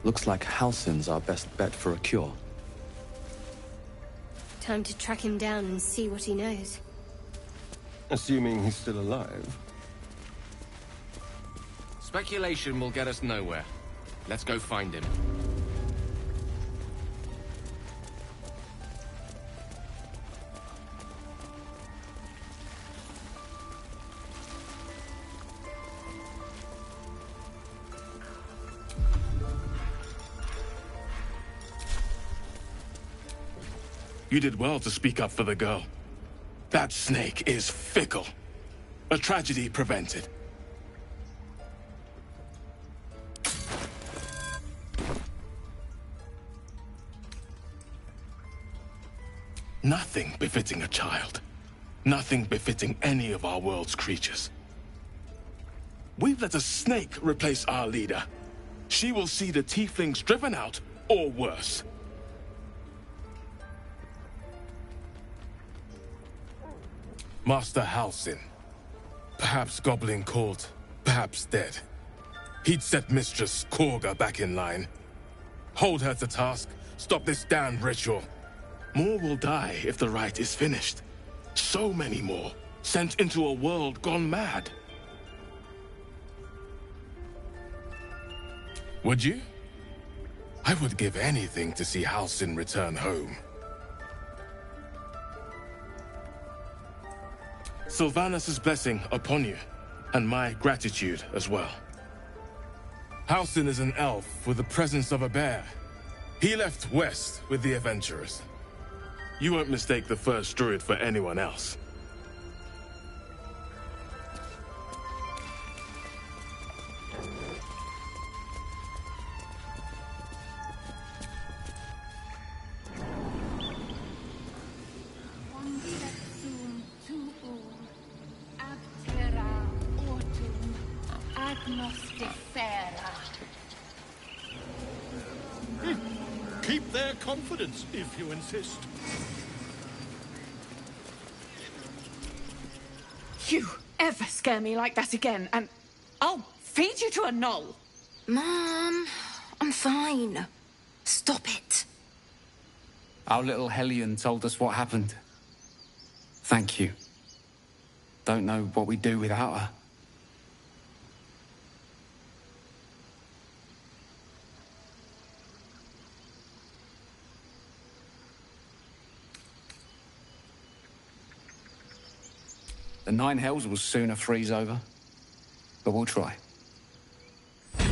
Looks like Halsin's our best bet for a cure. Time to track him down and see what he knows. Assuming he's still alive. Speculation will get us nowhere. Let's go find him. You did well to speak up for the girl. That snake is fickle. A tragedy prevented. Nothing befitting a child. Nothing befitting any of our world's creatures. We've let a snake replace our leader. She will see the tieflings driven out, or worse. Master Halsin. Perhaps goblin caught, perhaps dead. He'd set Mistress Korga back in line. Hold her to task, stop this damned ritual. More will die if the rite is finished. So many more, sent into a world gone mad. Would you? I would give anything to see Halsin return home. Sylvanus' blessing upon you, and my gratitude as well. Halsin is an elf with the presence of a bear. He left west with the adventurers. You won't mistake the first druid for anyone else. Keep their confidence, if you insist. You ever scare me like that again, and I'll feed you to a gnoll. Mom, I'm fine. Stop it. Our little Hellion told us what happened. Thank you. Don't know what we'd do without her. The Nine Hells will sooner freeze over, but we'll try. Look,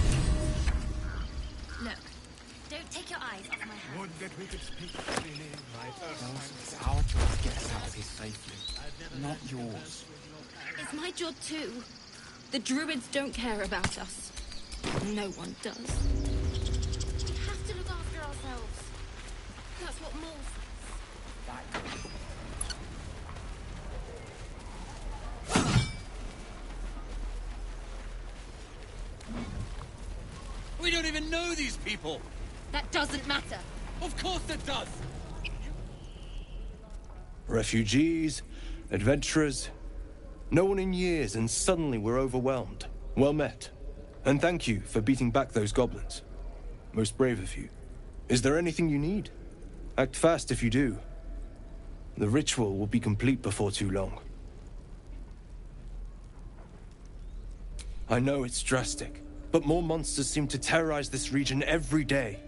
don't take your eyes off my hand. Would that we could speak freely, It's our job to get us out of here safely, not yours. It's my job too. The druids don't care about us. No one does. We have to look after ourselves. That's what Maul says. We don't even know these people! That doesn't matter. Of course it does! Refugees, adventurers. No one in years, and suddenly we're overwhelmed. Well met. And thank you for beating back those goblins. Most brave of you. Is there anything you need? Act fast if you do. The ritual will be complete before too long. I know it's drastic, but more monsters seem to terrorize this region every day.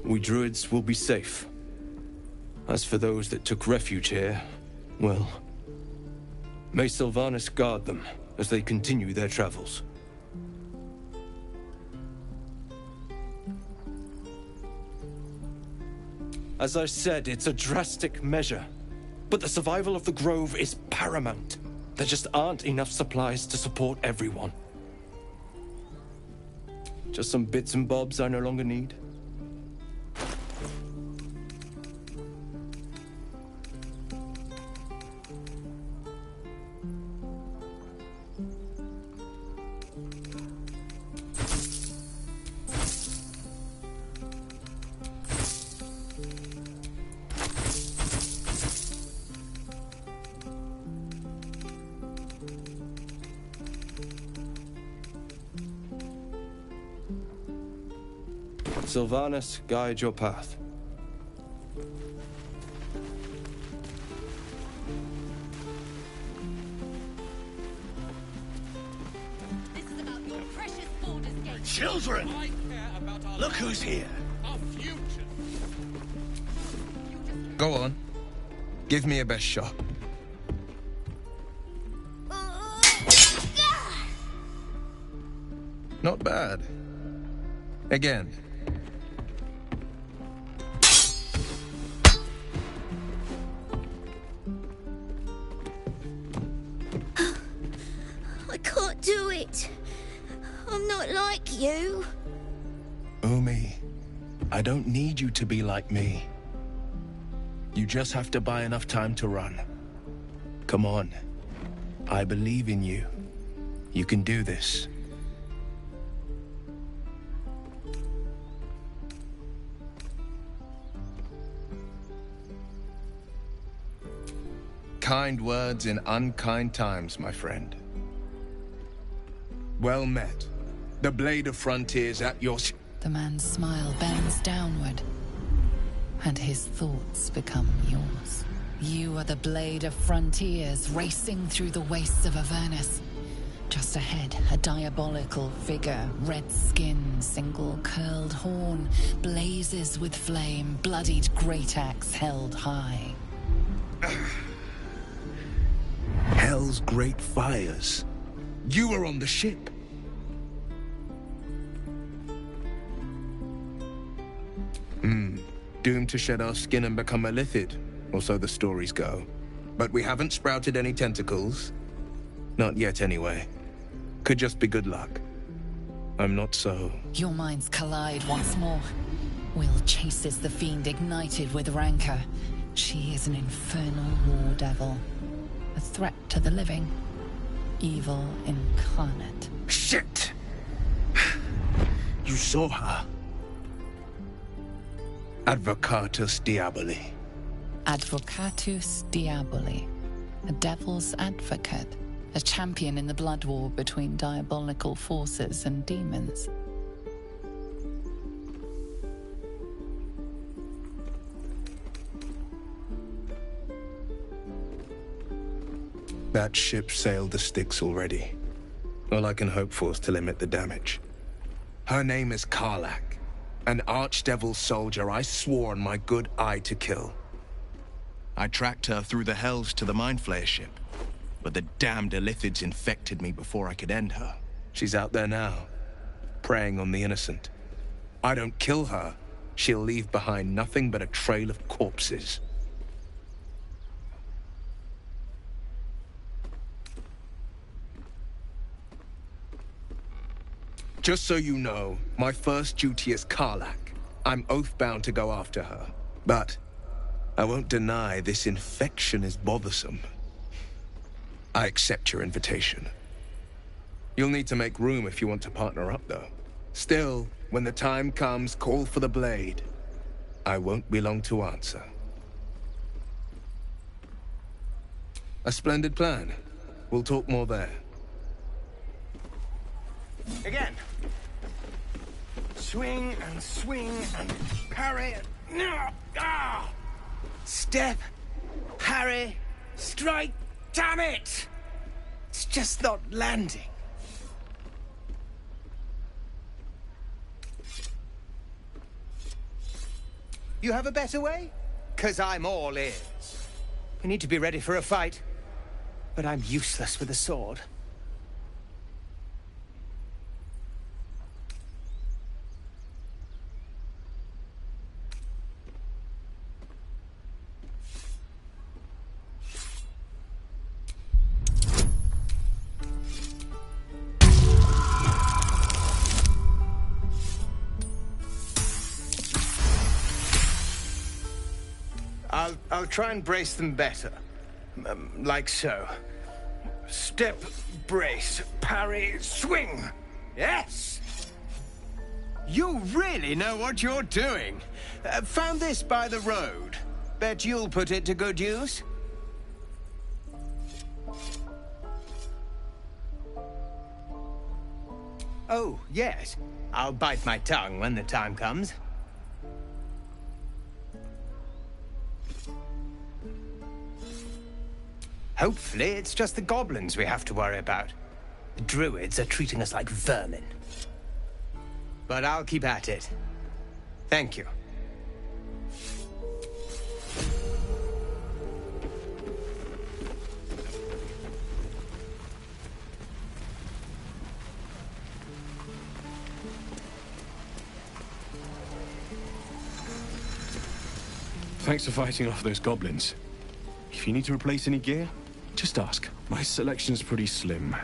We druids will be safe. As for those that took refuge here, well, may Sylvanus guard them as they continue their travels. As I said, it's a drastic measure, but the survival of the Grove is paramount. There just aren't enough supplies to support everyone. Just some bits and bobs I no longer need. Sylvanas, guide your path. This is about your precious Baldur's Gate. Children! Look who's here. Our future. Go on. Give me a best shot. Not bad. Again. I can't do it. I'm not like you. Umi, I don't need you to be like me. You just have to buy enough time to run. Come on. I believe in you. You can do this. Kind words in unkind times, my friend. Well met. The Blade of Frontiers at your... The man's smile bends downward, and his thoughts become yours. You are the Blade of Frontiers, racing through the wastes of Avernus. Just ahead, a diabolical figure, red skin, single curled horn, blazes with flame, bloodied great axe held high. Hell's great fires. You were on the ship. Doomed to shed our skin and become a lithid, or so the stories go. But we haven't sprouted any tentacles. Not yet, anyway. Could just be good luck. I'm not so... Your minds collide once more. Will chases the fiend ignited with rancor. She is an infernal war devil. A threat to the living. Evil incarnate. Shit! You saw her. Advocatus Diaboli. Advocatus Diaboli. A devil's advocate. A champion in the blood war between diabolical forces and demons. That ship sailed the Styx already. All I can hope for is to limit the damage. Her name is Karlach, an archdevil soldier I swore on my good eye to kill. I tracked her through the hells to the Mind Flayer ship, but the damned Illithids infected me before I could end her. She's out there now, preying on the innocent. I don't kill her, she'll leave behind nothing but a trail of corpses. Just so you know, my first duty is Karlach. I'm oath-bound to go after her. But I won't deny this infection is bothersome. I accept your invitation. You'll need to make room if you want to partner up, though. Still, when the time comes, call for the blade. I won't be long to answer. A splendid plan. We'll talk more there. Again. Swing and parry. Ah! Step, parry, strike. Damn it! It's just not landing. You have a better way? 'Cause I'm all ears. We need to be ready for a fight. But I'm useless with a sword. I'll try and brace them better. Like so. Step, brace, parry, swing. Yes! You really know what you're doing. Found this by the road. Bet you'll put it to good use. Oh, yes. I'll bite my tongue when the time comes. Hopefully, it's just the goblins we have to worry about. The druids are treating us like vermin. But I'll keep at it. Thank you. Thanks for fighting off those goblins. If you need to replace any gear, just ask. My selection's pretty slim.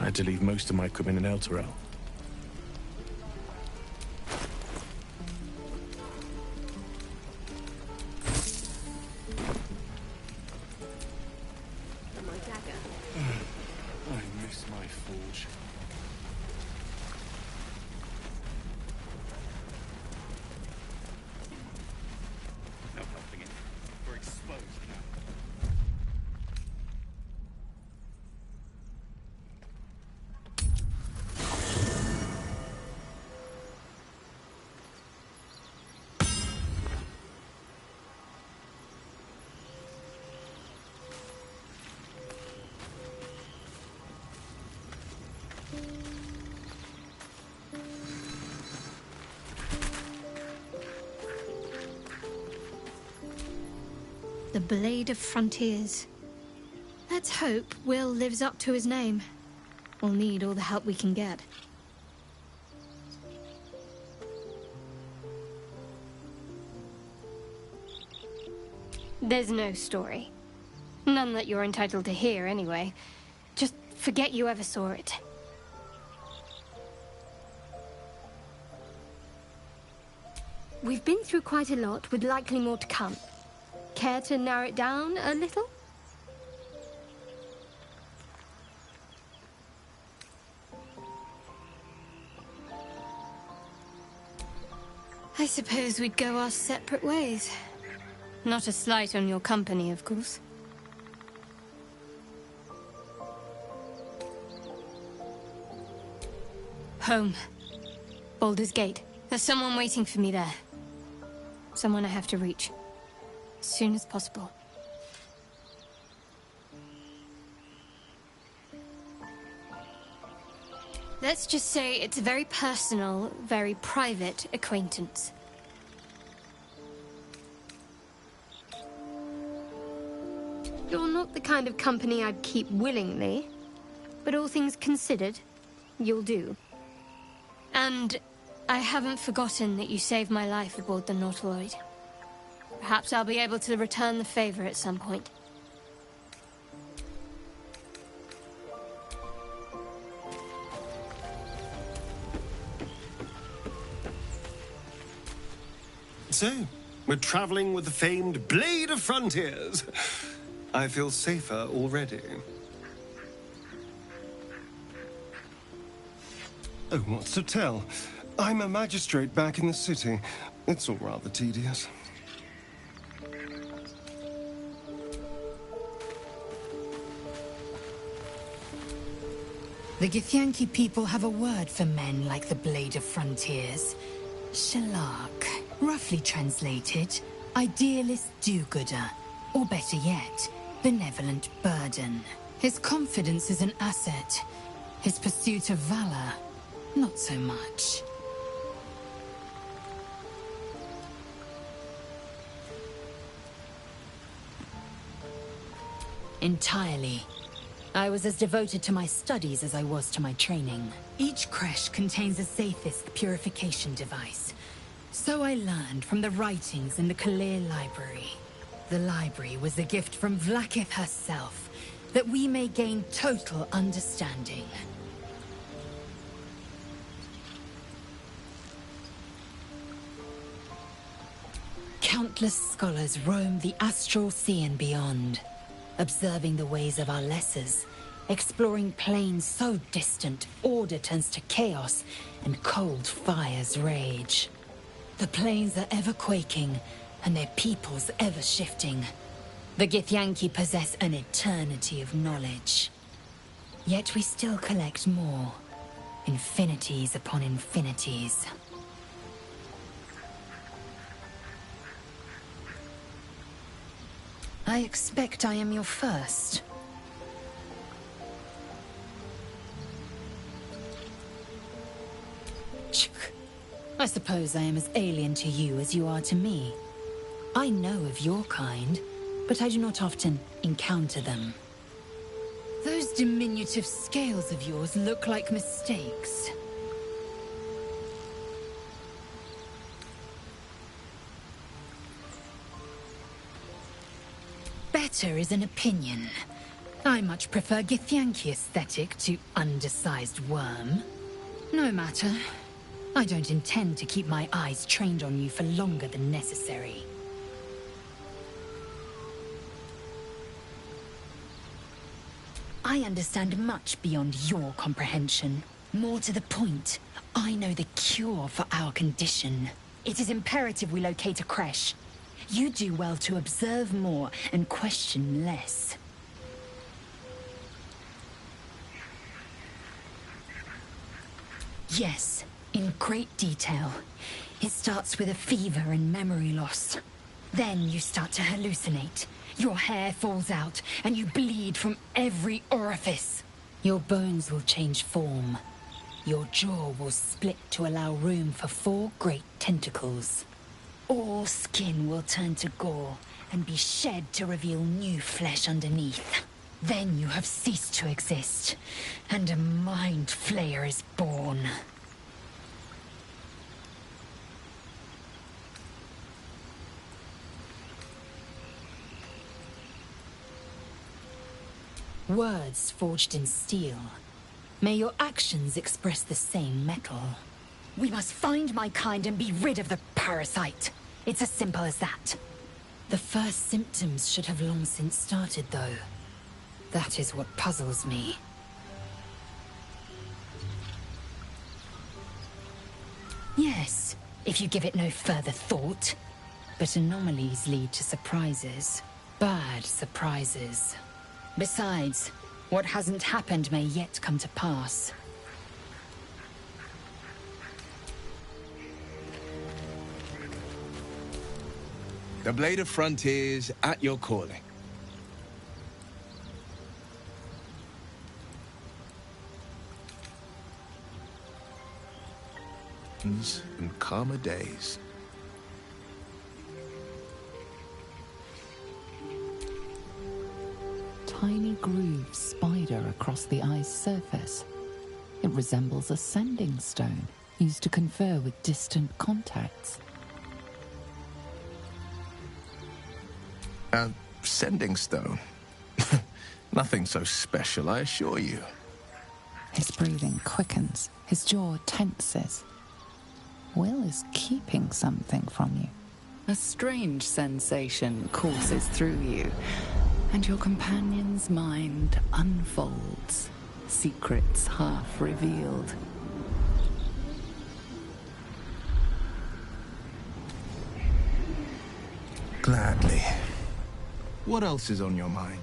I had to leave most of my equipment in El Terrell. My dagger. I miss my forge. No helping it. We're exposed now. The Blade of Frontiers. Let's hope Will lives up to his name. We'll need all the help we can get. There's no story. None that you're entitled to hear, anyway. Just forget you ever saw it. We've been through quite a lot, with likely more to come. Care to narrow it down a little? I suppose we'd go our separate ways. Not a slight on your company, of course. Home. Baldur's Gate. There's someone waiting for me there. Someone I have to reach. As soon as possible. Let's just say it's a very personal, very private acquaintance. You're not the kind of company I'd keep willingly, but all things considered, you'll do. And I haven't forgotten that you saved my life aboard the Nautiloid. Perhaps I'll be able to return the favor at some point. So, we're traveling with the famed Blade of Frontiers. I feel safer already. Oh, what's to tell? I'm a magistrate back in the city. It's all rather tedious. The Githyanki people have a word for men like the Blade of Frontiers. Shalak. Roughly translated, idealist do-gooder. Or better yet, benevolent burden. His confidence is an asset. His pursuit of valor, not so much. Entirely. I was as devoted to my studies as I was to my training. Each creche contains a Zaithist purification device. So I learned from the writings in the Kalir Library. The library was a gift from Vlaakith herself, that we may gain total understanding. Countless scholars roam the astral sea and beyond, observing the ways of our lessers, exploring planes so distant, order turns to chaos, and cold fires rage. The planes are ever quaking, and their peoples ever shifting. The Githyanki possess an eternity of knowledge. Yet we still collect more. Infinities upon infinities. I expect I am your first. I suppose I am as alien to you as you are to me. I know of your kind, but I do not often encounter them. Those diminutive scales of yours look like mistakes. Better is an opinion. I much prefer Githyanki aesthetic to undersized worm. No matter. I don't intend to keep my eyes trained on you for longer than necessary. I understand much beyond your comprehension. More to the point, I know the cure for our condition. It is imperative we locate a creche. You do well to observe more and question less. Yes, in great detail. It starts with a fever and memory loss. Then you start to hallucinate. Your hair falls out, and you bleed from every orifice. Your bones will change form. Your jaw will split to allow room for 4 great tentacles. All skin will turn to gore, and be shed to reveal new flesh underneath. Then you have ceased to exist, and a mind flayer is born. Words forged in steel. May your actions express the same metal. We must find my kind and be rid of the parasite. It's as simple as that. The first symptoms should have long since started, though. That is what puzzles me. Yes, if you give it no further thought. But anomalies lead to surprises. Bad surprises. Besides, what hasn't happened may yet come to pass. The Blade of Frontiers at your calling. And calmer days. Tiny grooves spider across the eye's surface. It resembles a sending stone used to confer with distant contacts. A sending stone? Nothing so special, I assure you. His breathing quickens, his jaw tenses. Will is keeping something from you. A strange sensation courses through you, and your companion's mind unfolds, secrets half revealed. Gladly. What else is on your mind?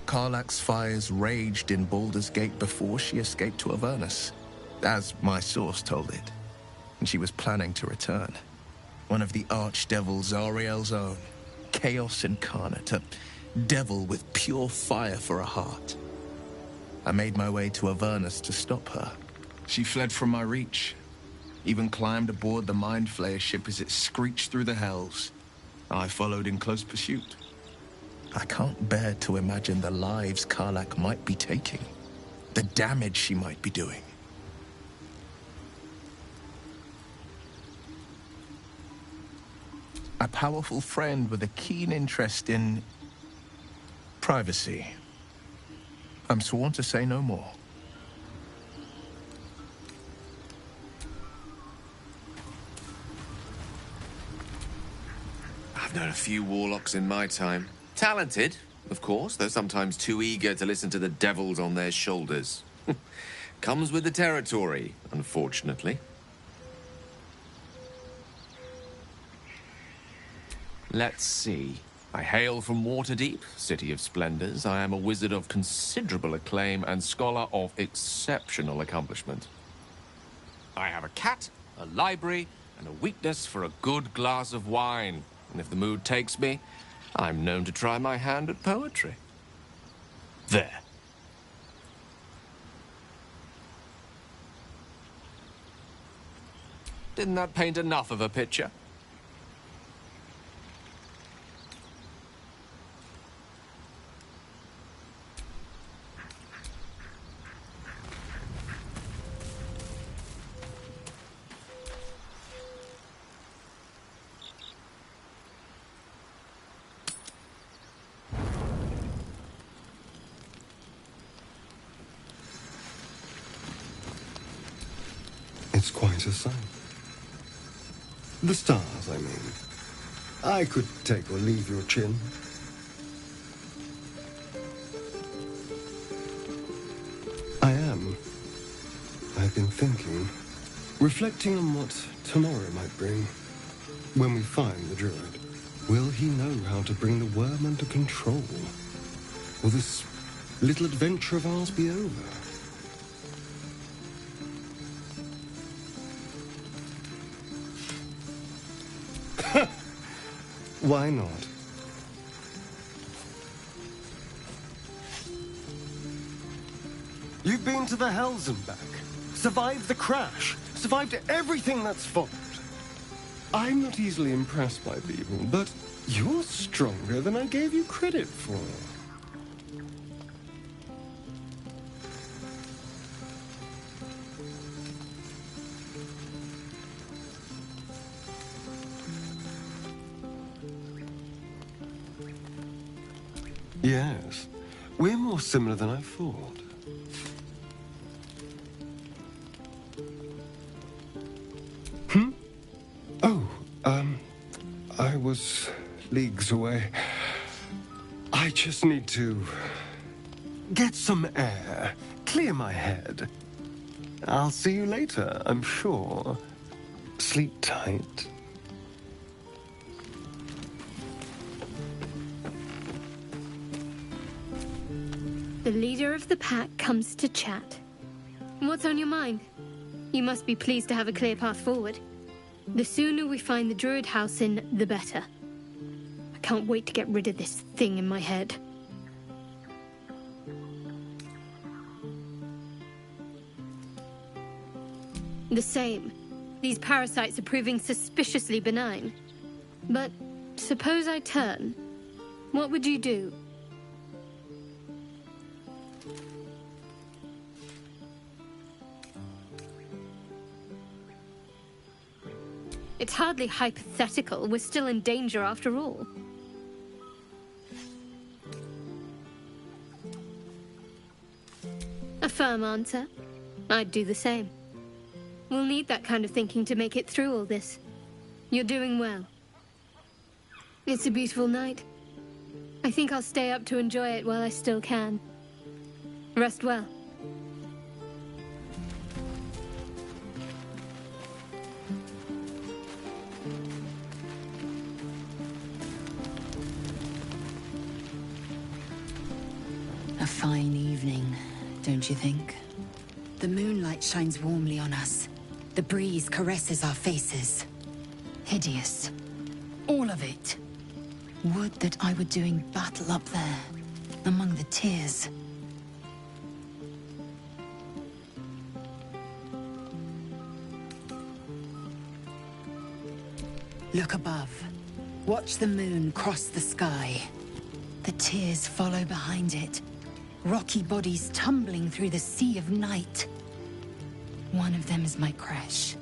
Karlach's fires raged in Baldur's Gate before she escaped to Avernus, as my source told it, and she was planning to return. One of the archdevils Zariel's own, chaos incarnate, a devil with pure fire for a heart. I made my way to Avernus to stop her. She fled from my reach, even climbed aboard the Mind Flayer ship as it screeched through the hells. I followed in close pursuit. I can't bear to imagine the lives Karlach might be taking, the damage she might be doing. A powerful friend with a keen interest in privacy. I'm sworn to say no more. I've known a few warlocks in my time. Talented, of course, though sometimes too eager to listen to the devils on their shoulders. Comes with the territory, unfortunately. Let's see. I hail from Waterdeep, city of splendors. I am a wizard of considerable acclaim and scholar of exceptional accomplishment. I have a cat, a library, and a weakness for a good glass of wine. And if the mood takes me, I'm known to try my hand at poetry. There. Didn't that paint enough of a picture? It's quite a sight. The stars, I mean. I could take or leave your chin. I am. I've been thinking, reflecting on what tomorrow might bring. When we find the druid, will he know how to bring the worm under control? Will this little adventure of ours be over? Why not? You've been to the Hells and back, survived the crash, survived everything that's followed. I'm not easily impressed by people, but you're stronger than I gave you credit for. Yes, we're more similar than I thought. Oh, I was leagues away. I just need to get some air, clear my head. I'll see you later, I'm sure. Sleep tight. The leader of the pack comes to chat. What's on your mind? You must be pleased to have a clear path forward. The sooner we find the druid house in, the better. I can't wait to get rid of this thing in my head. The same. These parasites are proving suspiciously benign. But suppose I turn. What would you do? It's hardly hypothetical. We're still in danger after all. A firm answer. I'd do the same. We'll need that kind of thinking to make it through all this. You're doing well. It's a beautiful night. I think I'll stay up to enjoy it while I still can. Rest well. A fine evening, don't you think? The moonlight shines warmly on us. The breeze caresses our faces. Hideous. All of it. Would that I were doing battle up there, among the tears. Look above. Watch the moon cross the sky. The tears follow behind it. Rocky bodies tumbling through the sea of night. One of them is my crash.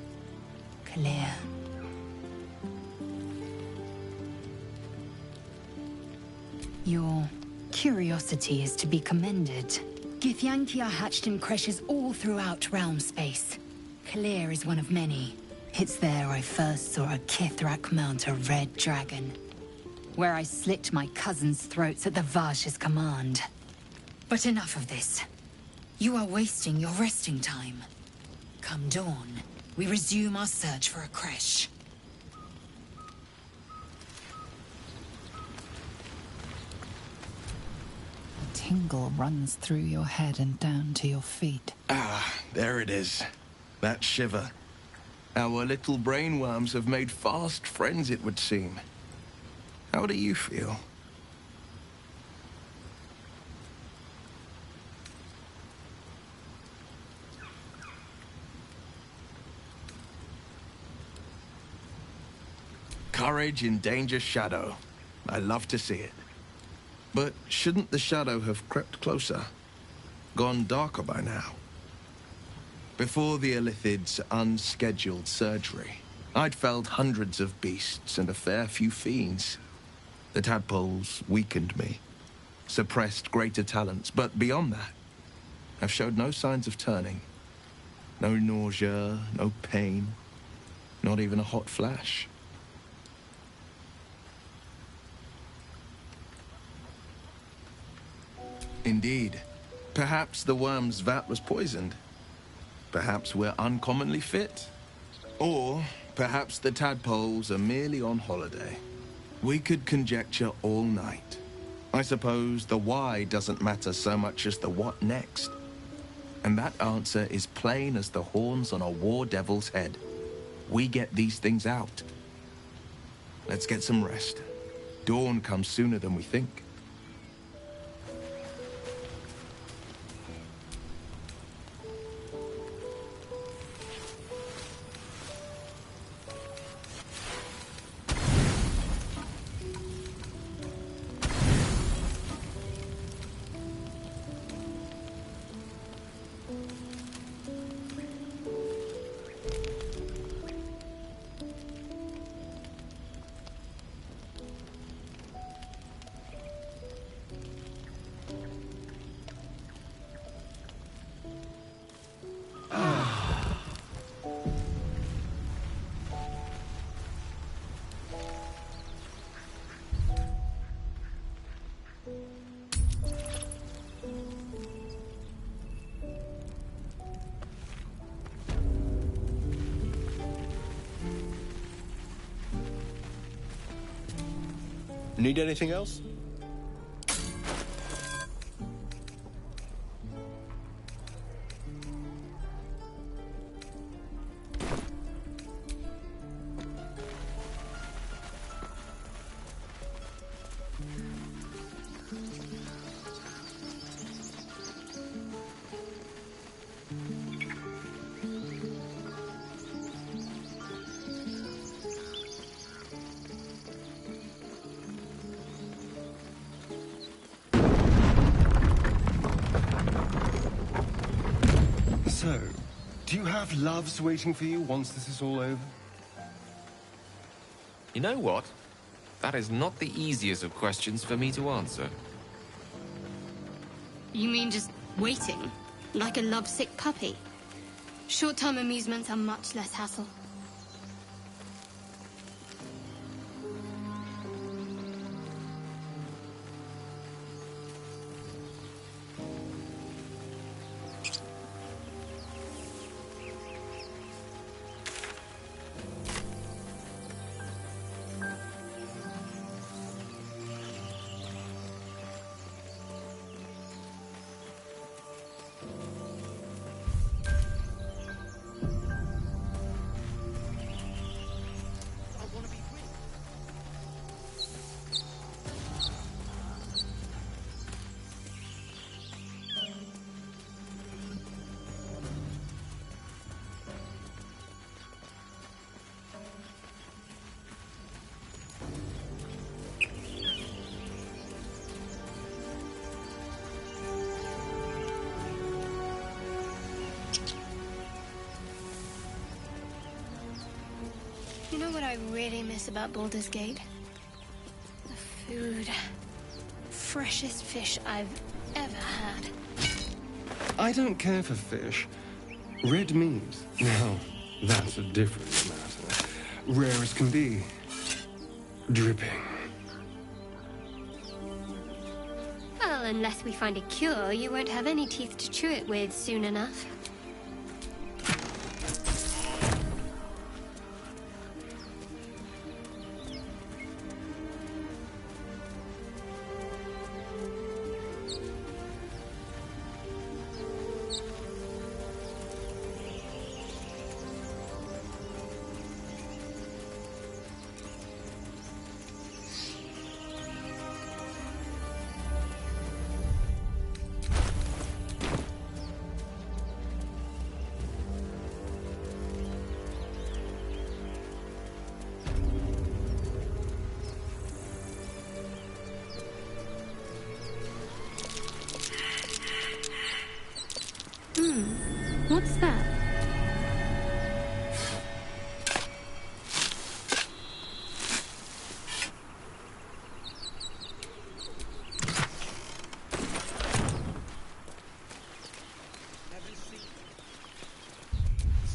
Clear. Your curiosity is to be commended. Githyanki are hatched in creches all throughout realm space. Clear is one of many. It's there I first saw a Kithrak mount a red dragon. Where I slit my cousins' throats at the Vash's command. But enough of this. You are wasting your resting time. Come dawn, we resume our search for a creche. tingle runs through your head and down to your feet. Ah, there it is. That shiver. Our little brainworms have made fast friends, it would seem. How do you feel? Courage in danger's shadow. I love to see it. But shouldn't the shadow have crept closer? Gone darker by now? Before the Illithid's unscheduled surgery, I'd felled hundreds of beasts and a fair few fiends. The tadpoles weakened me, suppressed greater talents, but beyond that, I've showed no signs of turning. No nausea, no pain, not even a hot flash. Indeed. Perhaps the worm's vat was poisoned. Perhaps we're uncommonly fit. Or perhaps the tadpoles are merely on holiday. We could conjecture all night. I suppose the why doesn't matter so much as the what next. And that answer is plain as the horns on a war devil's head. We get these things out. Let's get some rest. Dawn comes sooner than we think. Need anything else? So, do you have loves waiting for you once this is all over? You know what? That is not the easiest of questions for me to answer. You mean just waiting? Like a lovesick puppy? Short-term amusements are much less hassle. You know what I really miss about Baldur's Gate? The food. Freshest fish I've ever had. I don't care for fish. Red meat, now, that's a different matter. Rare as can be. Dripping. Well, unless we find a cure, you won't have any teeth to chew it with soon enough.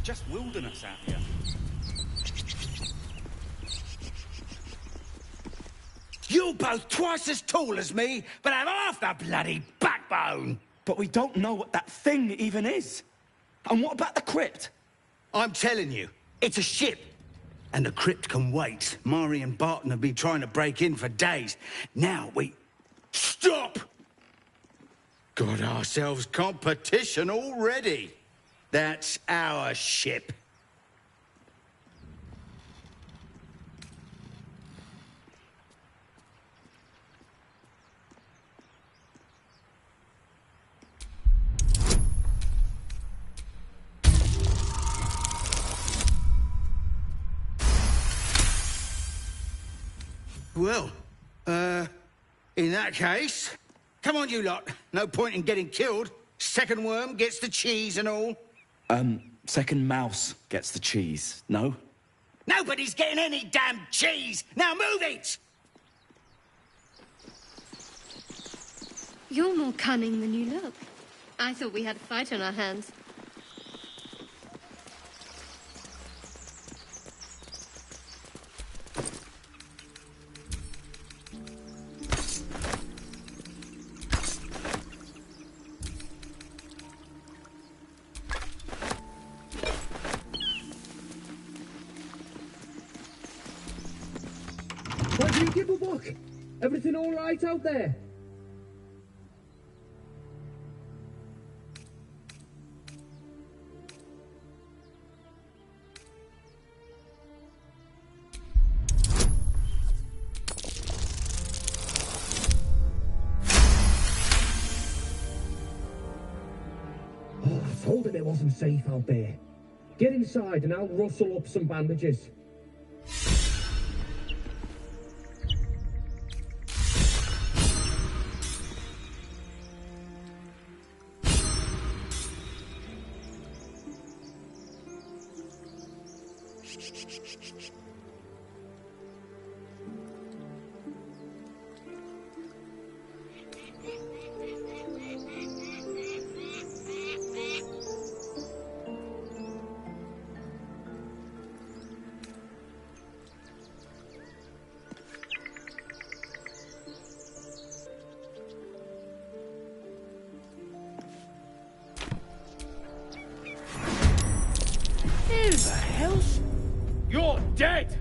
just wilderness out here. You're both twice as tall as me, but have half the bloody backbone! But we don't know what that thing even is. And what about the crypt? I'm telling you, it's a ship. And the crypt can wait. Mari and Barton have been trying to break in for days. Now we... Stop! Got ourselves competition already. That's our ship. Well, in that case, come on, you lot. No point in getting killed. Second worm gets the cheese and all. Second mouse gets the cheese, no? Nobody's getting any damn cheese! Now move it! You're more cunning than you look. I thought we had a fight on our hands. Why do you give a book? Everything all right out there? Oh, I told him it wasn't safe out there. Get inside and I'll rustle up some bandages. Who the hell's... You're dead!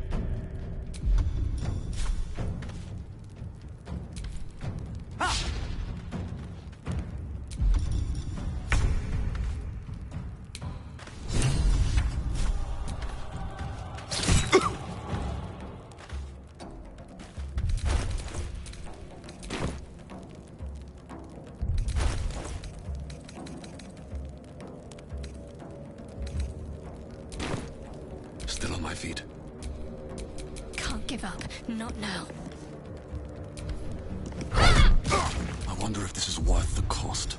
Still on my feet. Can't give up. Not now. I wonder if this is worth the cost.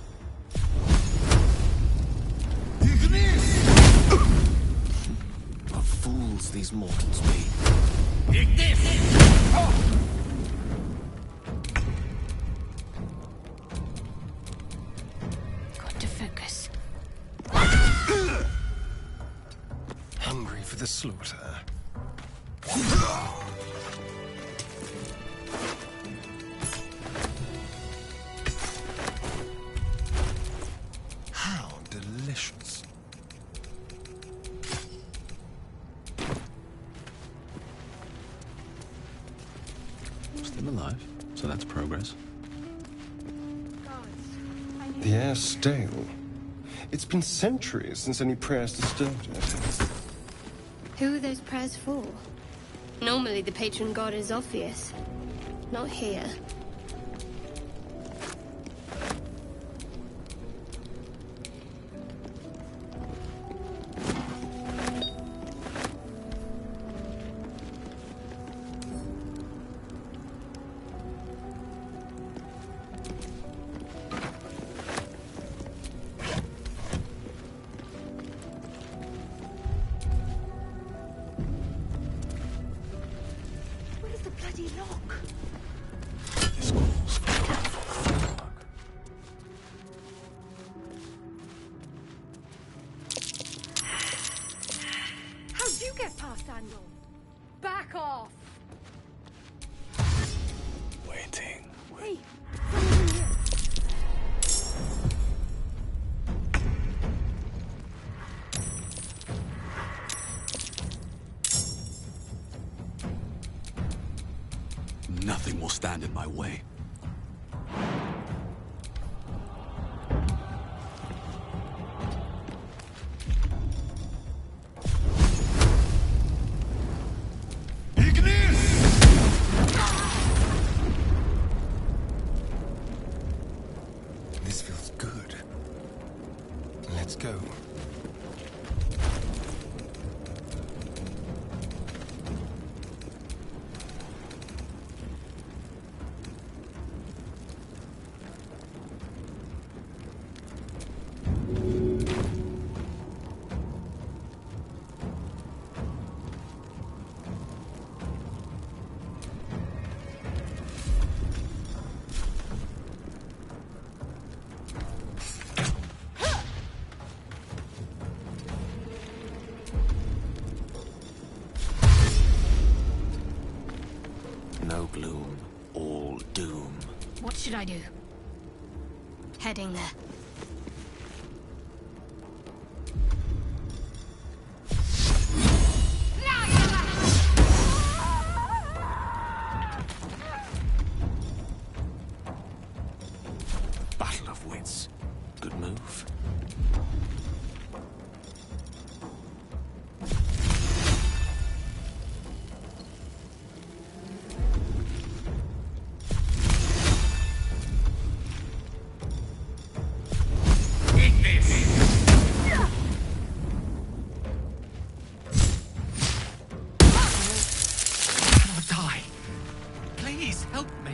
What fools these mortals be. Got to focus. Hungry for the slaughter. How delicious. Still alive, so that's progress. The air's stale. It's been centuries since any prayers disturbed it. Who are those prayers for? Normally the patron god is obvious. Not here. Where's the bloody lock? This calls for careful work. stand on. Back off! Waiting. Hey, someone in here. Nothing will stand in my way. This feels good. Let's go. No gloom, all doom. What should I do? Heading there. Battle of wits. Good move. I'll die. Please help me.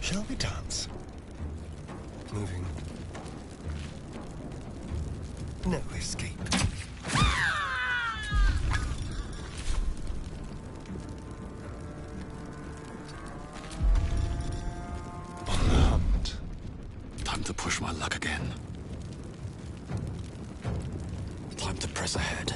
Shall we dance? Moving. No escape. On the hunt. Time to push my luck again. Time to press ahead.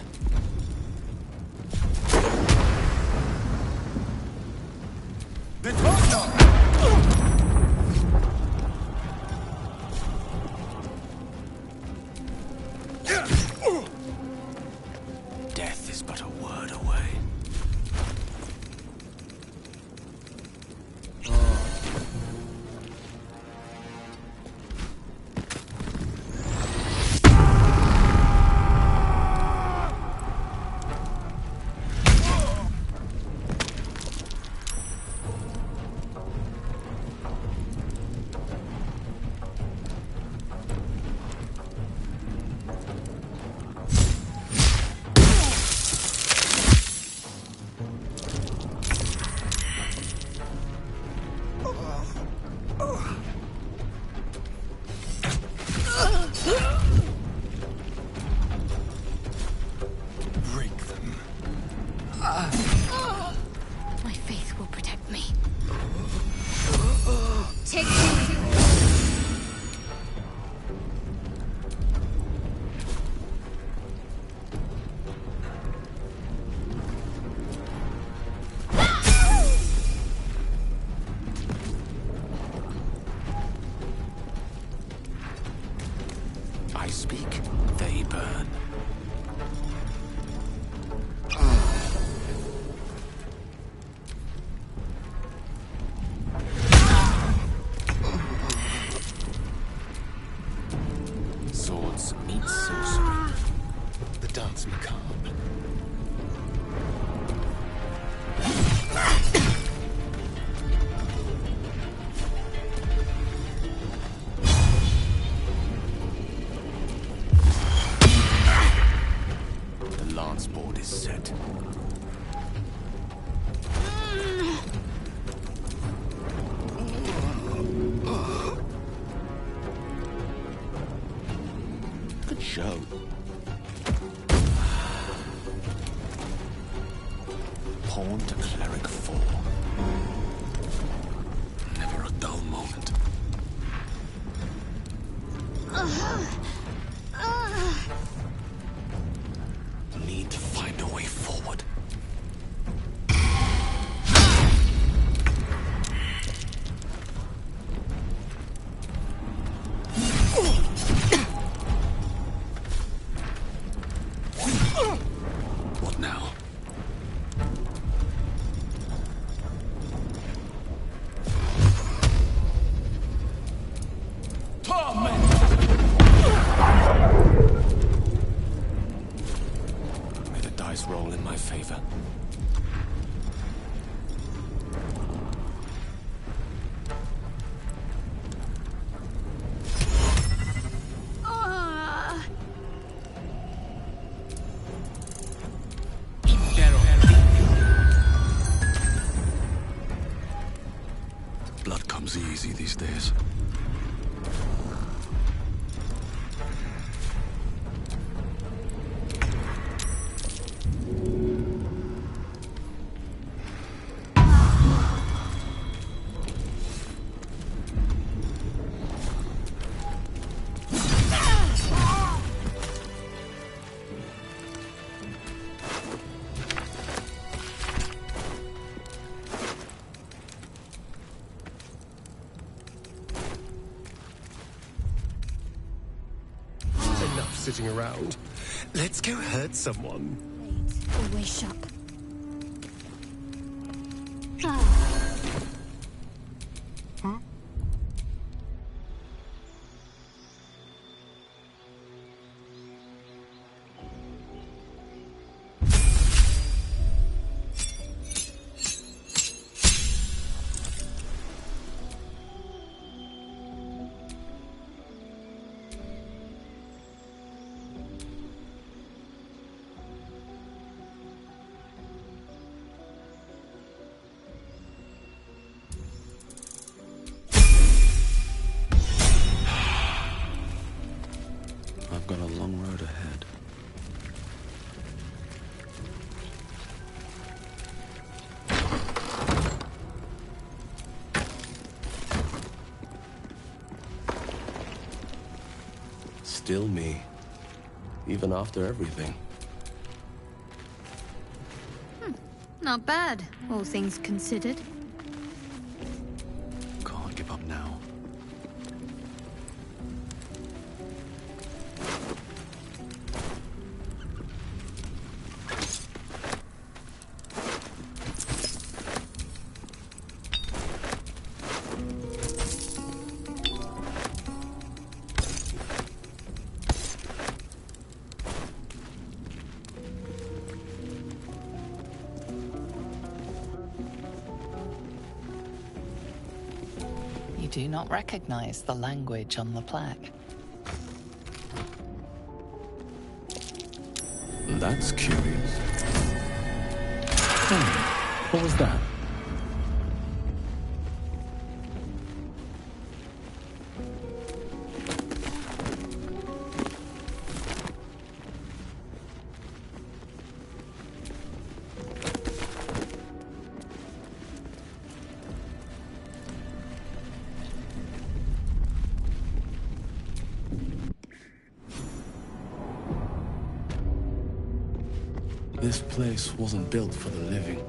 Death is but a word away. Break them. My faith will protect me. Take two. I speak, they burn. Swords meet sorcery. The dance macabre. The lance board is set. Good show. Pawn to cleric 4. Never a dull moment. Need to find a way forward. What now? May the dice roll in my favor. Blood comes easy these days. Enough sitting around. Let's go hurt someone. Always shop. I've got a long road ahead. Still me. Even after everything. Not bad, all things considered. Can't give up now. You do not recognize the language on the plaque. That's curious. What was that? This place wasn't built for the living.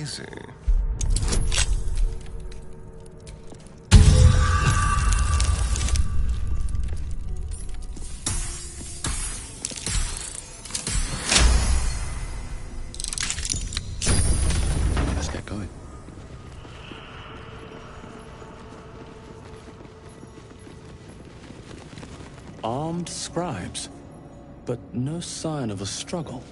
see. Let's get going. Armed scribes, but no sign of a struggle.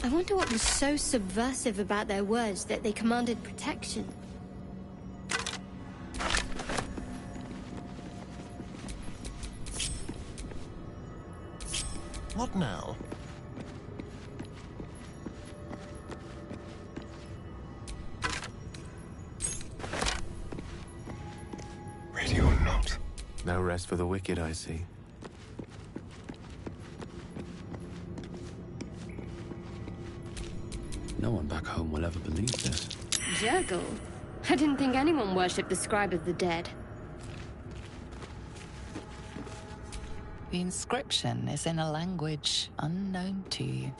I wonder what was so subversive about their words that they commanded protection. What now? Ready or not. No rest for the wicked, I see. No one back home will ever believe this. Jurgle? I didn't think anyone worshipped the scribe of the dead. The inscription is in a language unknown to you.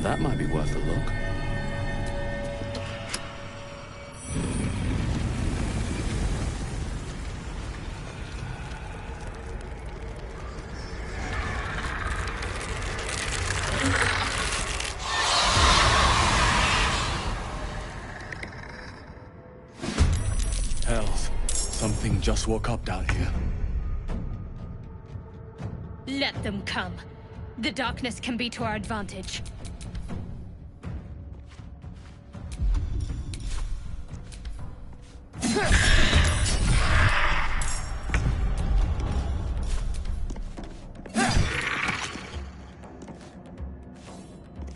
That might be worth a look. Hells, something just woke up down here. Let them come. The darkness can be to our advantage.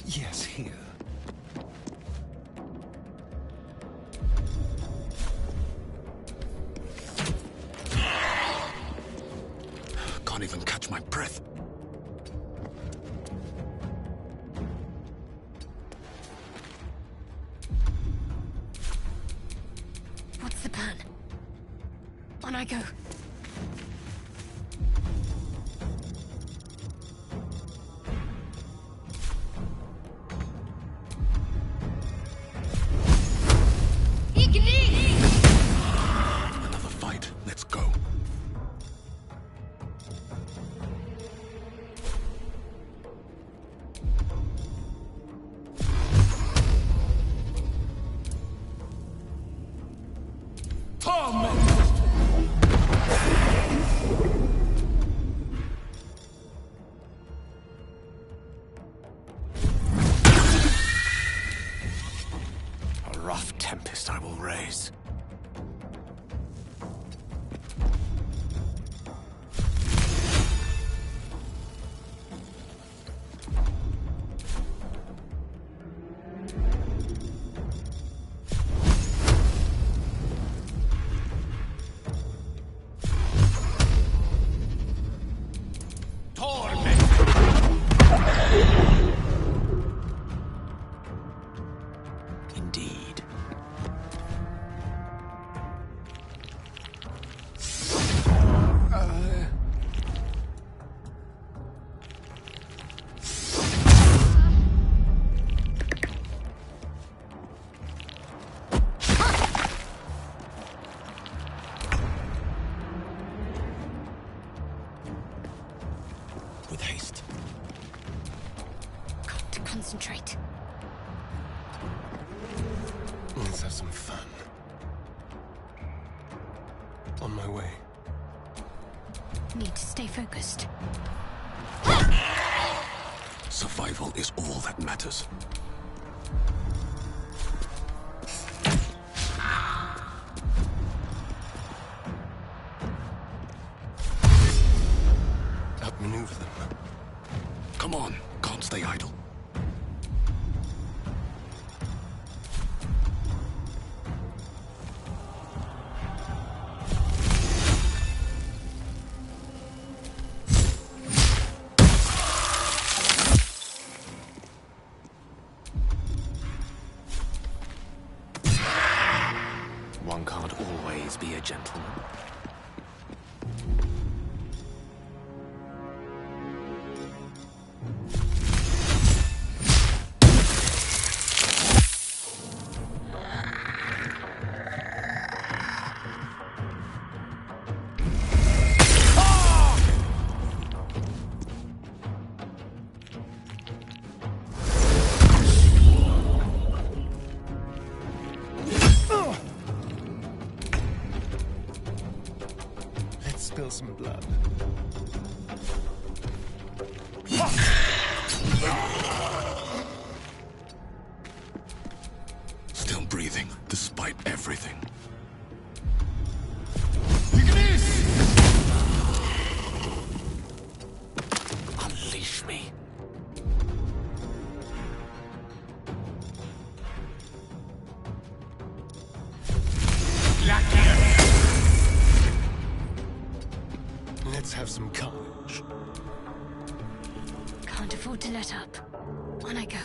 Yes, here. Can't even catch my breath. What's the plan? On I go. Another fight. Let's go. A rough tempest I will raise. Indeed. With haste. Got to concentrate. Let's have some fun. On my way. Need to stay focused. Survival is all that matters. Outmaneuver them. Come on, can't stay idle. One can't always be a gentleman. spill some blood. Still breathing, despite everything. Unleash me. Let's have some carnage. Can't afford to let up. On I go.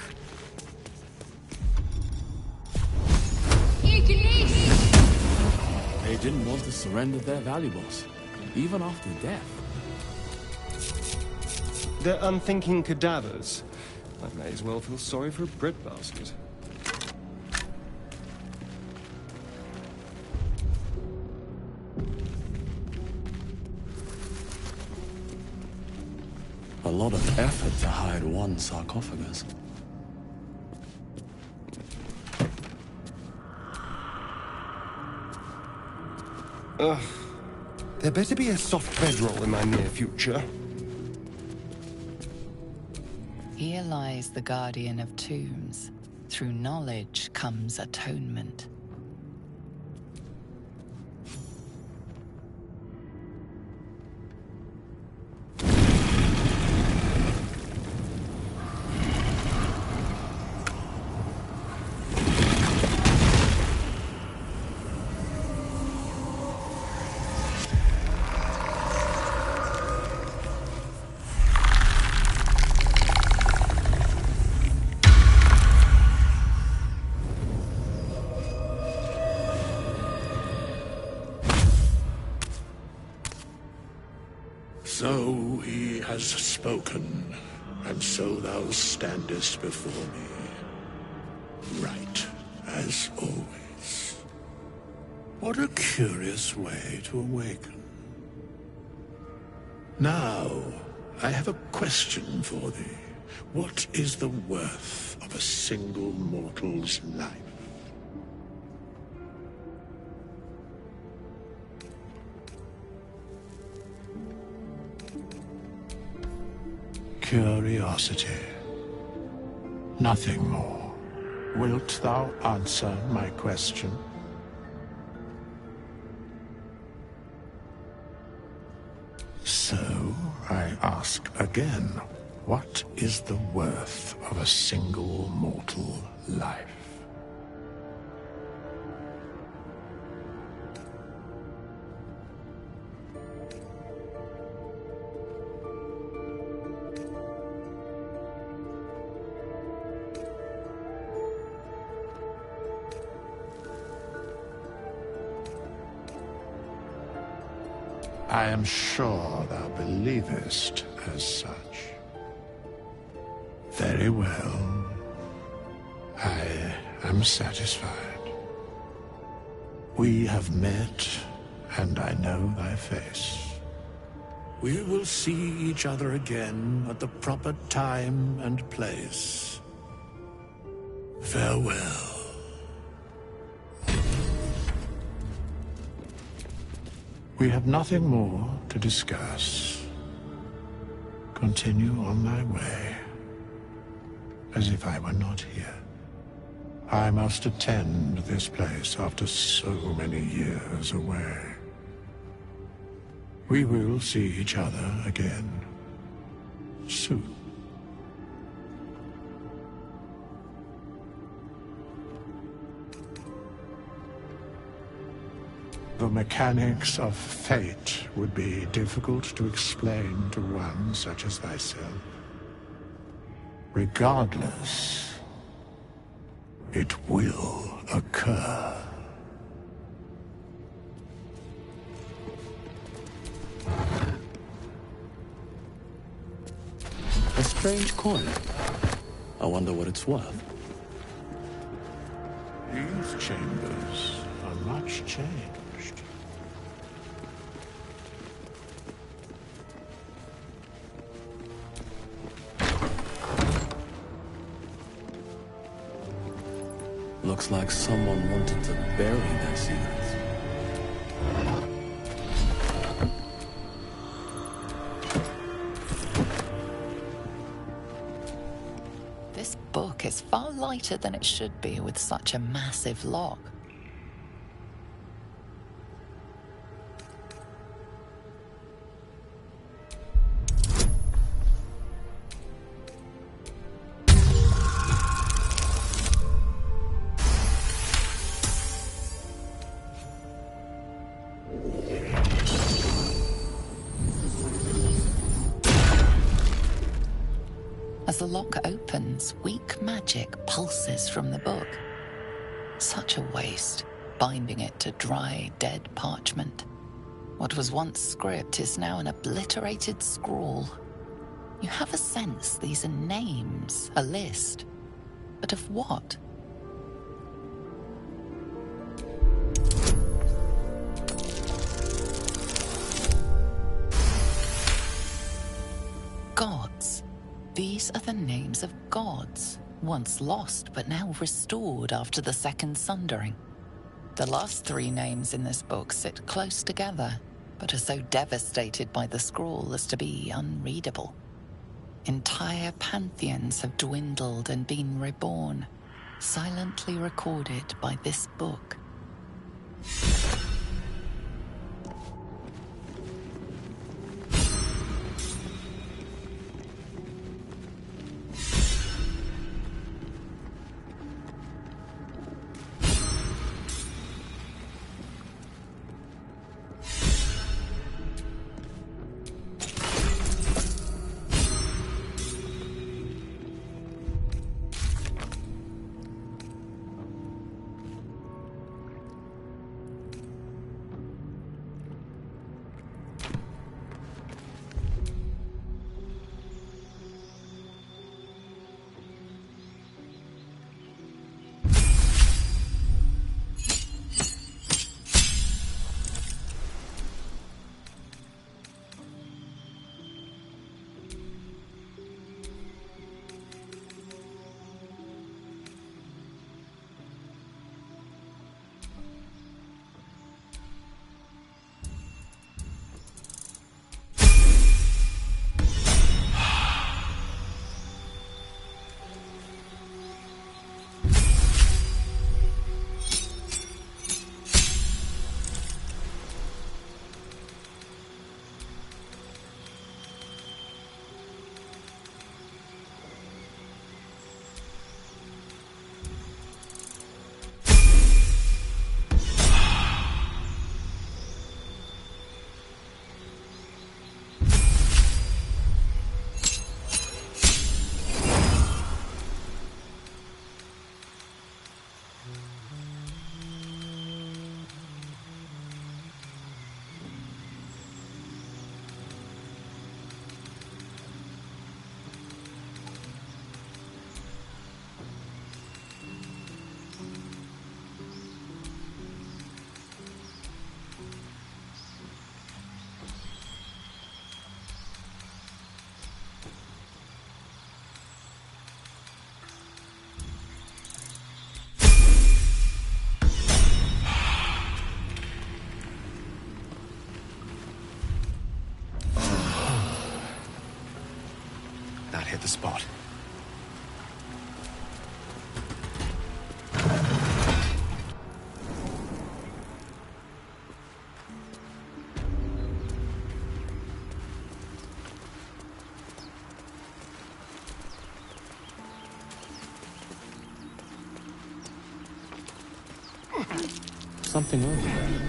They didn't want to surrender their valuables, even after death. They're unthinking cadavers. I may as well feel sorry for a breadbasket. A lot of effort to hide one sarcophagus. Ugh. There better be a soft bedroll in my near future. Here lies the guardian of tombs. Through knowledge comes atonement. So he has spoken, and so thou standest before me. Right, as always. What a curious way to awaken. Now, I have a question for thee. What is the worth of a single mortal's life? Curiosity. Nothing more. Wilt thou answer my question? So, I ask again, what is the worth of a single mortal life? I am sure thou believest as such. Very well. I am satisfied. We have met, and I know thy face. We will see each other again at the proper time and place. Farewell. We have nothing more to discuss. Continue on thy way, as if I were not here. I must attend this place after so many years away. We will see each other again soon. The mechanics of fate would be difficult to explain to one such as thyself. Regardless, it will occur. A strange coin. I wonder what it's worth. These chambers are much changed. Looks like someone wanted to bury their secrets. is far lighter than it should be with such a massive lock. As the lock opens, weak magic pulses from the book. Such a waste, binding it to dry, dead parchment. What was once script is now an obliterated scrawl. You have a sense these are names, a list. But of what? Gods. These are the names of gods, once lost but now restored after the Second Sundering. The last 3 names in this book sit close together, but are so devastated by the scrawl as to be unreadable. Entire pantheons have dwindled and been reborn, silently recorded by this book. That hit the spot. Something over there.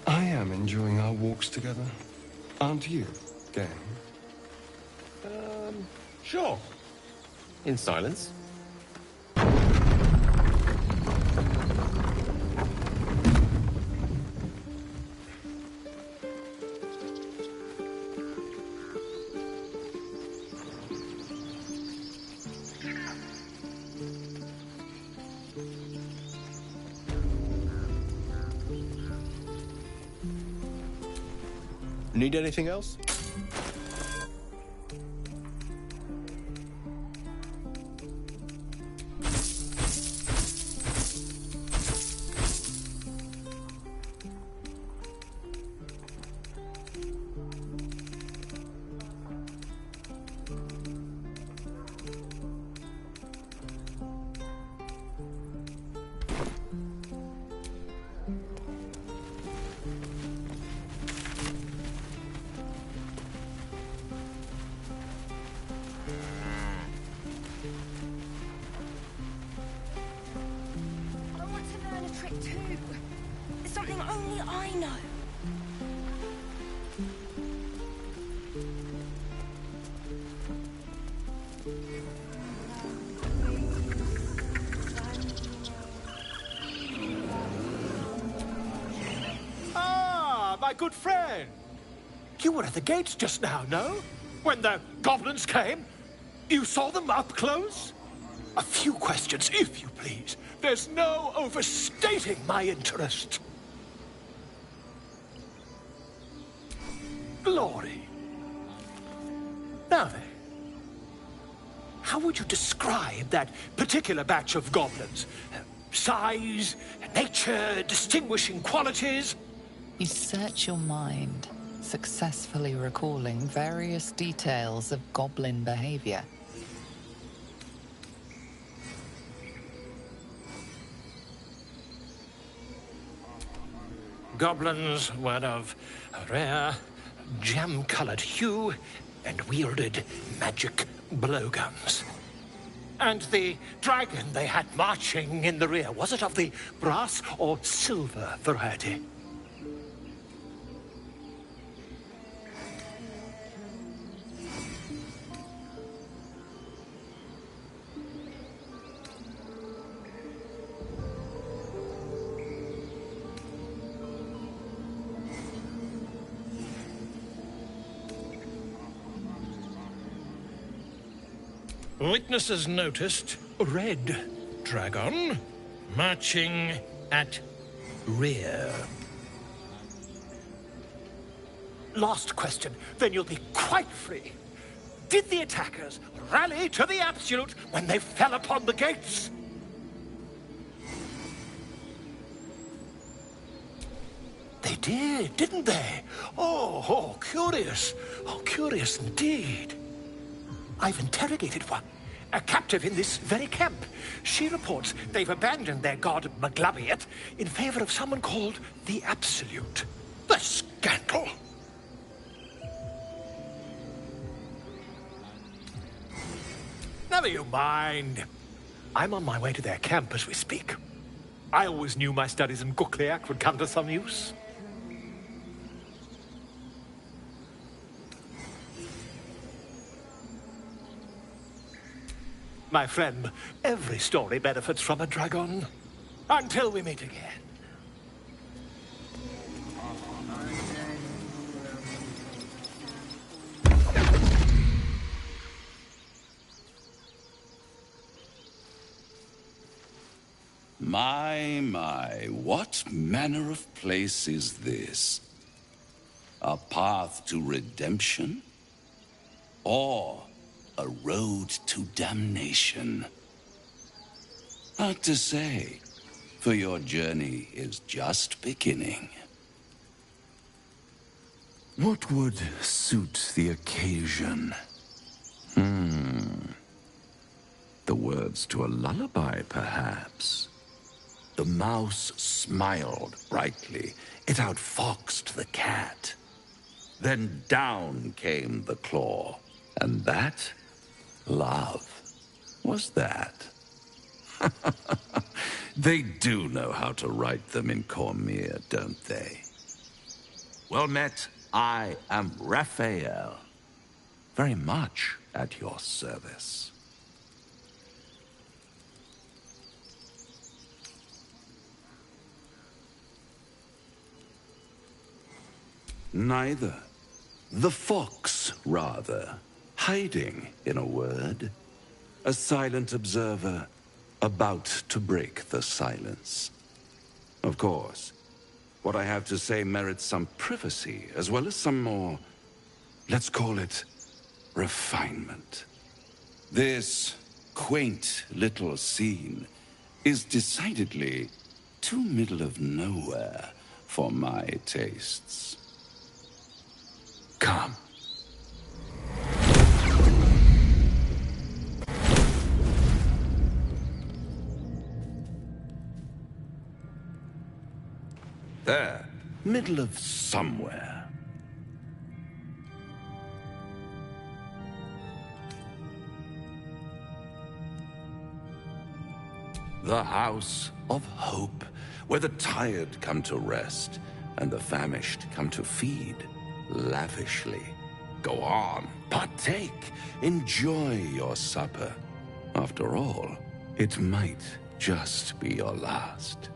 I am enjoying our walks together. Aren't you, gang? Sure. In silence. Need anything else? I want to learn a trick too. It's something only I know. Ah, my good friend. You were at the gates just now, no? When the goblins came? You saw them up close? A few questions, if you please. There's no overstating my interest. Glory. Now then, how would you describe that particular batch of goblins? Size, nature, distinguishing qualities? You search your mind, successfully recalling various details of goblin behavior. Goblins were of a rare, jam-colored hue and wielded magic blowguns. And the dragon they had marching in the rear, was it of the brass or silver variety? Witnesses noticed red dragon marching at rear. Last question, then you'll be quite free. Did the attackers rally to the absolute when they fell upon the gates? They did, didn't they? Oh, curious. Oh, curious indeed. I've interrogated one, a captive in this very camp. She reports they've abandoned their god Maglabiet in favor of someone called the Absolute. The scandal! Never you mind. I'm on my way to their camp as we speak. I always knew my studies in Gukliak would come to some use. My friend, every story benefits from a dragon. Until we meet again. My, what manner of place is this? A path to redemption? Or a road to damnation? Hard to say, for your journey is just beginning. What would suit the occasion? The words to a lullaby, perhaps. The mouse smiled brightly. It outfoxed the cat. Then down came the claw. And that, love, was that. They do know how to write them in Cormier, don't they? Well met, I am Raphael. Very much at your service. Neither. The fox, rather. Hiding, in a word. A silent observer, about to break the silence. Of course, what I have to say merits some privacy, as well as some more, let's call it, refinement. This quaint little scene is decidedly too middle of nowhere for my tastes. Come. There, middle of somewhere. The House of Hope, where the tired come to rest and the famished come to feed lavishly. Go on, partake, enjoy your supper. After all, it might just be your last.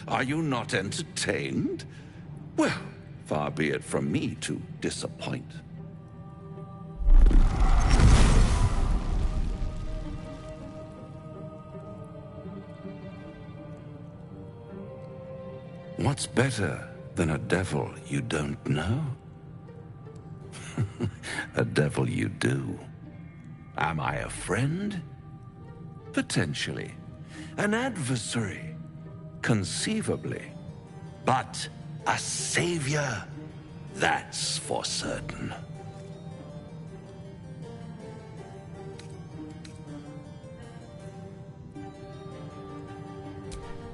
Are you not entertained? Well, far be it from me to disappoint. What's better than a devil you don't know? A devil you do. Am I a friend? Potentially. An adversary? Conceivably. But a savior? That's for certain.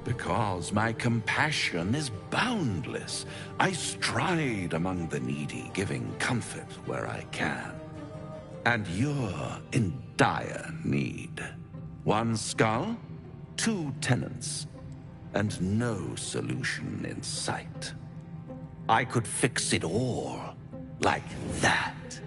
Because my compassion is boundless. I stride among the needy, giving comfort where I can. And you're in dire need. One skull, 2 tenants, and no solution in sight. I could fix it all, like that.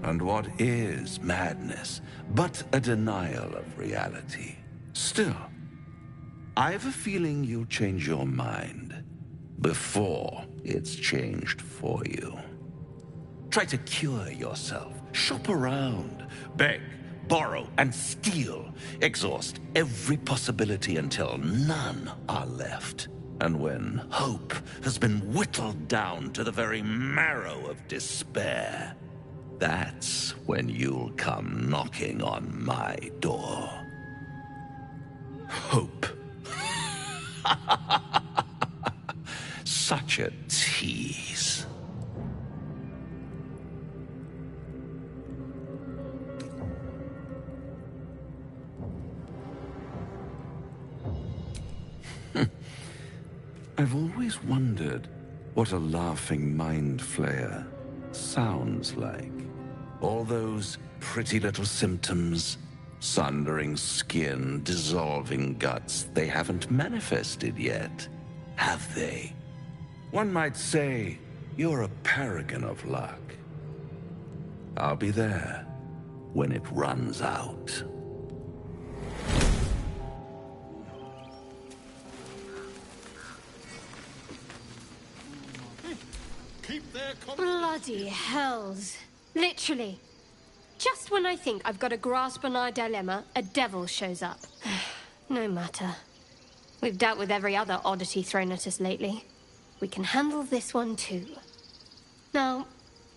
And what is madness but a denial of reality? Still, I've a feeling you'll change your mind before it's changed for you. Try to cure yourself, shop around, beg, borrow, and steal. Exhaust every possibility until none are left. And when hope has been whittled down to the very marrow of despair, that's when you'll come knocking on my door. Hope. Such a tease. I've always wondered what a laughing mind flayer sounds like. All those pretty little symptoms, sundering skin, dissolving guts, they haven't manifested yet, have they? One might say you're a paragon of luck. I'll be there when it runs out. Bloody hells. Literally. Just when I think I've got a grasp on our dilemma, a devil shows up. No matter. We've dealt with every other oddity thrown at us lately. We can handle this one too. Now,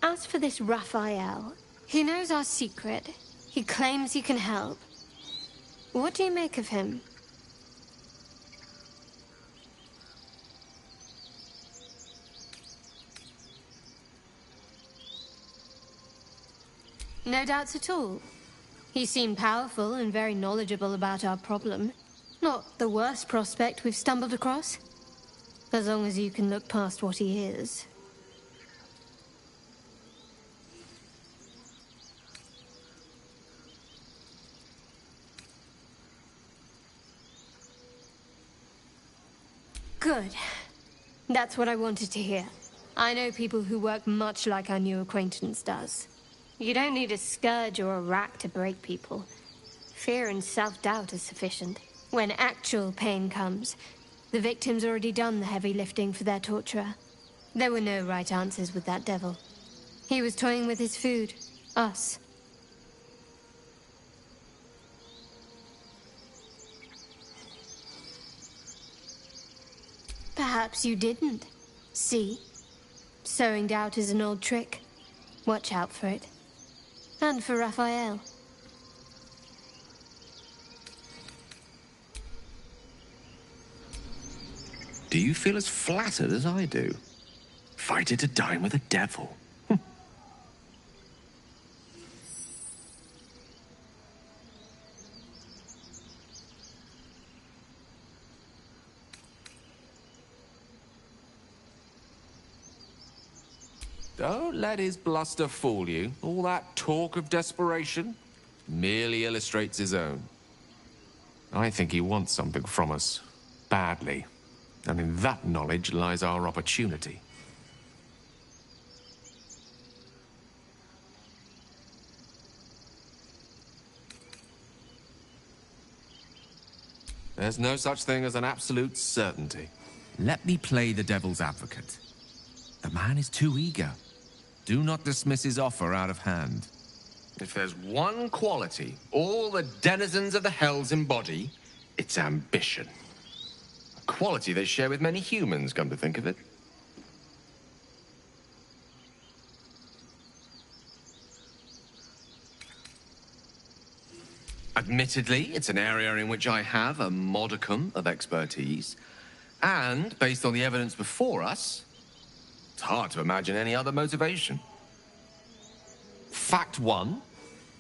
as for this Raphael, he knows our secret. He claims he can help. What do you make of him? No doubts at all. He seemed powerful and very knowledgeable about our problem. Not the worst prospect we've stumbled across. As long as you can look past what he is. Good. That's what I wanted to hear. I know people who work much like our new acquaintance does. You don't need a scourge or a rack to break people. Fear and self-doubt are sufficient. When actual pain comes, The victims already done the heavy lifting for their torturer. There were no right answers with that devil. He was toying with his food. Us. Perhaps you didn't. See? Sowing doubt is an old trick. Watch out for it. And for Raphael. Do you feel as flattered as I do? Fighting to dine with a devil. Don't let his bluster fool you. All that talk of desperation merely illustrates his own. I think he wants something from us. Badly. And in that knowledge lies our opportunity. There's no such thing as an absolute certainty. Let me play the devil's advocate. The man is too eager. Do not dismiss his offer out of hand. If there's one quality all the denizens of the hells embody, it's ambition. A quality they share with many humans, come to think of it. Admittedly, it's an area in which I have a modicum of expertise. And, based on the evidence before us, it's hard to imagine any other motivation. Fact one,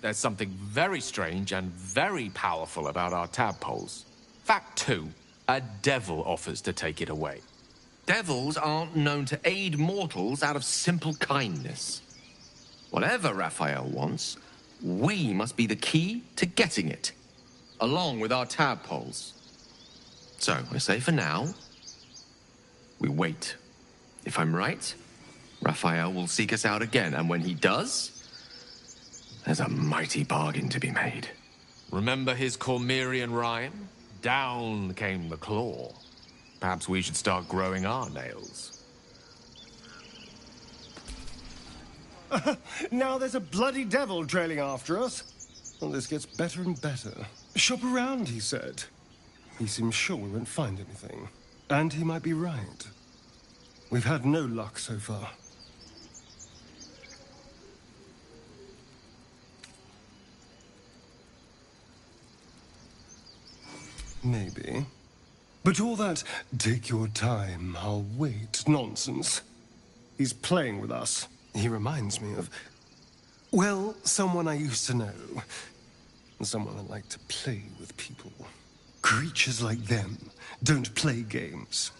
there's something very strange and very powerful about our tadpoles. Fact two, a devil offers to take it away. Devils aren't known to aid mortals out of simple kindness. Whatever Raphael wants, we must be the key to getting it, along with our tadpoles. So, I say for now, we wait. If I'm right, Raphael will seek us out again, and when he does, there's a mighty bargain to be made. Remember his Cormyrean rhyme? Down came the claw. Perhaps we should start growing our nails. Now there's a bloody devil trailing after us. Well, this gets better and better. Shop around, he said. He seems sure we won't find anything. And he might be right. We've had no luck so far. Maybe. But all that, take your time, I'll wait, nonsense. He's playing with us. He reminds me of, well, someone I used to know. Someone that liked to play with people. Creatures like them don't play games.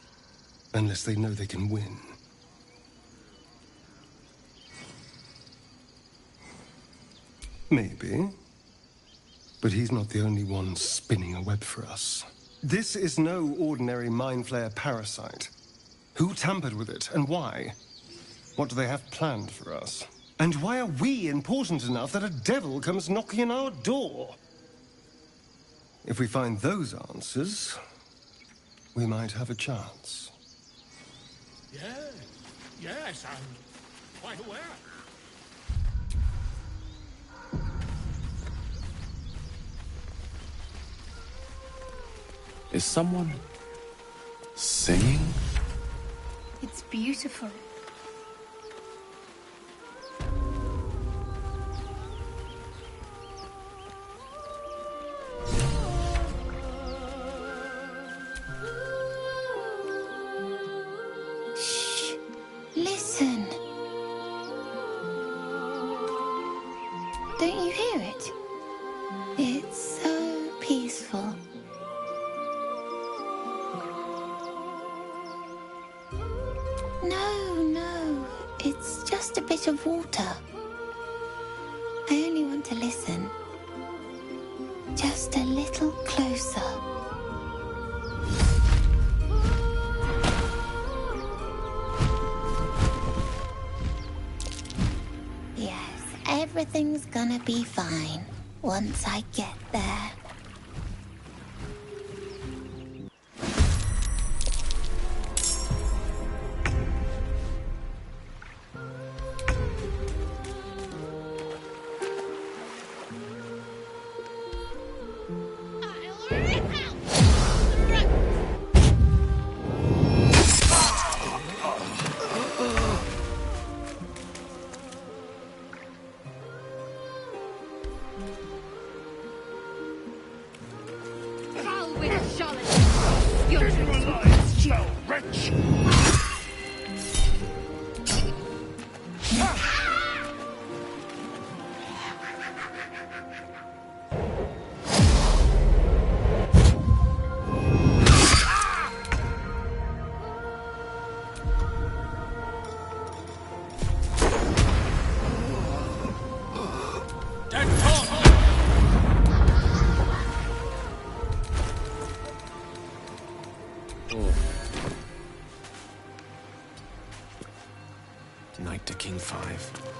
Unless they know they can win. Maybe. But he's not the only one spinning a web for us. This is no ordinary mind flayer parasite. Who tampered with it, and why? What do they have planned for us? And why are we important enough that a devil comes knocking on our door? If we find those answers, we might have a chance. Yes, I'm quite aware. Is someone singing? It's beautiful. Shh. Listen. Don't you hear it? It's so peaceful. No, it's just a bit of water. I only want to listen. Just a little closer. Yes, everything's gonna be fine once I get there. Knight to King 5.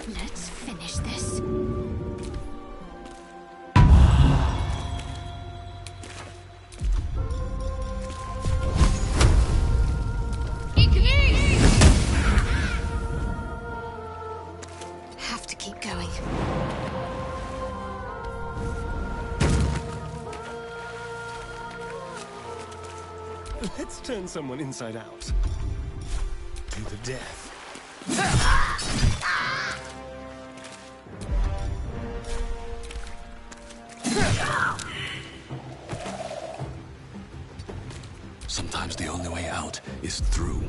Let's finish this. Have to keep going. Let's turn someone inside out. To the death. Sometimes the only way out is through.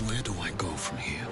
Where do I go from here?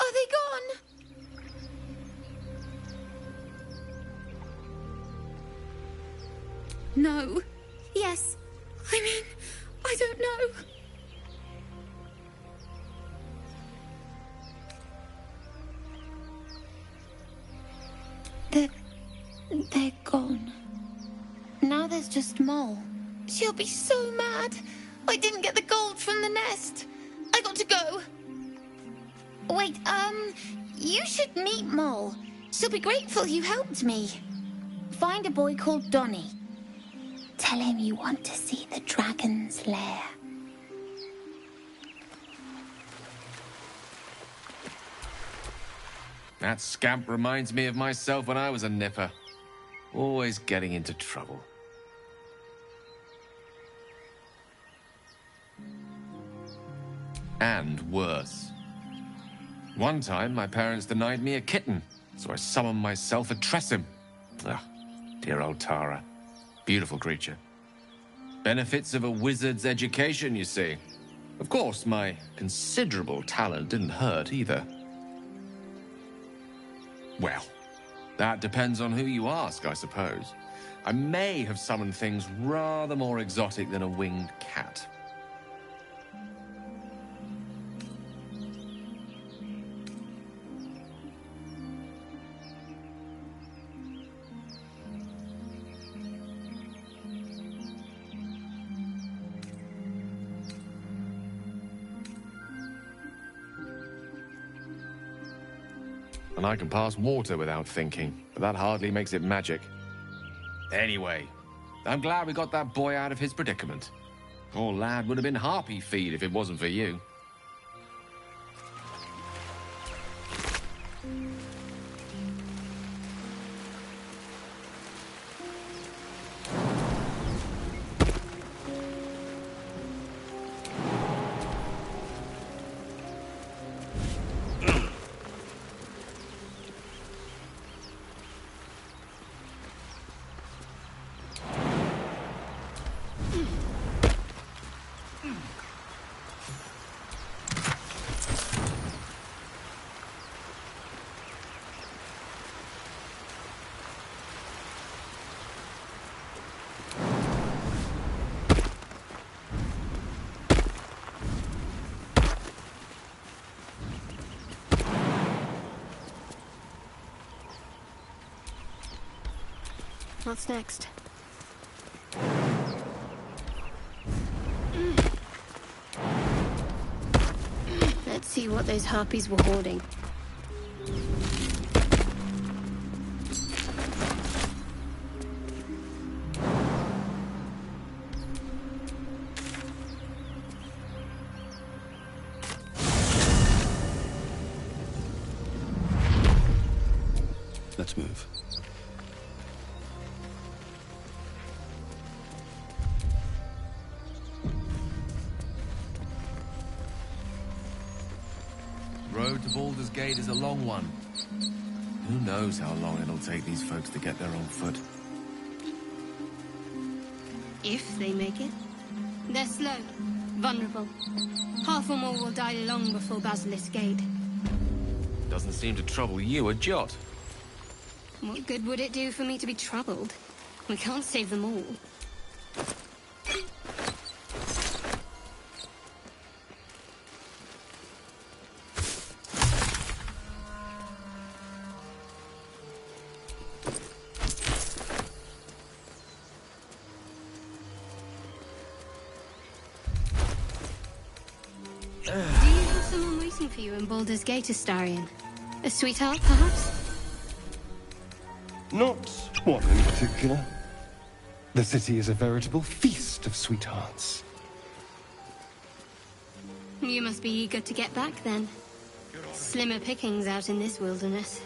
Are they gone? No. Yes. I mean, I don't know. They're gone. Now there's just Mole. She'll be so mad. I didn't get the gold from the nest. I got to go. Wait, you should meet Mole. She'll be grateful you helped me. Find a boy called Donny. Tell him you want to see the dragon's lair. That scamp reminds me of myself when I was a nipper. Always getting into trouble. And worse. One time, my parents denied me a kitten, so I summoned myself a Tressim. Ah, dear old Tara. Beautiful creature. Benefits of a wizard's education, you see. Of course, my considerable talent didn't hurt either. Well, that depends on who you ask, I suppose. I may have summoned things rather more exotic than a winged cat. and I can pass water without thinking, but that hardly makes it magic. Anyway, I'm glad we got that boy out of his predicament. Poor lad would have been harpy feed if it wasn't for you. What's next? Let's see what those harpies were hoarding. Let's move. Road to Baldur's Gate is a long one. Who knows how long it'll take these folks to get there on foot. If they make it. They're slow, vulnerable. Half or more will die long before Basilisk Gate. Doesn't seem to trouble you a jot. What good would it do for me to be troubled? We can't save them all. Do you have someone waiting for you in Baldur's Gate, Astarion? A sweetheart, perhaps? Not one in particular. The city is a veritable feast of sweethearts. You must be eager to get back, then. Slimmer pickings out in this wilderness.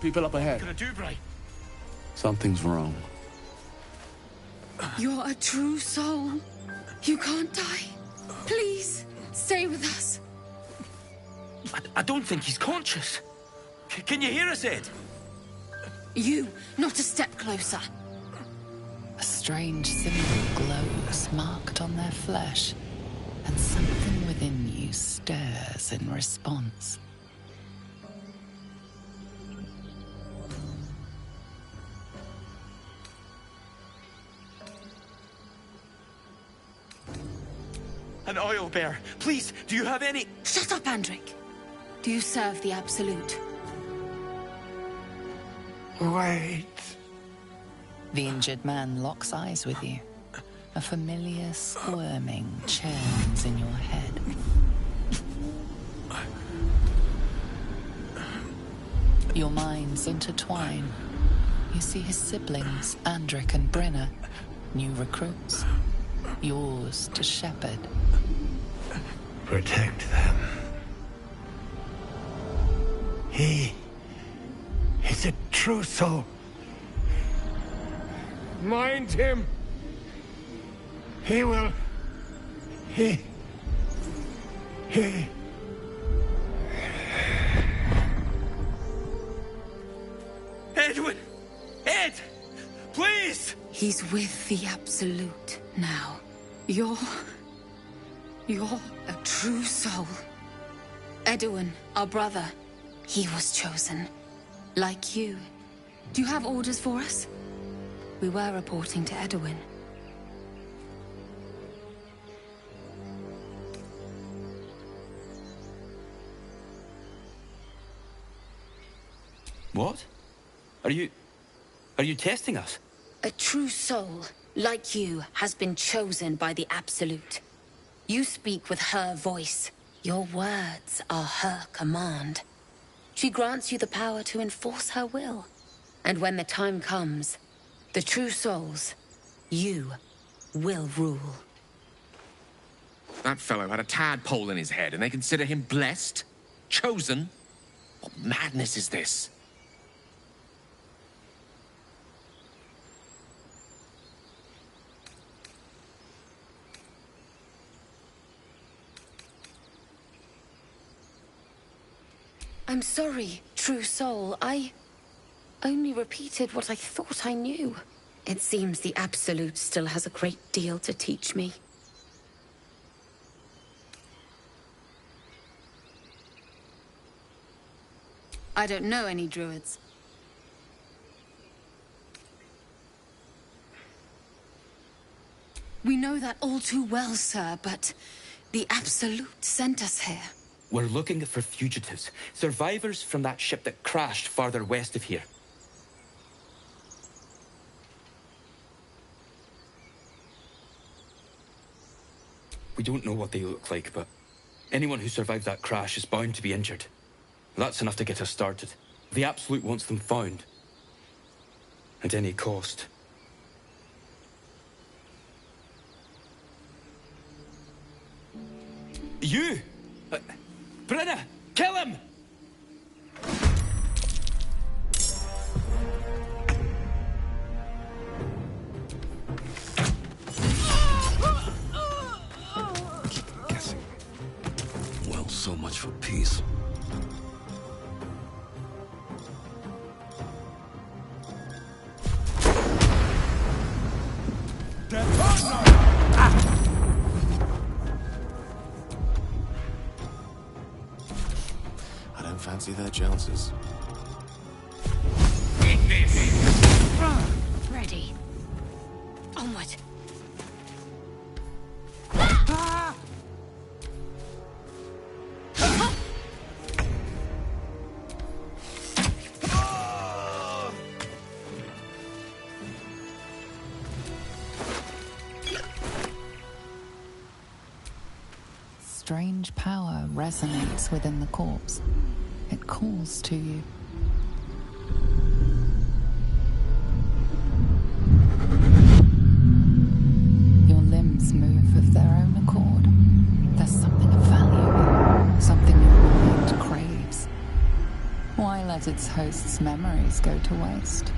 People up ahead. Gonna do, Bray? Something's wrong. You're a true soul. You can't die. Please, stay with us. I don't think he's conscious. Can you hear us, Ed? You, not a step closer. A strange symbol glows marked on their flesh, and something within you stirs in response. An oil bear. Please, do you have any... Shut up, Andric. Do you serve the Absolute? Wait. The injured man locks eyes with you. A familiar squirming churns in your head. Your minds intertwine. You see his siblings, Andric and Brenna, new recruits. Yours to shepherd. Protect them. He is a true soul. Mind him. He will. He. Edwin! Ed! Please! He's with the Absolute now. You're a true soul. Edwin, our brother, he was chosen. Like you. Do you have orders for us? We were reporting to Edwin. What? Are you testing us? A true soul. like you, has been chosen by the Absolute. You speak with her voice. Your words are her command. She grants you the power to enforce her will. And when the time comes, the true souls, you will rule. That fellow had a tadpole in his head, and they consider him blessed? Chosen? What madness is this? I'm sorry, true soul. I only repeated what I thought I knew. It seems the Absolute still has a great deal to teach me. I don't know any druids. We know that all too well, sir, but the Absolute sent us here. We're looking for fugitives, survivors from that ship that crashed farther west of here. We don't know what they look like, but anyone who survived that crash is bound to be injured. That's enough to get us started. The Absolute wants them found. At any cost. You! Brenna! Kill him! Keep guessing. Well, so much for peace. I don't fancy their chances. Ready. Onward. Strange power resonates within the corpse. It calls to you. Your limbs move of their own accord. There's something of value, something your mind craves. Why let its host's memories go to waste?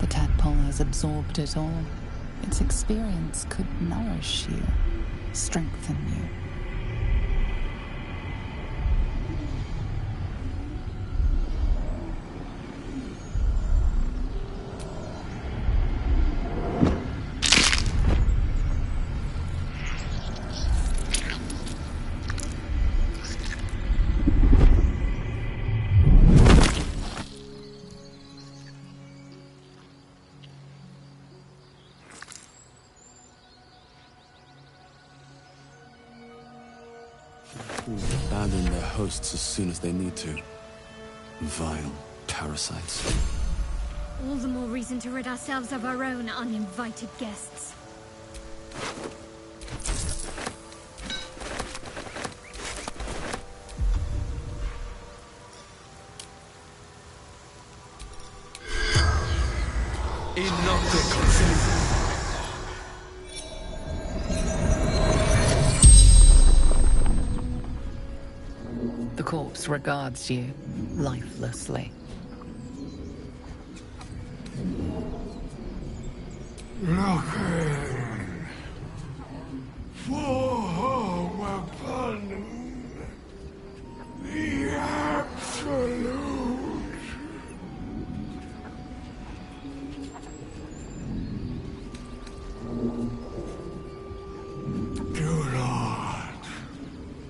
The tadpole has absorbed it all. Its experience could nourish you, strengthen you. Abandon their hosts as soon as they need to. Vile parasites. All the more reason to rid ourselves of our own uninvited guests. Enough to consume. The corpse regards you lifelessly. Looking for weapon, the Absolute. Do not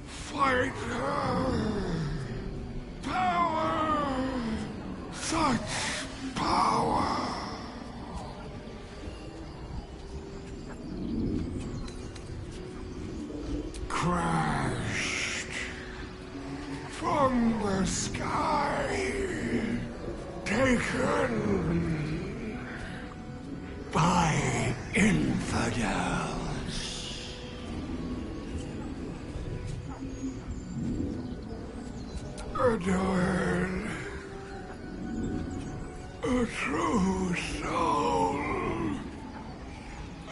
fight her. Power, such power. Crashed from the sky, taken by infidels. Edward, a true soul,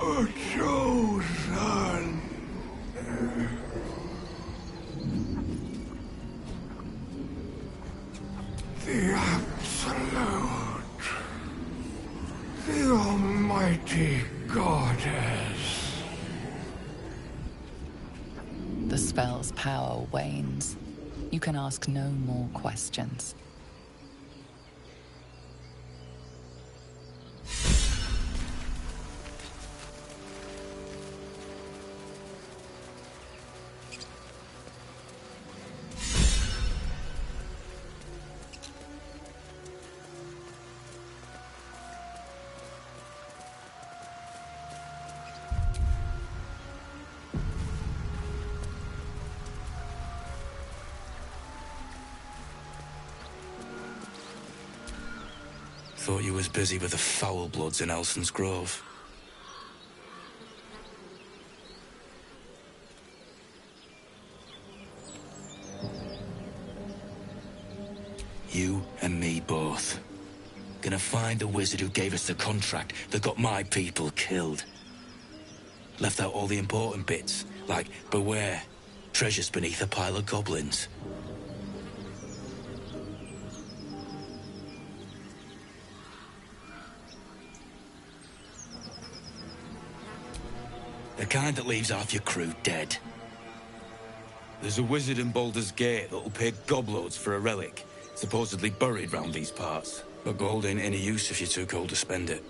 a chosen. The Absolute, the Almighty Goddess. The spell's power wanes. You can ask no more questions. Thought you was busy with the foul bloods in Elson's Grove. You and me both. Gonna find the wizard who gave us the contract that got my people killed. Left out all the important bits, like beware, treasures beneath a pile of goblins. The kind that leaves half your crew dead. There's a wizard in Baldur's Gate that'll pay gobloads for a relic, supposedly buried round these parts. But gold ain't any use if you're too cold to spend it.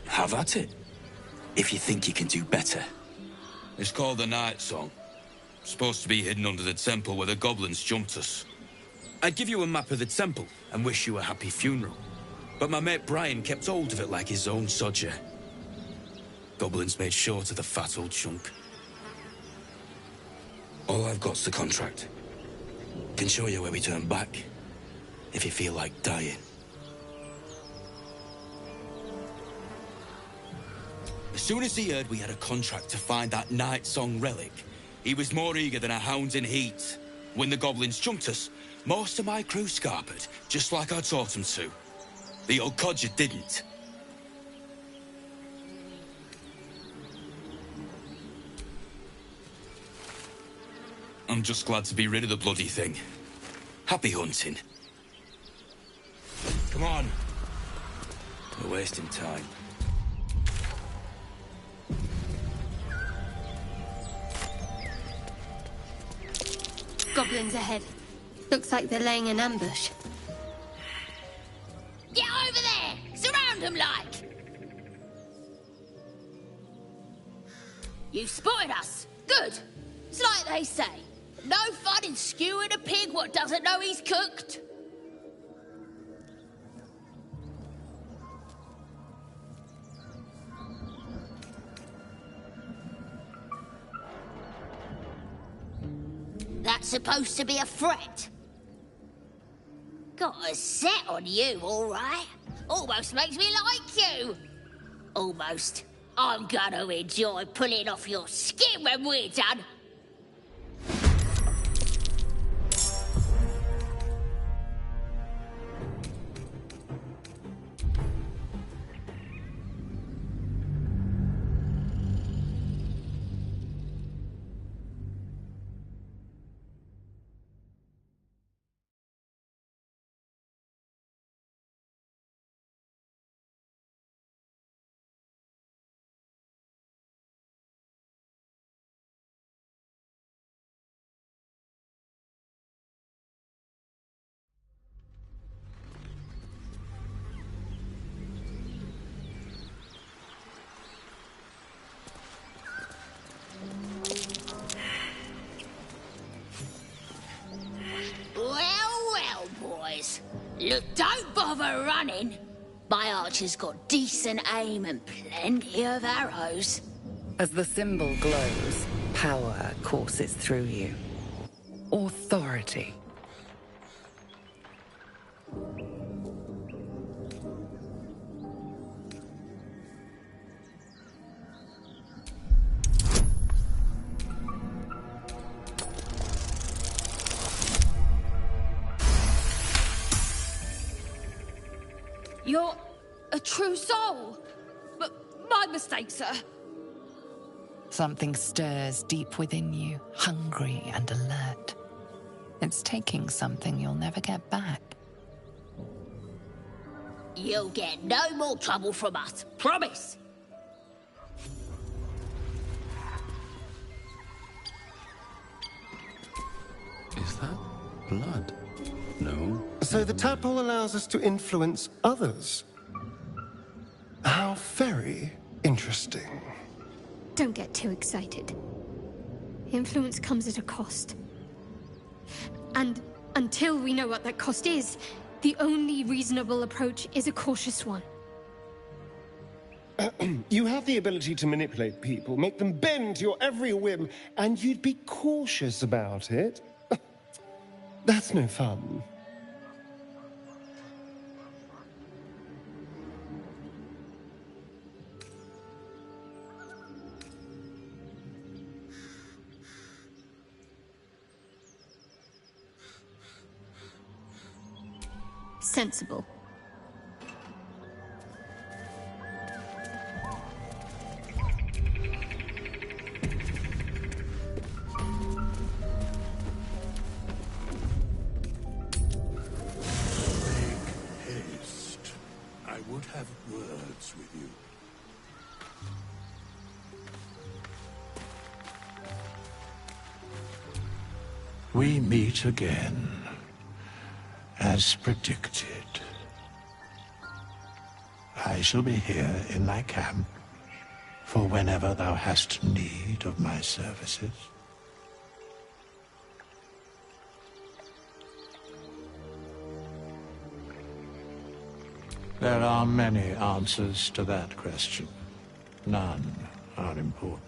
Have at it, if you think you can do better. It's called the Night Song. Supposed to be hidden under the temple where the goblins jumped us. I'd give you a map of the temple and wish you a happy funeral. But my mate Brian kept hold of it like his own sodger. Goblins made short of the fat old chunk. All I've got's the contract. Can show you where we turn back, if you feel like dying. As soon as he heard we had a contract to find that Night Song relic, he was more eager than a hound in heat. When the goblins jumped us, most of my crew scarpered, just like I taught them to. The old codger didn't. I'm just glad to be rid of the bloody thing. Happy hunting. Come on. We're wasting time. Goblins ahead. Looks like they're laying an ambush. Get over there! Surround them like! You spotted us. Good. It's like they say. No fun in skewing a pig what doesn't know he's cooked. That's supposed to be a threat. Got a set on you, all right. Almost makes me like you. Almost. I'm gonna enjoy pulling off your skin when we're done. Look, don't bother running. My archer's got decent aim and plenty of arrows. As the symbol glows, power courses through you. authority. You're a true soul. But my mistake, sir. Something stirs deep within you, hungry and alert. It's taking something you'll never get back. You'll get no more trouble from us. Promise. Is that blood? No. So the tadpole allows us to influence others. How very interesting. Don't get too excited. Influence comes at a cost. And until we know what that cost is, the only reasonable approach is a cautious one. You have the ability to manipulate people, make them bend to your every whim, and you'd be cautious about it? That's no fun. Sensible. Haste. I would have words with you. We meet again, as predicted. I shall be here in thy camp for whenever thou hast need of my services. There are many answers to that question. None are important.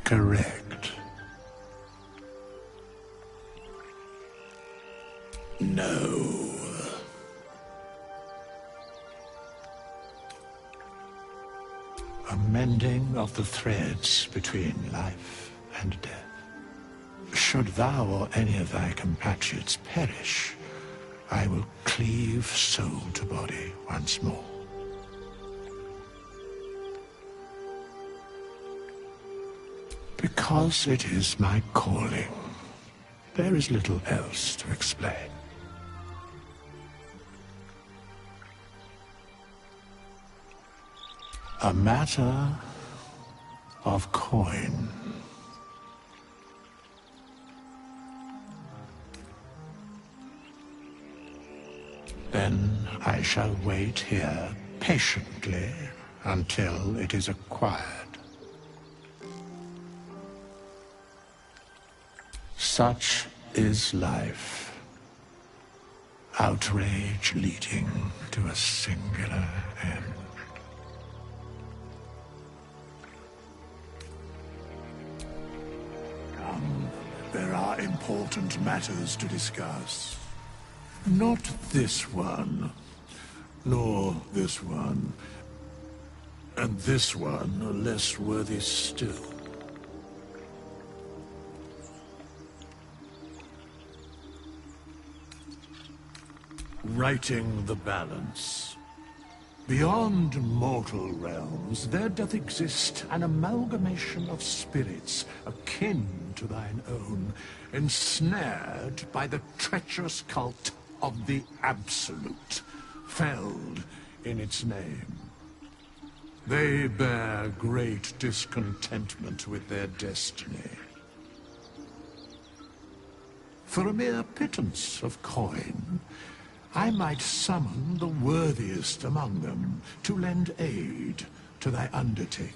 Correct. No. A mending of the threads between life and death. Should thou or any of thy compatriots perish, I will cleave soul to body once more. Because it is my calling, there is little else to explain. A matter of coin. Then I shall wait here patiently until it is acquired. Such is life. Outrage leading to a singular end. Come, there are important matters to discuss. Not this one, nor this one, and this one are less worthy still. Righting the balance. Beyond mortal realms, there doth exist an amalgamation of spirits akin to thine own, ensnared by the treacherous cult of the Absolute, felled in its name. They bear great discontentment with their destiny. For a mere pittance of coin, I might summon the worthiest among them to lend aid to thy undertaking.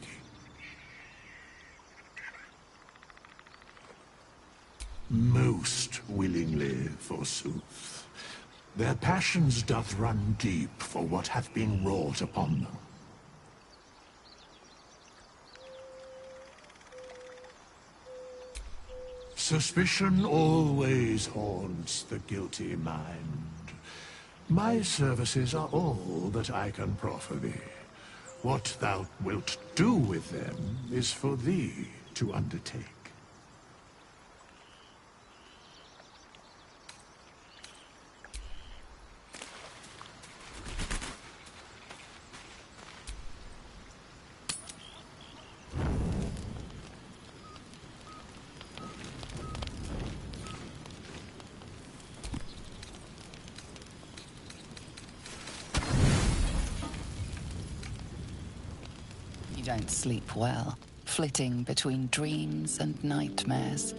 Most willingly, forsooth. Their passions doth run deep for what hath been wrought upon them. Suspicion always haunts the guilty mind. My services are all that I can proffer thee. What thou wilt do with them is for thee to undertake. You don't sleep well, flitting between dreams and nightmares.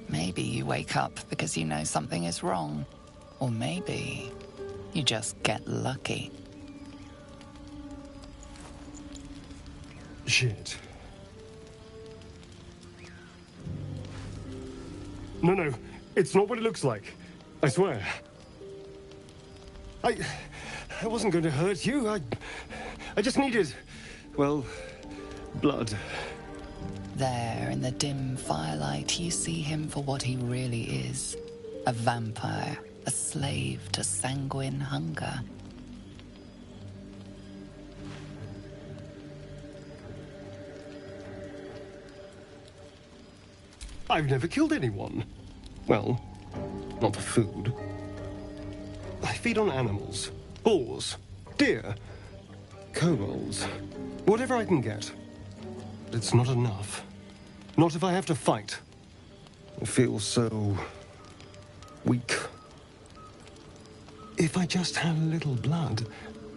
Maybe you wake up because you know something is wrong. Or maybe you just get lucky. Shit. No, it's not what it looks like. I swear. I wasn't going to hurt you. I just needed, well, blood. There, in the dim firelight, you see him for what he really is. A vampire, a slave to sanguine hunger. I've never killed anyone. Well, not for food. I feed on animals. Boars. Deer. Kobolds. Whatever I can get. But it's not enough. Not if I have to fight. I feel so weak. If I just had a little blood,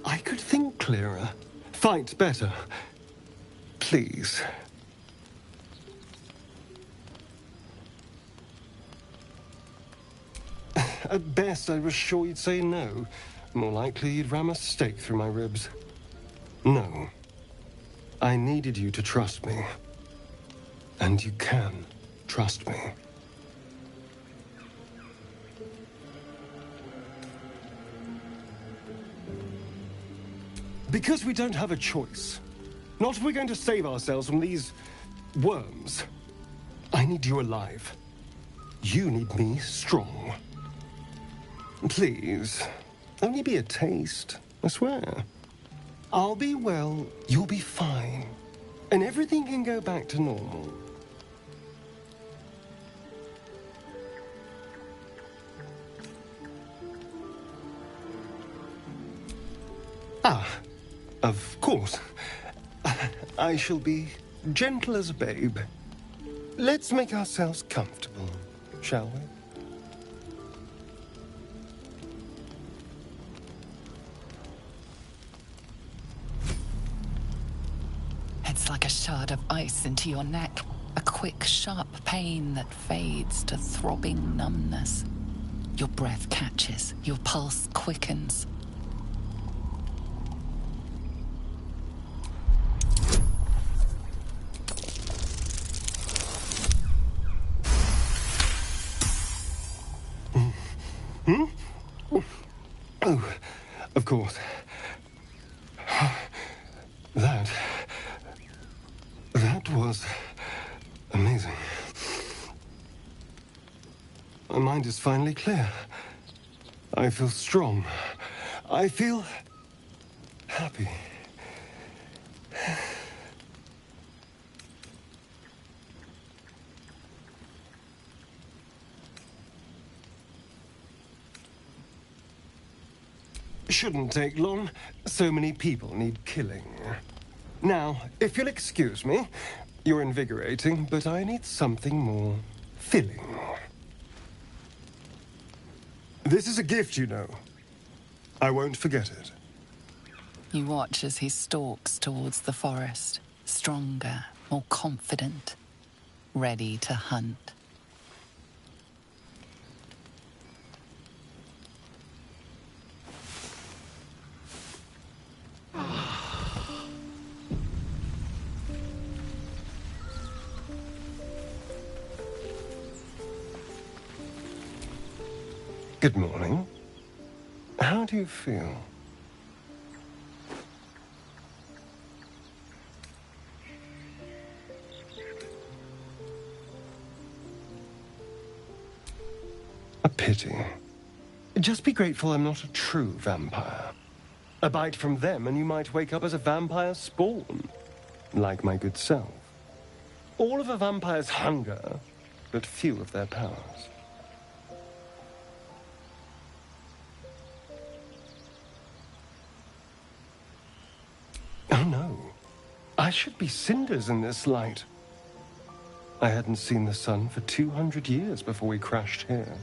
I could think clearer. Fight better. Please. At best, I was sure you'd say no. More likely, you'd ram a stake through my ribs. No. I needed you to trust me. And you can trust me. Because we don't have a choice. Not if we're going to save ourselves from these worms. I need you alive. You need me strong. Please, only be a taste, I swear. I'll be well, you'll be fine, and everything can go back to normal. Ah, of course. I shall be gentle as a babe. Let's make ourselves comfortable, shall we? It's like a shard of ice into your neck. A quick, sharp pain that fades to throbbing numbness. Your breath catches, your pulse quickens. Oh, of course. That was amazing. My mind is finally clear. I feel strong. I feel happy. Shouldn't take long. So many people need killing. Now, if you'll excuse me, you're invigorating, but I need something more filling. This is a gift, you know. I won't forget it. You watch as he stalks towards the forest, stronger, more confident, ready to hunt. Good morning. How do you feel? A pity. Just be grateful I'm not a true vampire. A bite from them and you might wake up as a vampire spawn. Like my good self. All of a vampire's hunger, but few of their powers. Oh no. I should be cinders in this light. I hadn't seen the sun for 200 years before we crashed here.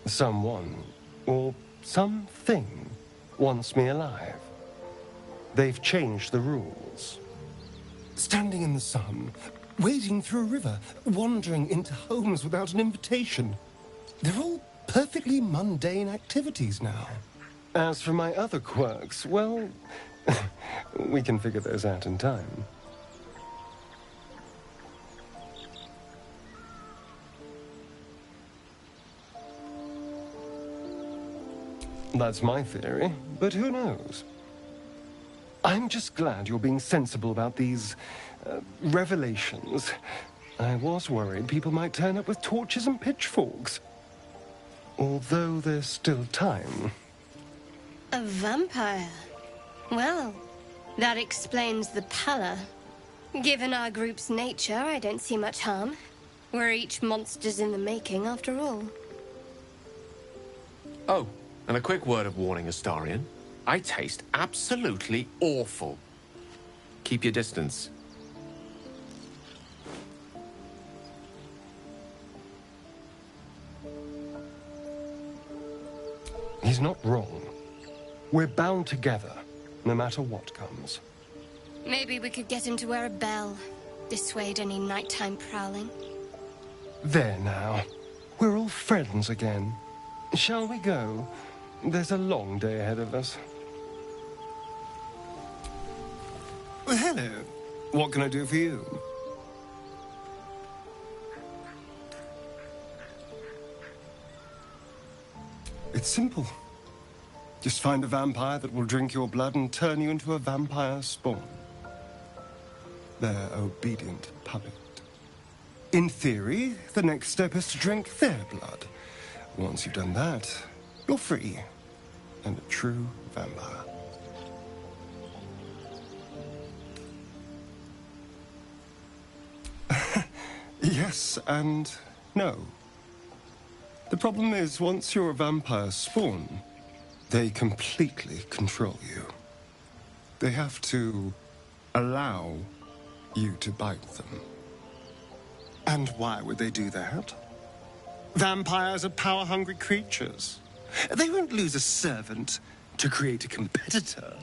Someone, or something, wants me alive. They've changed the rules. Standing in the sun, wading through a river, wandering into homes without an invitation. They're all perfectly mundane activities now. As for my other quirks, well, we can figure those out in time. That's my theory, but who knows? I'm just glad you're being sensible about these revelations. I was worried people might turn up with torches and pitchforks. Although there's still time. A vampire? Well, that explains the pallor. Given our group's nature, I don't see much harm. We're each monsters in the making, after all. Oh, and a quick word of warning, Astarion. I taste absolutely awful. Keep your distance. He's not wrong. We're bound together, no matter what comes. Maybe we could get him to wear a bell. Dissuade any nighttime prowling. There now. We're all friends again. Shall we go? There's a long day ahead of us. Well, hello. What can I do for you? It's simple. Just find a vampire that will drink your blood and turn you into a vampire spawn. Their obedient puppet. In theory, the next step is to drink their blood. Once you've done that, you're free. And a true vampire. Yes and no. The problem is, once you're a vampire spawn, they completely control you. They have to allow you to bite them. And why would they do that? Vampires are power-hungry creatures. They won't lose a servant to create a competitor.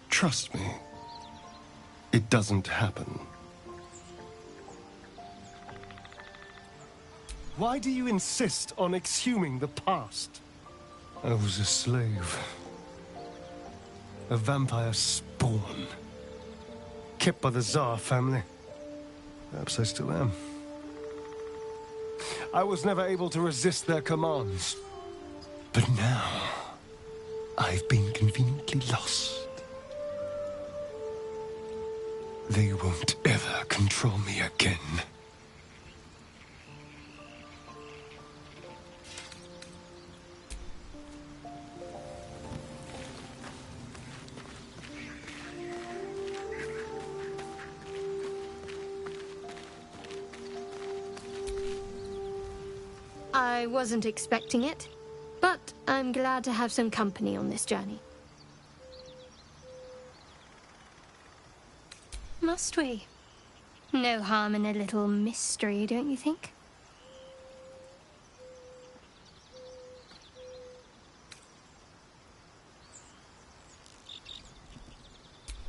Trust me, it doesn't happen. Why do you insist on exhuming the past? I was a slave. A vampire spawn. Kept by the Tsar family. Perhaps I still am. I was never able to resist their commands. But now, I've been conveniently lost. They won't ever control me again. I wasn't expecting it, but I'm glad to have some company on this journey. Must we? No harm in a little mystery, don't you think?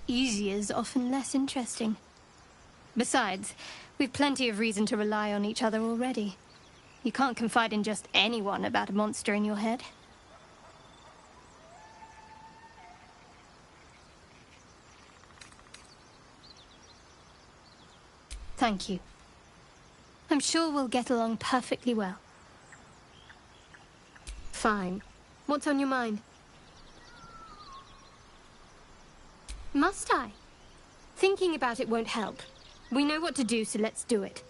Easier's often less interesting. Besides, we've plenty of reason to rely on each other already. You can't confide in just anyone about a monster in your head. Thank you. I'm sure we'll get along perfectly well. Fine. What's on your mind? Must I? Thinking about it won't help. We know what to do, so let's do it.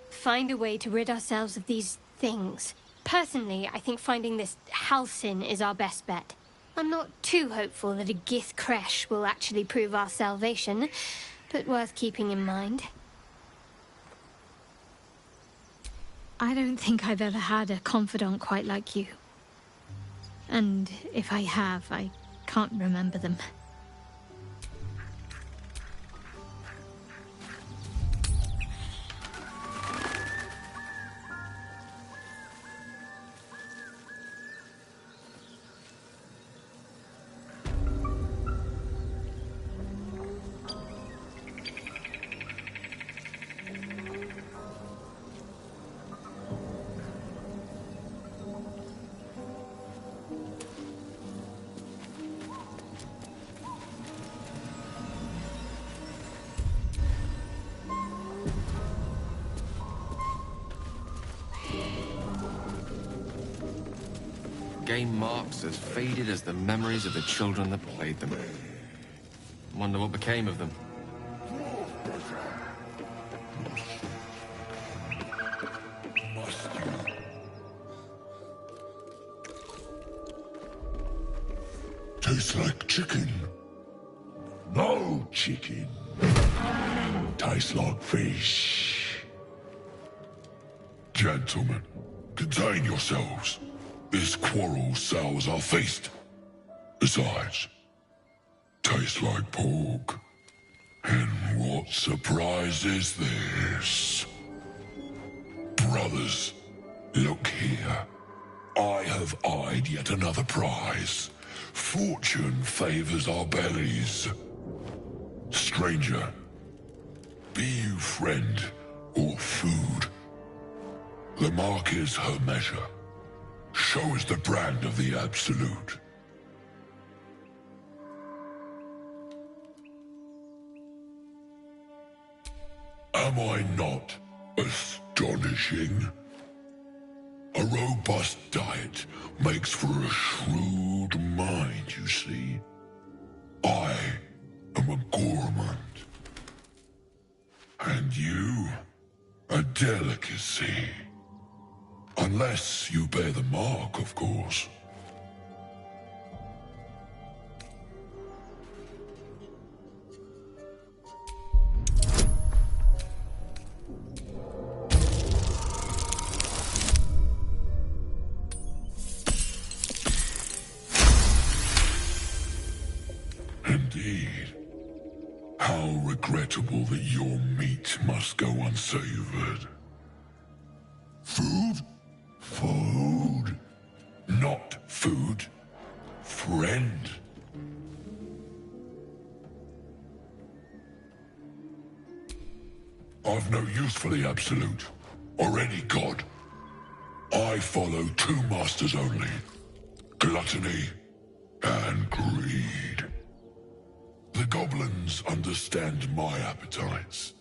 Find a way to rid ourselves of these things. Personally, I think finding this Halcyon is our best bet. I'm not too hopeful that a Gith crash will actually prove our salvation, but worth keeping in mind. I don't think I've ever had a confidant quite like you. And if I have, I can't remember them. Game marks as faded as the memories of the children that played them. Wonder what became of them. Tastes like chicken. No chicken. Tastes like fish. Gentlemen, contain yourselves. This quarrel sours our feast. Besides, tastes like pork. And what surprise is this? Brothers, look here. I have eyed yet another prize. Fortune favors our bellies. Stranger, be you friend or food. The mark is her measure. Show us the brand of the Absolute. Am I not astonishing? A robust diet makes for a shrewd mind, you see. I am a gourmand. And you, a delicacy. Unless you bear the mark, of course. Indeed. How regrettable that your meat must go unsavored. Food? Food. Not food. Friend. I've no use for the Absolute, or any god. I follow two masters only. Gluttony and greed. The goblins understand my appetites.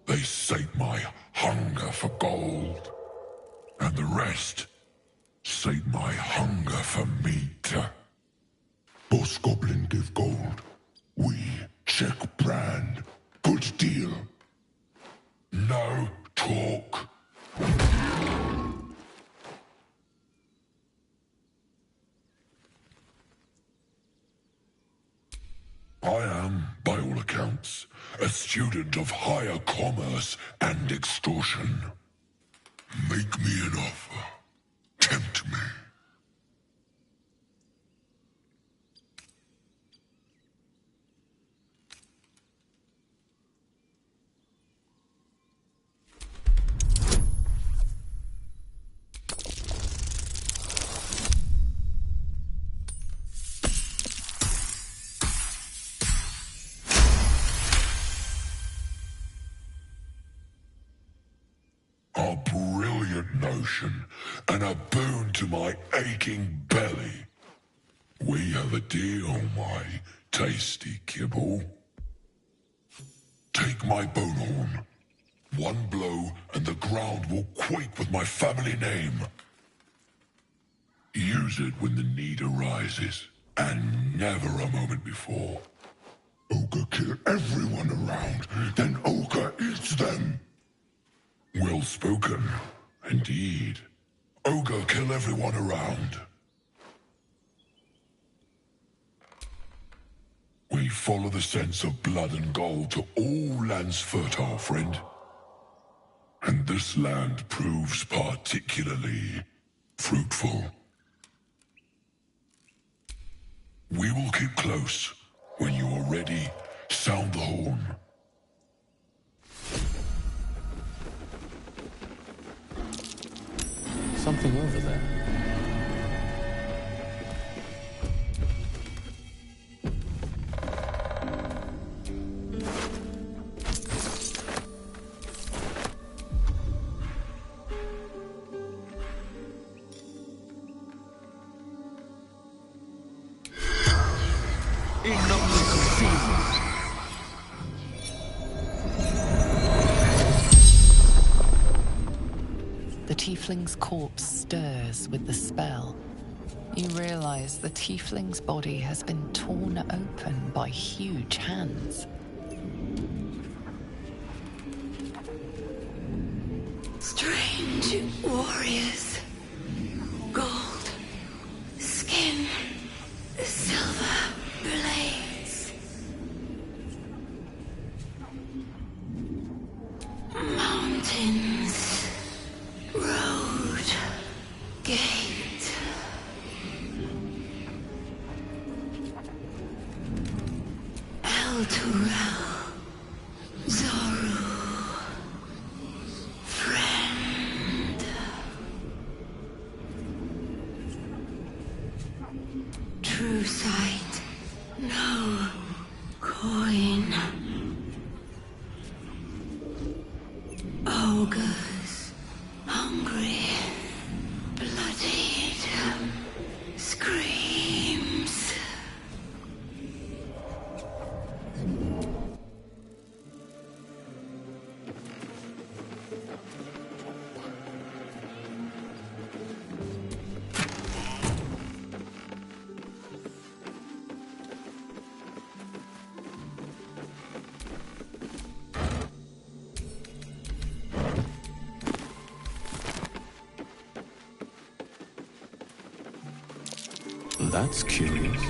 They sate my hunger for gold. And the rest sate my hunger for meat. Boss Goblin give gold. We check brand. Good deal. No talk. I am, by all accounts, a student of higher commerce and extortion. Make me an offer. Tempt me. A brilliant notion, and a boon to my aching belly. We have a deal, my tasty kibble. Take my bone horn. One blow, and the ground will quake with my family name. Use it when the need arises, and never a moment before. Ogre kill everyone around, then Ogre eats them. Well spoken, indeed. Ogre, kill everyone around. We follow the sense of blood and gold to all lands fertile, friend. And this land proves particularly fruitful. We will keep close. When you are ready, sound the horn. Something over there. The tiefling's corpse stirs with the spell. You realize the tiefling's body has been torn open by huge hands. Strange warriors. Gold. Skin. Silver blades. Mountains. Road. Gate. El Turel. Zoru. Friend. True sight. No coin. Ogres. Hungry. Bloodied. Screams. That's curious.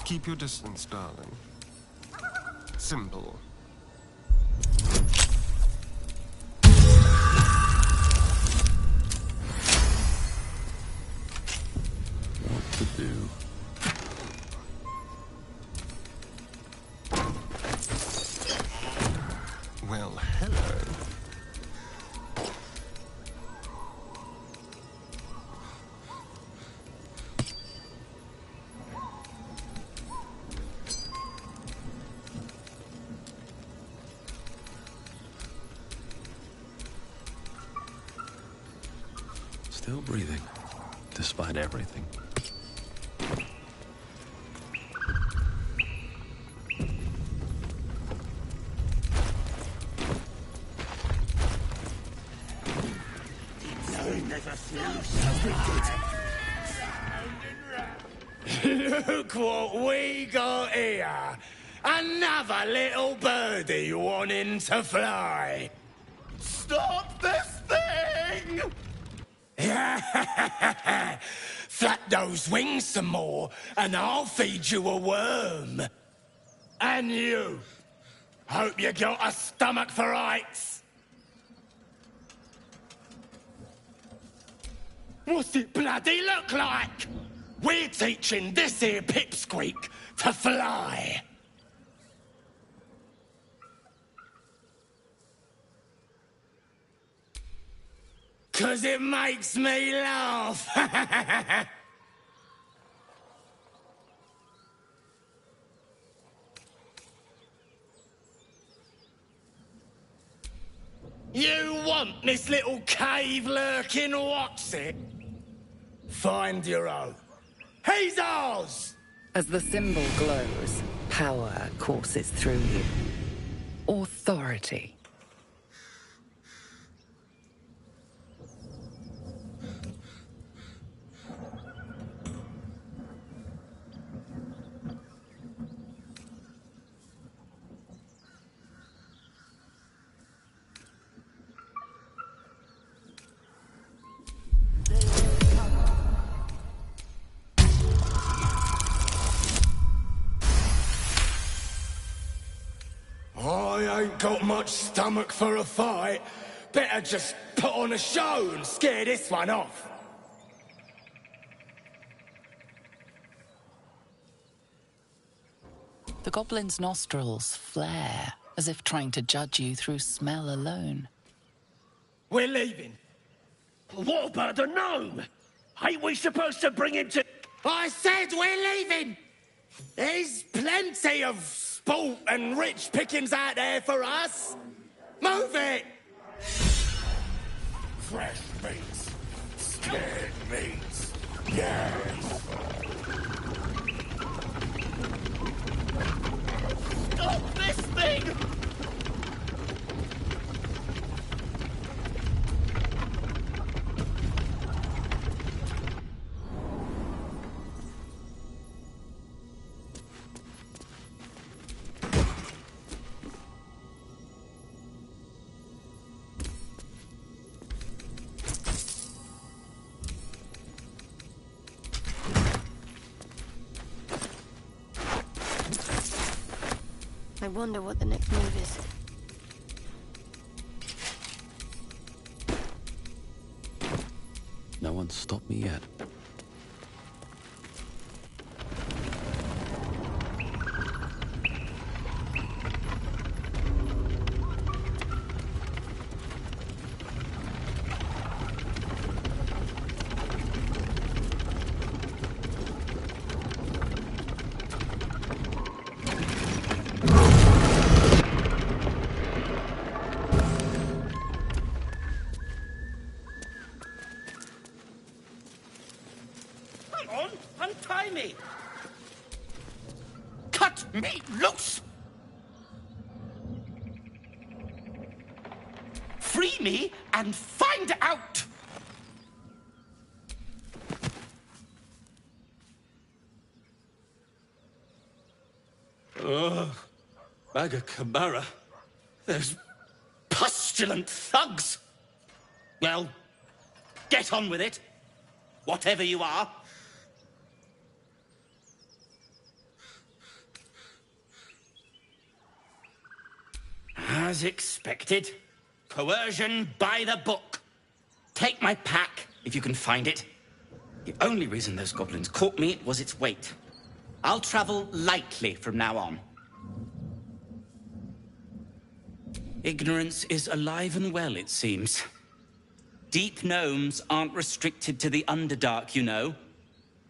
Keep your distance, darling. Simple. What to do? Well, hello. Still breathing, despite everything. Look what we got here. Another little birdie wanting to fly. Stop this thing! Flap those wings some more, and I'll feed you a worm. And you. Hope you got a stomach for heights. What's it bloody look like? We're teaching this here pipsqueak to fly. Cause it makes me laugh. You want this little cave lurking what's it? Find your own. He's ours! As the symbol glows, power courses through you. Authority. I ain't got much stomach for a fight. Better just put on a show and scare this one off. The goblin's nostrils flare, as if trying to judge you through smell alone. We're leaving. What about the gnome? Ain't we supposed to bring him to... I said we're leaving! There's plenty of sport and rich pickings out there for us. Move it! Fresh meats. Scared meats. Yes. Stop this thing! I wonder what the next move is. No one's stopped me yet. Untie me! Cut me loose! Free me and find out! Ugh. Bagacamara. Those pustulant thugs! Well, get on with it. Whatever you are. As expected. Coercion by the book. Take my pack, if you can find it. The only reason those goblins caught me was its weight. I'll travel lightly from now on. Ignorance is alive and well, it seems. Deep gnomes aren't restricted to the Underdark, you know.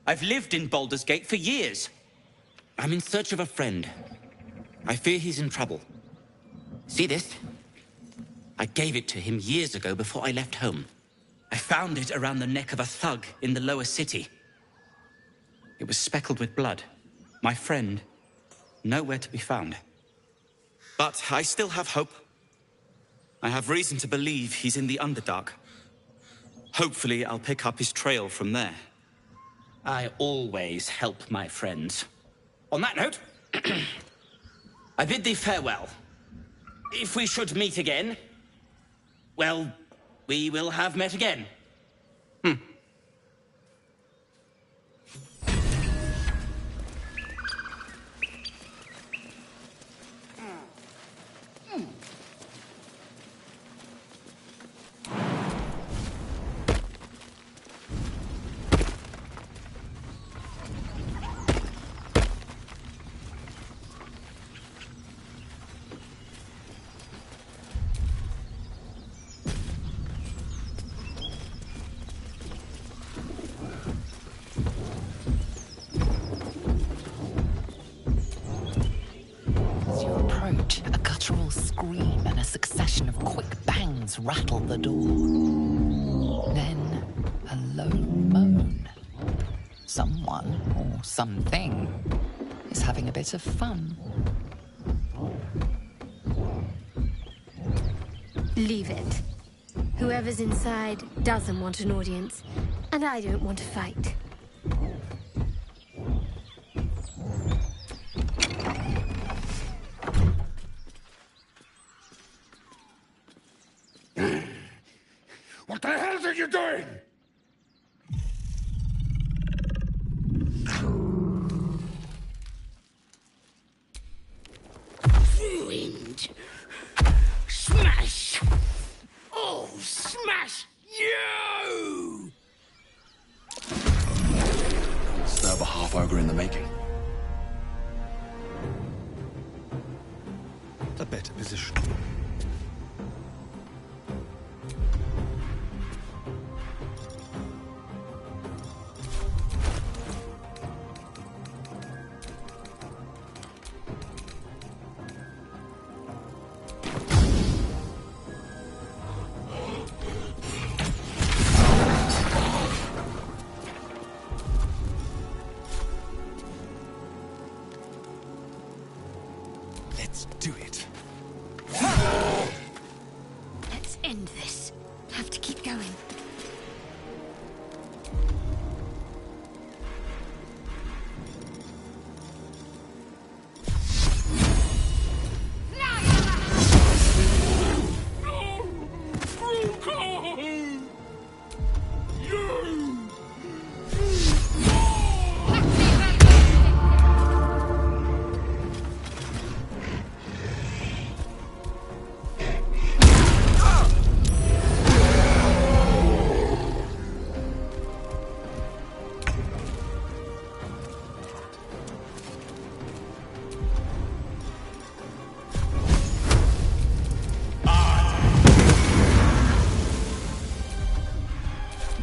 I've lived in Baldur's Gate for years. I'm in search of a friend. I fear he's in trouble. See this? I gave it to him years ago before I left home. I found it around the neck of a thug in the lower city. It was speckled with blood. My friend, nowhere to be found. But I still have hope. I have reason to believe he's in the Underdark. Hopefully, I'll pick up his trail from there. I always help my friends. On that note, I bid thee farewell. If we should meet again, well, we will have met again. approach, a guttural scream and a succession of quick bangs rattle the door. Then, a low moan. Someone, or something, is having a bit of fun. Leave it. Whoever's inside doesn't want an audience, and I don't want to fight. What the hell are you doing? Ruined. Smash! Oh, smash you! Stab a half-ogre in the making. A better position. Let's do it. Let's end this. Have to keep going.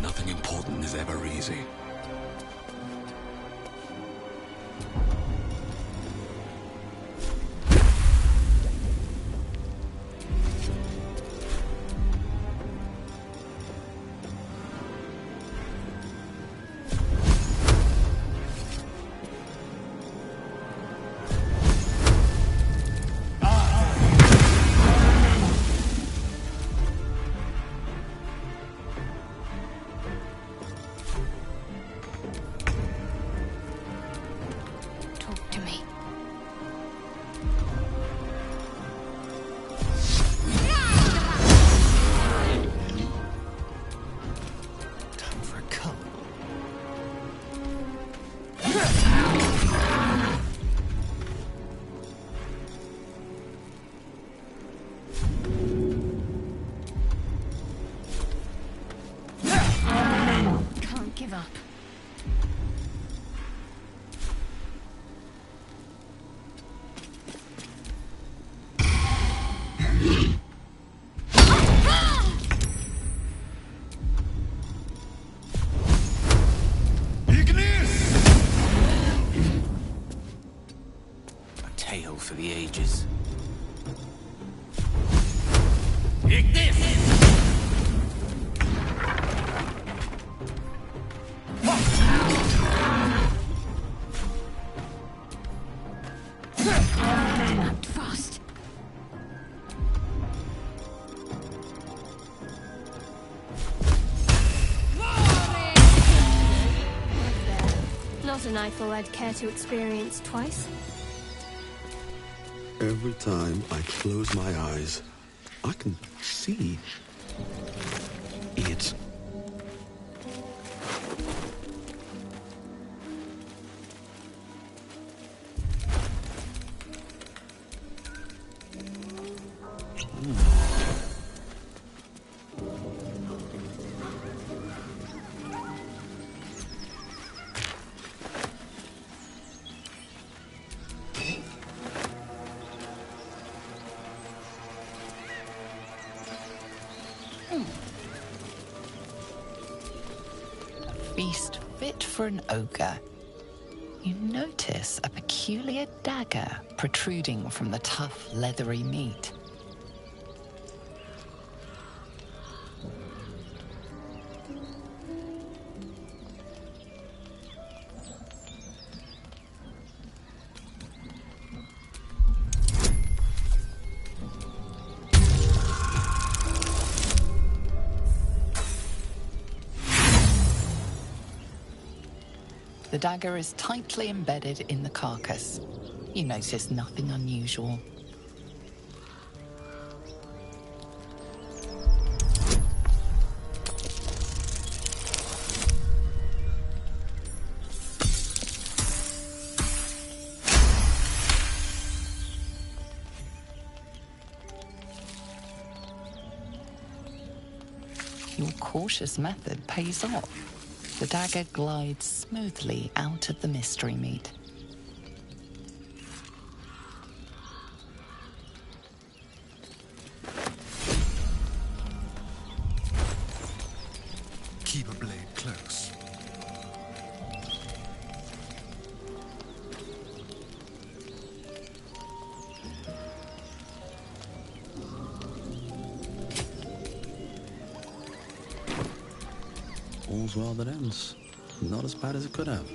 Nothing important is ever easy. Talk to me. Time for a cup. Can't give up. A tale for the ages. Act fast. Not a nightfall I'd care to experience twice. Every time I close my eyes, I can see it. Feast fit for an ogre. you notice a peculiar dagger protruding from the tough, leathery meat. The dagger is tightly embedded in the carcass. You notice nothing unusual. Your cautious method pays off. The dagger glides smoothly out of the mystery meat. Keep a blade close. All's well that ends. Not as bad as it could have.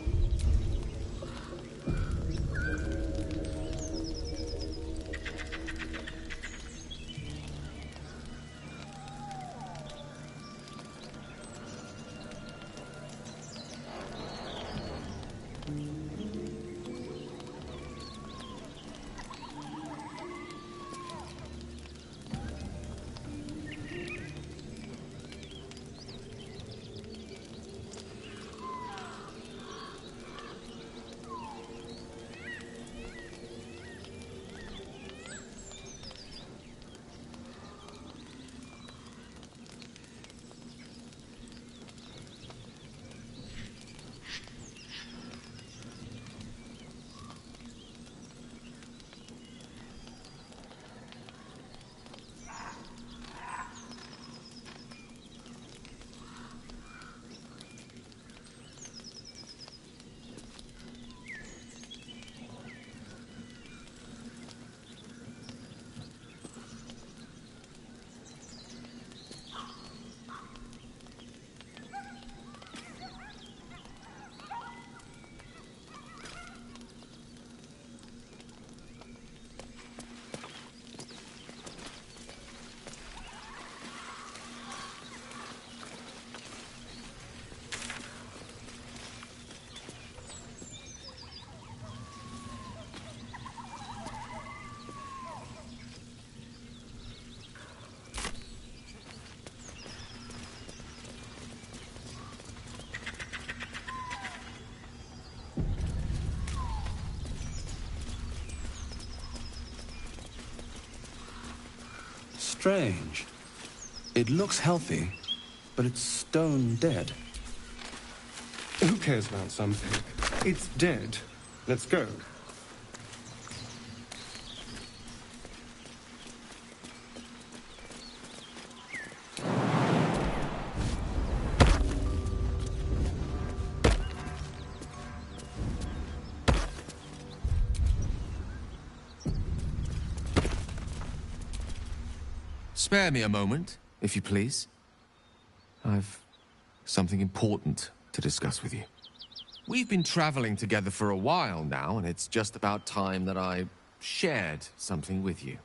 Strange. It looks healthy, but it's stone dead. Who cares about something? It's dead. Let's go. Spare me a moment, if you please. I've something important to discuss with you. We've been traveling together for a while now, and it's just about time that I shared something with you.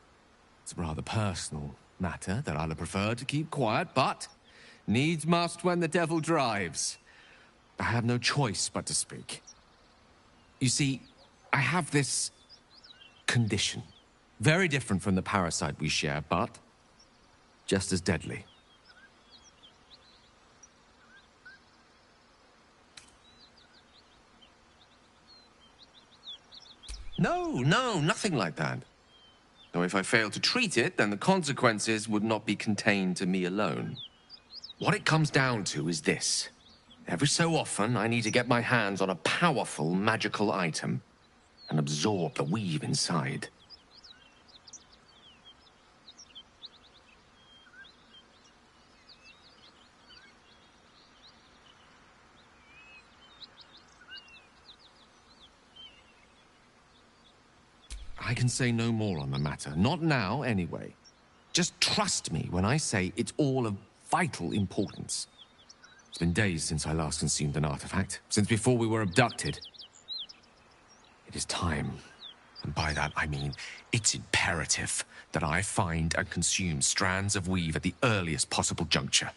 It's a rather personal matter that I'd have preferred to keep quiet, but needs must when the devil drives. I have no choice but to speak. You see, I have this condition. Very different from the parasite we share, but just as deadly. No, nothing like that. Though if I fail to treat it, then the consequences would not be contained to me alone. What it comes down to is this. Every so often, I need to get my hands on a powerful magical item and absorb the weave inside. I can say no more on the matter. Not now, anyway. Just trust me when I say it's all of vital importance. It's been days since I last consumed an artifact, since before we were abducted. It is time, and by that I mean it's imperative that I find and consume strands of weave at the earliest possible juncture.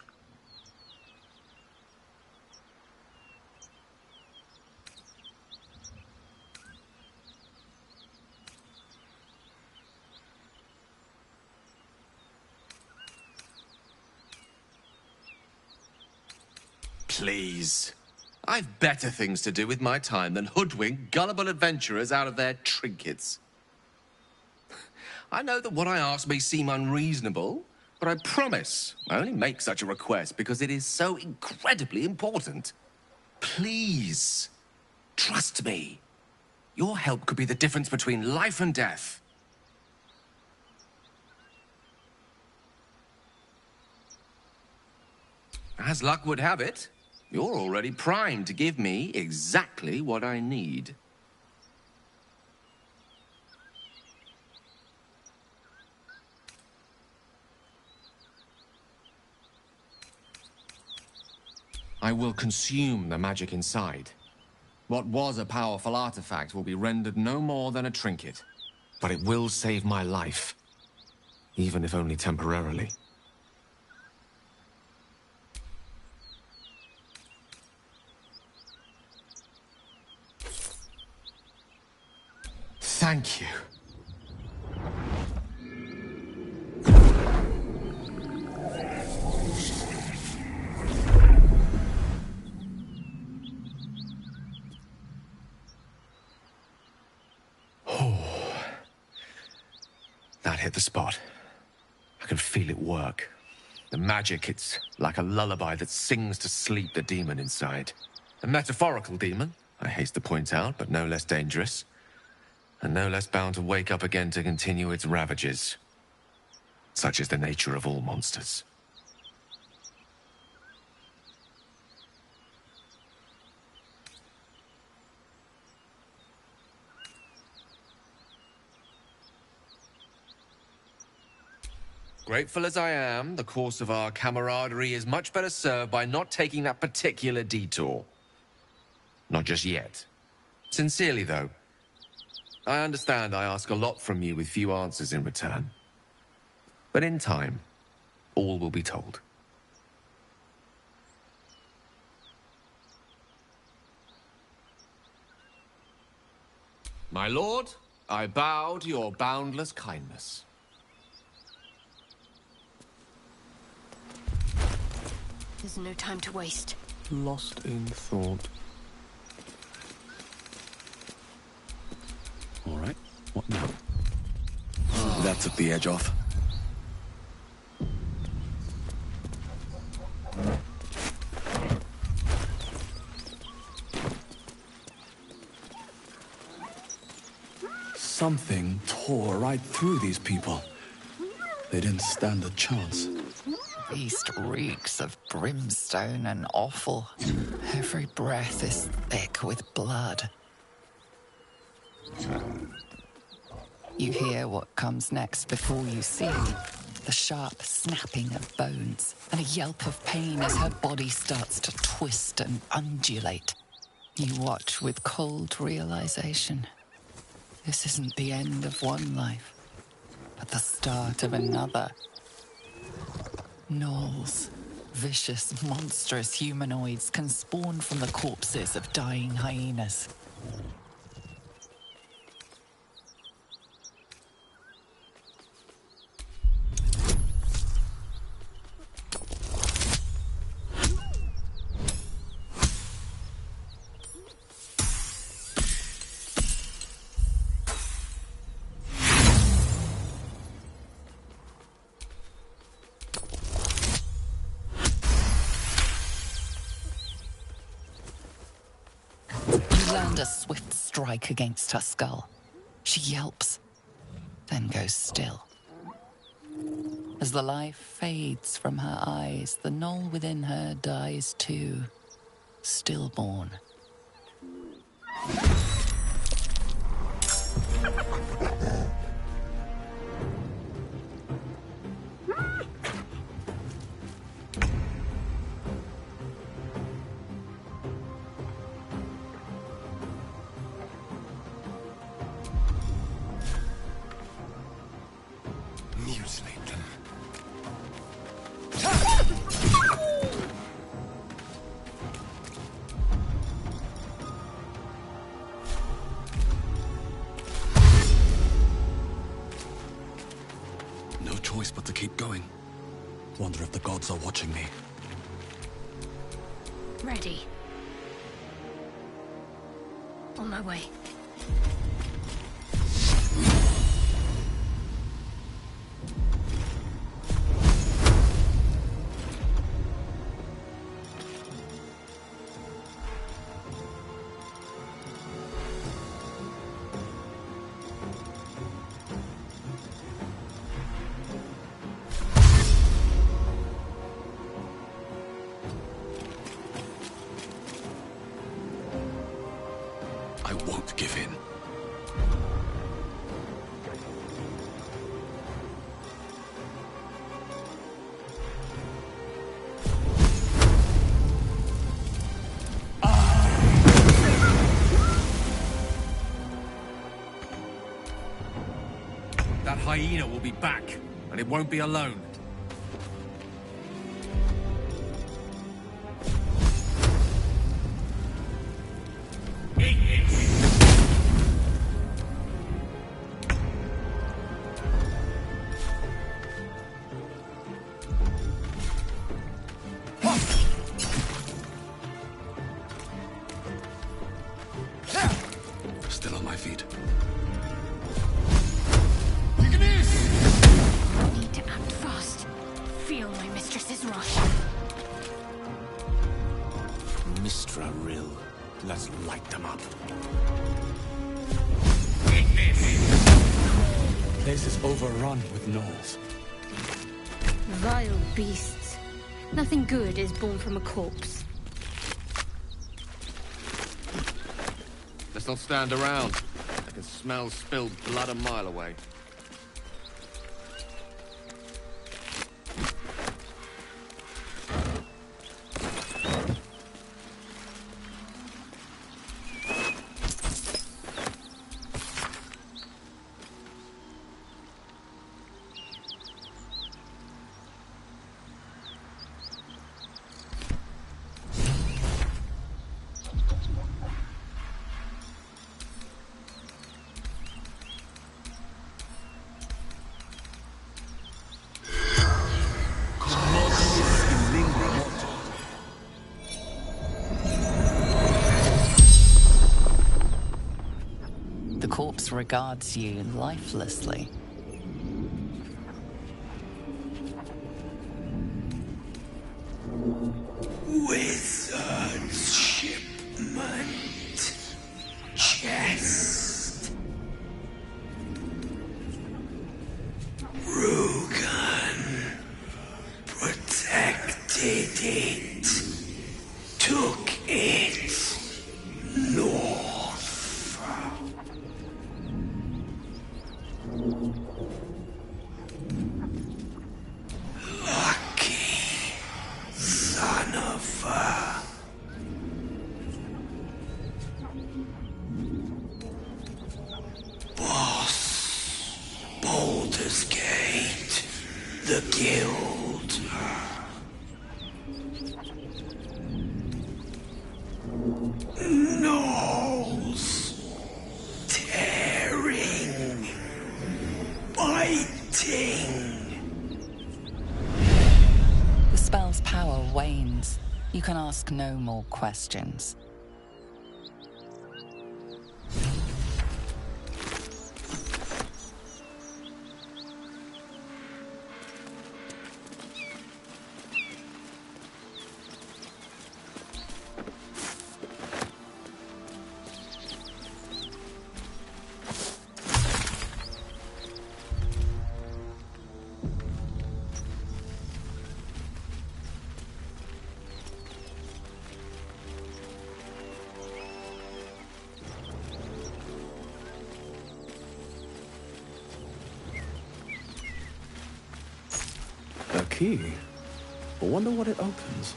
Please. I've better things to do with my time than hoodwink gullible adventurers out of their trinkets. I know that what I ask may seem unreasonable, but I promise I only make such a request because it is so incredibly important. Please, trust me. Your help could be the difference between life and death. As luck would have it, you're already primed to give me exactly what I need. I will consume the magic inside. What was a powerful artifact will be rendered no more than a trinket. But it will save my life, even if only temporarily. Thank you. That hit the spot. I can feel it work. The magic, it's like a lullaby that sings to sleep the demon inside. A metaphorical demon, I haste to point out, but no less dangerous. And no less bound to wake up again to continue its ravages. Such is the nature of all monsters. Grateful as I am, the course of our camaraderie is much better served by not taking that particular detour. Not just yet. Sincerely, though. I understand I ask a lot from you with few answers in return. But in time, all will be told. My lord, I bow to your boundless kindness. There's no time to waste. Lost in thought. All right, what now? That took the edge off. Something tore right through these people. They didn't stand a chance. Beast reeks of brimstone and offal. Every breath is thick with blood. You hear what comes next before you see. The sharp snapping of bones and a yelp of pain as her body starts to twist and undulate. You watch with cold realization. This isn't the end of one life, but the start of another. Gnolls, vicious, monstrous humanoids can spawn from the corpses of dying hyenas. A swift strike against her skull. She yelps, then goes still. As the life fades from her eyes, the gnoll within her dies too, stillborn. choice but to keep going. Wonder if the gods are watching me. Ready. On my way. I won't give in. That hyena will be back, and it won't be alone. Still on my feet. Need to act fast. Feel my mistress's rush. Mistra Rill. Let's light them up. Place is overrun with gnolls. Vile beasts. Nothing good is born from a corpse. Let's not stand around. I can smell spilled blood a mile away. The corpse regards you lifelessly. Wizard's shipment. Chest. Rugan protected it. Took it north. Lucky son of a... Boss. Baldur's Gate. The Guild. Gnolls. Tearing. Biting. The spell's power wanes. You can ask no more questions. A key? I wonder what it opens.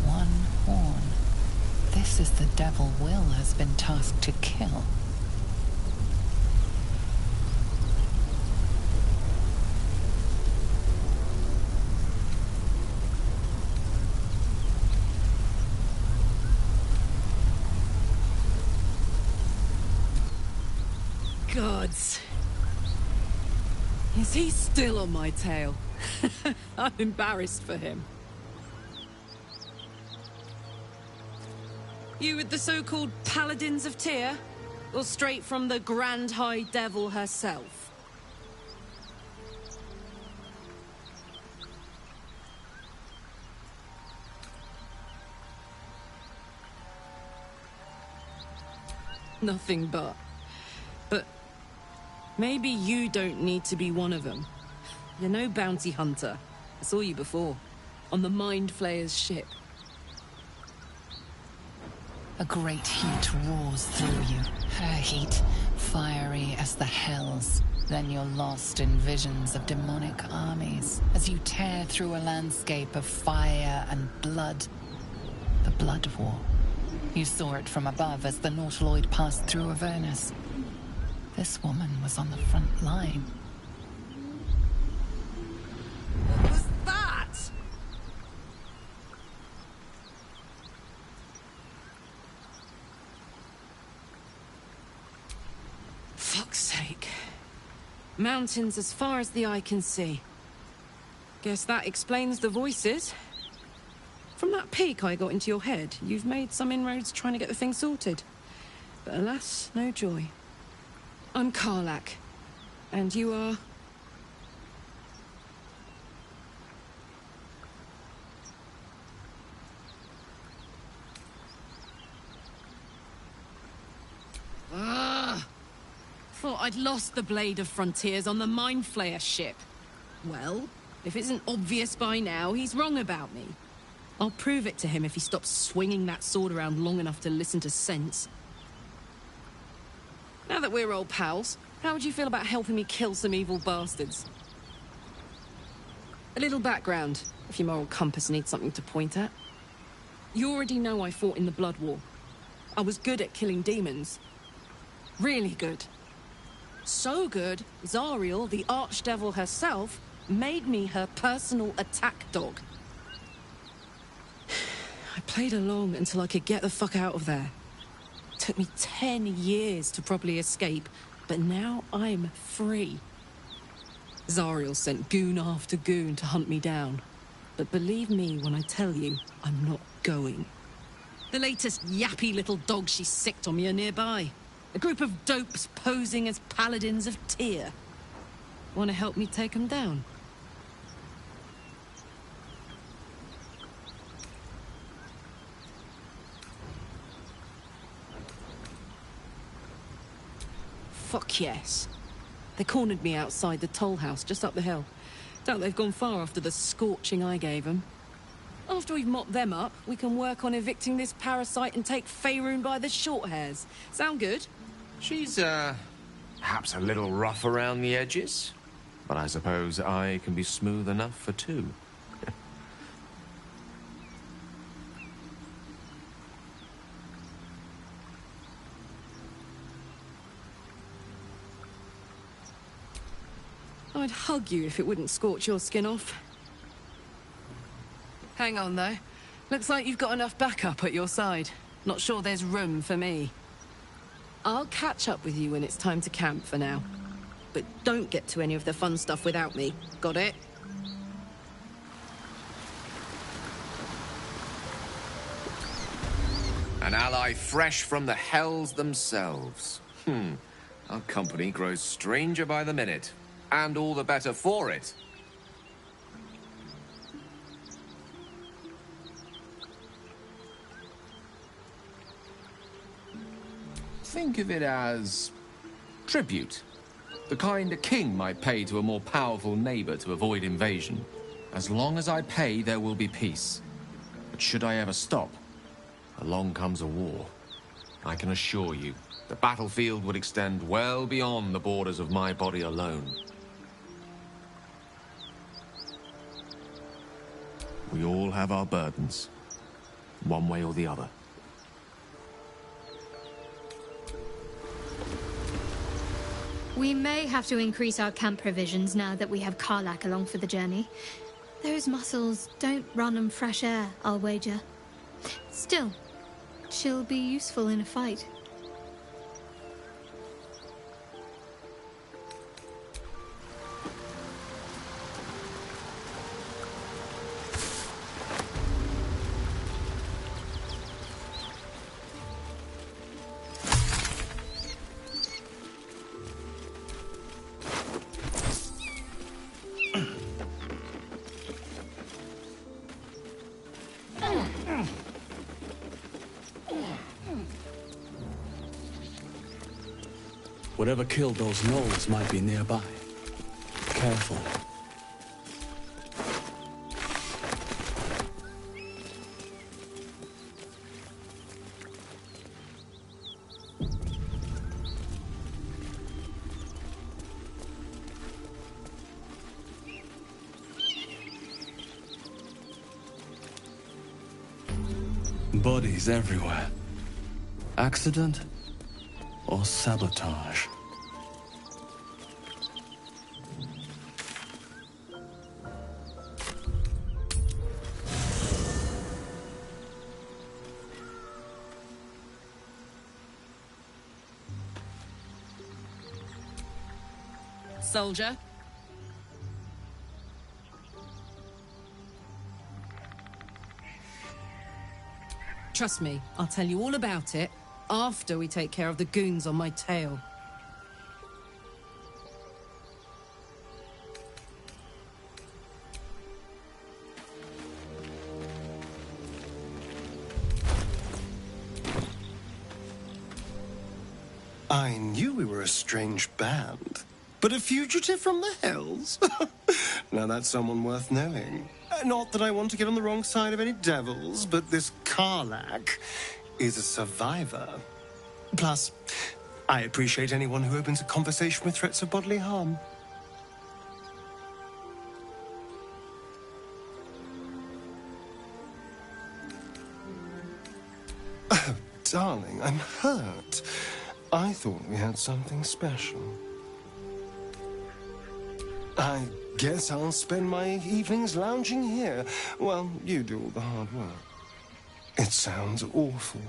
One horn. This is the devil Will has been tasked to kill. Gods. Is he still on my tail? I'm embarrassed for him. You with the so-called Paladins of Tyr? Or straight from the Grand High Devil herself? Nothing but. But maybe you don't need to be one of them. You're no bounty hunter. I saw you before. On the Mind Flayer's ship. A great heat roars through you. Her heat, fiery as the hells. Then you're lost in visions of demonic armies as you tear through a landscape of fire and blood. The Blood War. You saw it from above as the Nautiloid passed through Avernus. This woman was on the front line. What was that? Fuck's sake. Mountains as far as the eye can see. Guess that explains the voices. From that peek I got into your head, you've made some inroads trying to get the thing sorted. But alas, no joy. I'm Karlach. And you are... Thought I'd lost the Blade of Frontiers on the Mind Flayer ship. Well, if it's isn't obvious by now, he's wrong about me. I'll prove it to him if he stops swinging that sword around long enough to listen to sense. Now that we're old pals, how would you feel about helping me kill some evil bastards? A little background, if your moral compass needs something to point at. You already know I fought in the Blood War. I was good at killing demons. Really good. So good, Zariel, the Archdevil herself, made me her personal attack dog. I played along until I could get the fuck out of there. It took me 10 years to properly escape, but now I'm free. Zariel sent goon after goon to hunt me down. But believe me when I tell you, I'm not going. The latest yappy little dogs she sicked on me are nearby. A group of dopes posing as paladins of Tyr. Want to help me take them down? Fuck yes. They cornered me outside the toll house just up the hill. Doubt they've gone far after the scorching I gave them. After we've mopped them up, we can work on evicting this parasite and take Faerun by the short hairs. Sound good? She's, perhaps a little rough around the edges. But I suppose I can be smooth enough for two. I'd hug you if it wouldn't scorch your skin off. Hang on, though. Looks like you've got enough backup at your side. Not sure there's room for me. I'll catch up with you when it's time to camp for now. But don't get to any of the fun stuff without me. Got it? An ally fresh from the hells themselves. Our company grows stranger by the minute. And all the better for it. Think of it as tribute. The kind a king might pay to a more powerful neighbor to avoid invasion. As long as I pay, there will be peace. But should I ever stop, along comes a war. I can assure you, the battlefield would extend well beyond the borders of my body alone. We all have our burdens, one way or the other. We may have to increase our camp provisions now that we have Karlak along for the journey. Those muscles don't run on fresh air, I'll wager. Still, she'll be useful in a fight. Whatever killed those gnolls might be nearby. Careful. Bodies everywhere. Accident or sabotage? Soldier. Trust me, I'll tell you all about it after we take care of the goons on my tail. I knew we were a strange band. But a fugitive from the hills? Now that's someone worth knowing. Not that I want to get on the wrong side of any devils, but this Karlak is a survivor. Plus, I appreciate anyone who opens a conversation with threats of bodily harm. Oh, darling, I'm hurt. I thought we had something special. I guess I'll spend my evenings lounging here while you do all the hard work. It sounds awful.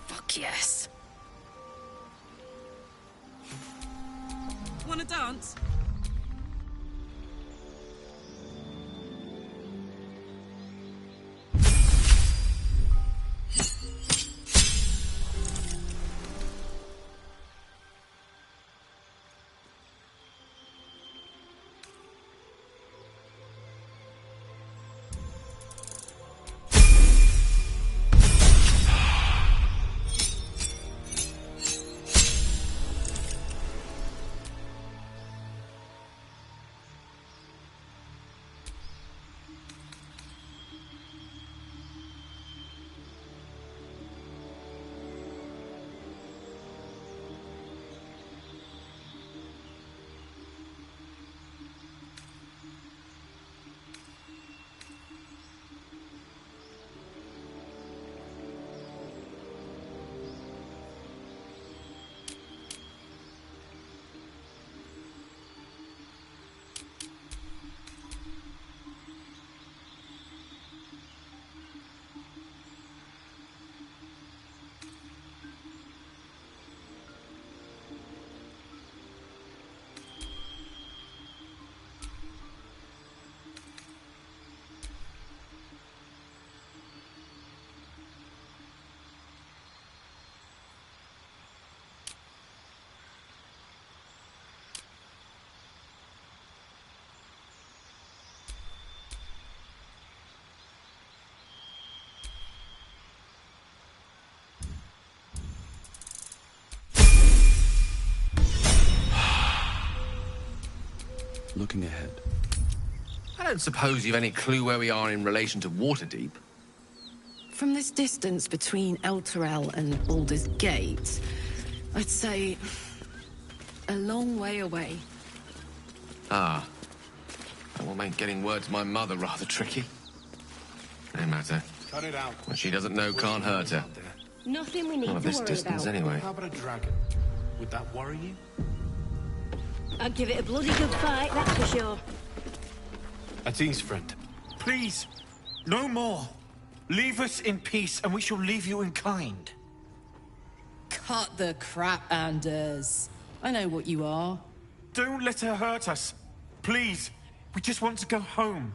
Fuck yes. Wanna dance? Looking ahead. I don't suppose you've any clue where we are in relation to Waterdeep. From this distance between Elturel and Baldur's Gate, I'd say a long way away. Ah. A will make getting word to my mother rather tricky. No matter. Cut it out. What she doesn't know can't hurt her. Nothing we need Not at to this worry distance, about. anyway. How about a dragon? Would that worry you? I'd give it a bloody good fight, that's for sure. At ease, friend. Please, no more. Leave us in peace, and we shall leave you in kind. Cut the crap, Anders. I know what you are. Don't let her hurt us. Please, we just want to go home.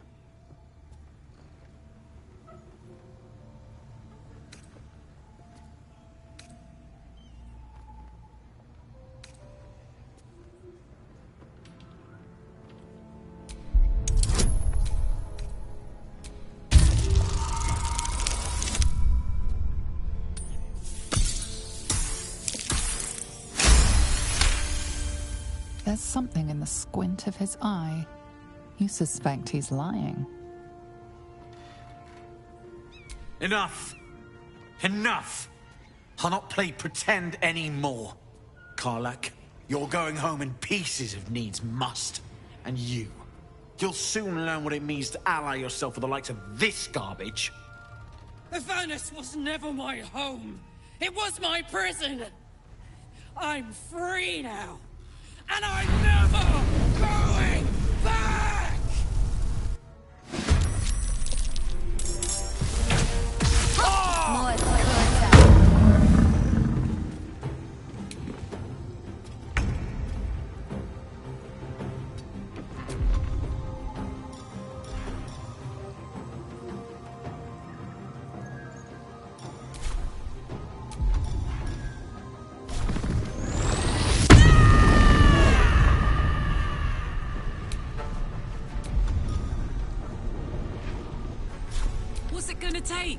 There's something in the squint of his eye. You suspect he's lying. Enough. Enough. I'll not play pretend anymore. Karlak, you're going home in pieces if needs must. And you'll soon learn what it means to ally yourself with the likes of this garbage. Avernus was never my home. It was my prison. I'm free now. And I'm never going back! What's it gonna take?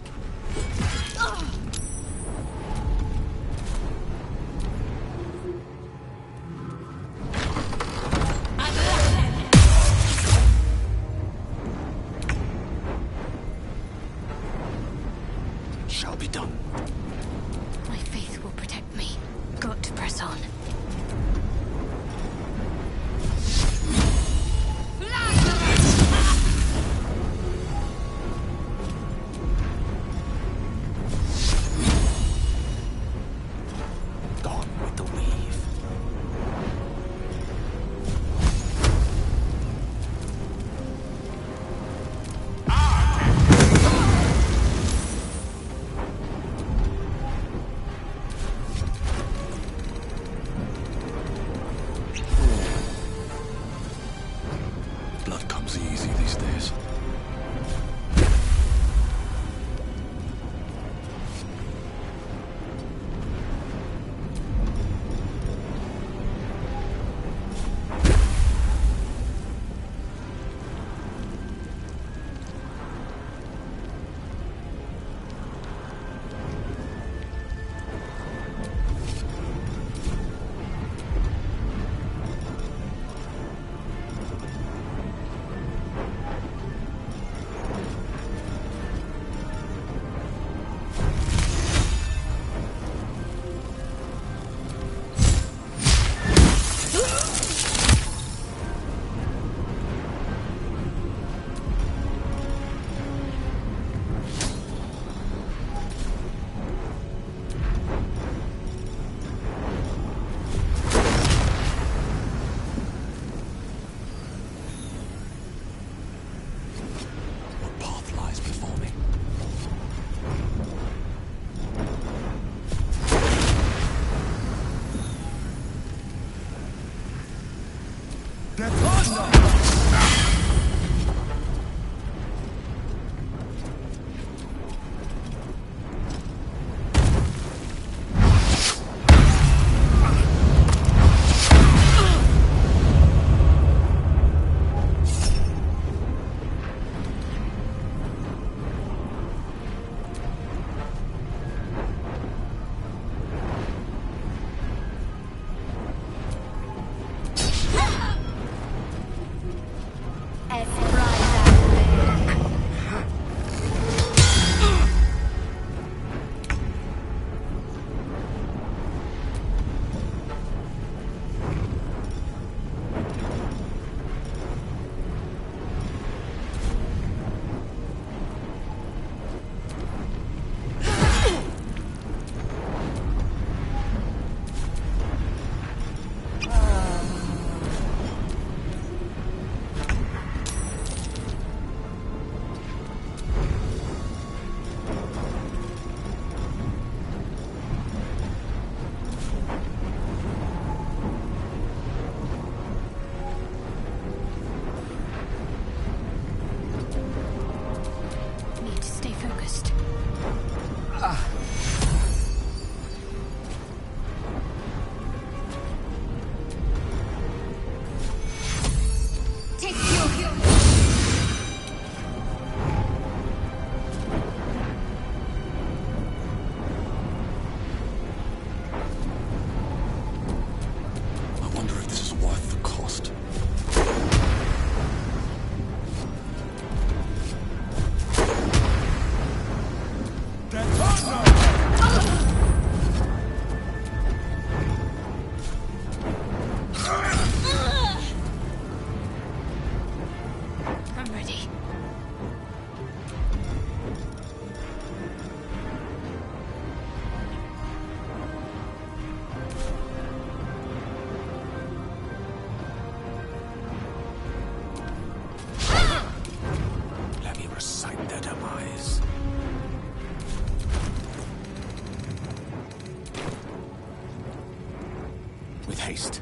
Shall be done. My faith will protect me. Got to press on. Gone with the weave. with haste.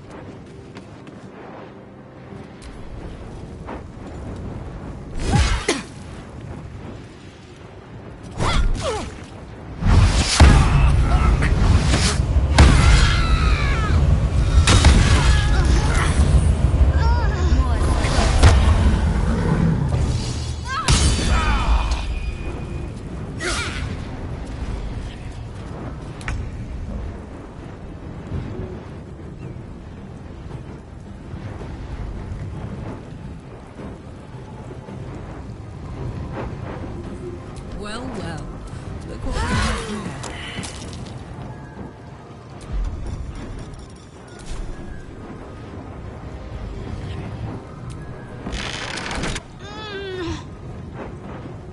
Well, well. Look what we have here.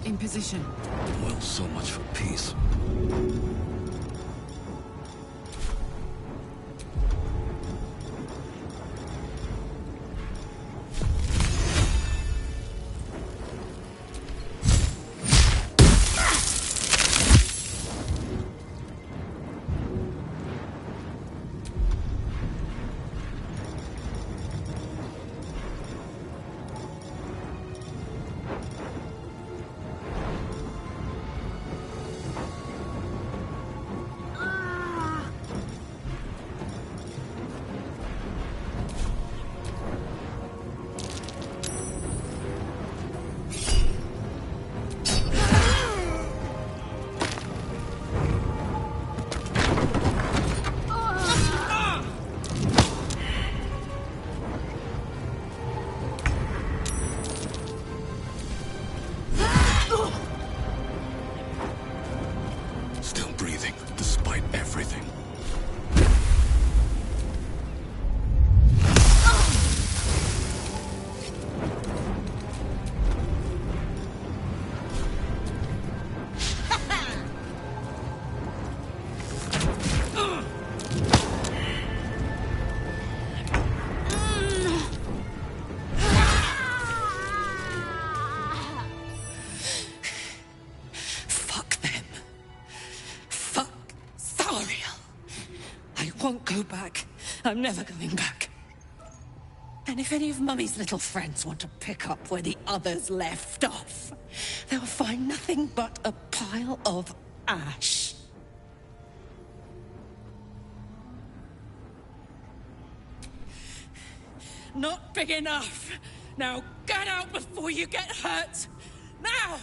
In position. Well, so much for peace. Still breathing, despite everything. Fuck them. Fuck Zariel. I won't go back. I'm never going back. And if any of Mummy's little friends want to pick up where the others left off, they'll find nothing but a pile of ash. Not big enough. Now get out before you get hurt. Now!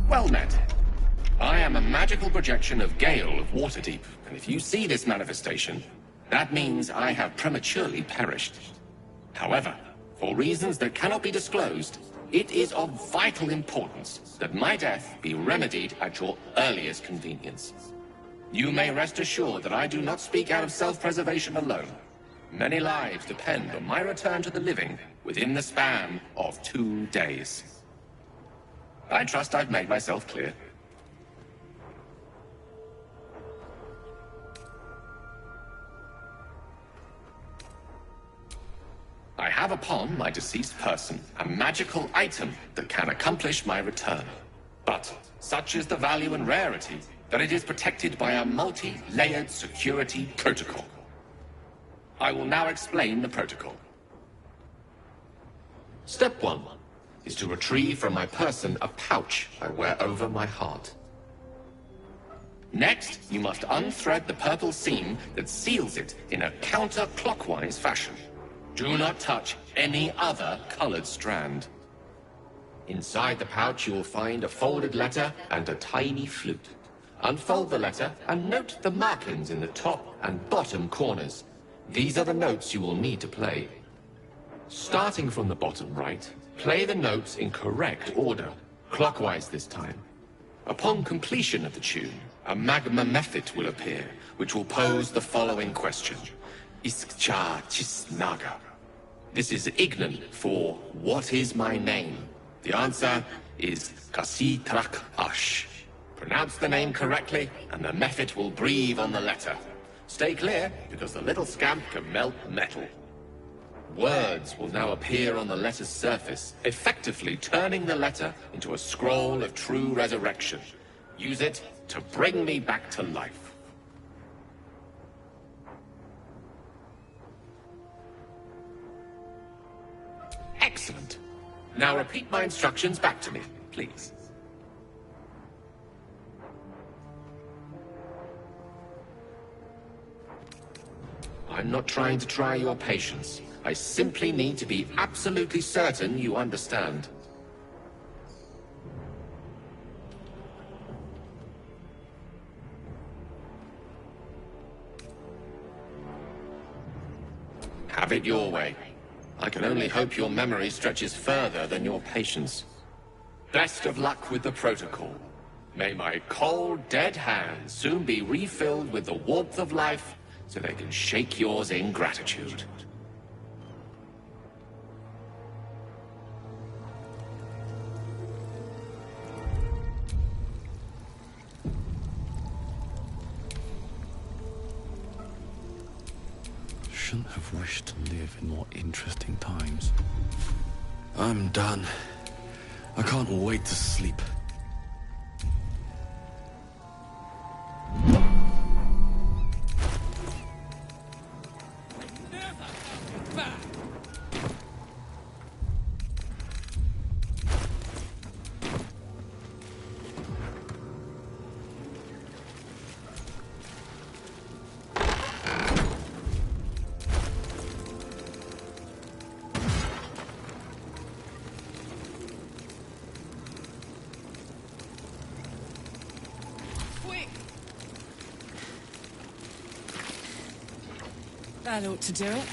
Well met. I am a magical projection of Gale of Waterdeep, and if you see this manifestation, that means I have prematurely perished. However, for reasons that cannot be disclosed, it is of vital importance that my death be remedied at your earliest convenience. You may rest assured that I do not speak out of self-preservation alone. Many lives depend on my return to the living within the span of 2 days. I trust I've made myself clear. I have upon my deceased person a magical item that can accomplish my return. But such is the value and rarity that it is protected by a multi-layered security protocol. I will now explain the protocol. Step 1 is to retrieve from my person a pouch I wear over my heart. Next, you must unthread the purple seam that seals it in a counterclockwise fashion. Do not touch any other colored strand. Inside the pouch, you will find a folded letter and a tiny flute. Unfold the letter and note the markings in the top and bottom corners. These are the notes you will need to play. Starting from the bottom right, play the notes in correct order, clockwise this time. Upon completion of the tune, a magma method will appear, which will pose the following question. Iskcha Chisnaga. This is Ignan for what is my name? The answer is Kasitrak Ash. Pronounce the name correctly, and the method will breathe on the letter. Stay clear, because the little scamp can melt metal. Words will now appear on the letter's surface, effectively turning the letter into a scroll of true resurrection. Use it to bring me back to life. Excellent. Now repeat my instructions back to me, please. I'm not trying to try your patience. I simply need to be absolutely certain you understand. Have it your way. I can only hope your memory stretches further than your patience. Best of luck with the protocol. May my cold, dead hands soon be refilled with the warmth of life so they can shake yours in gratitude. Shouldn't have wished to live in more interesting times. I'm done. I can't wait to sleep. That ought to do it.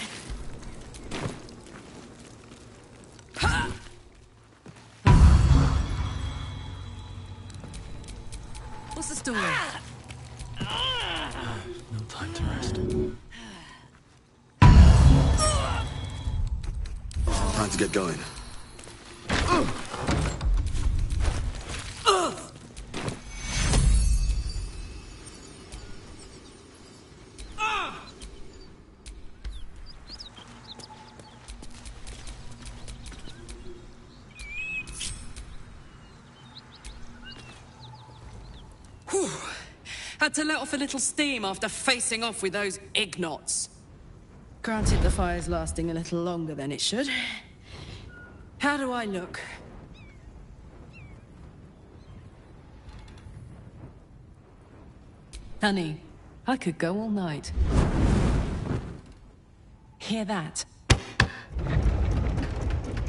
What's the story? No time to rest. Time to get going. Had to let off a little steam after facing off with those ignots. Granted, the fire's lasting a little longer than it should. How do I look? Honey, I could go all night. Hear that?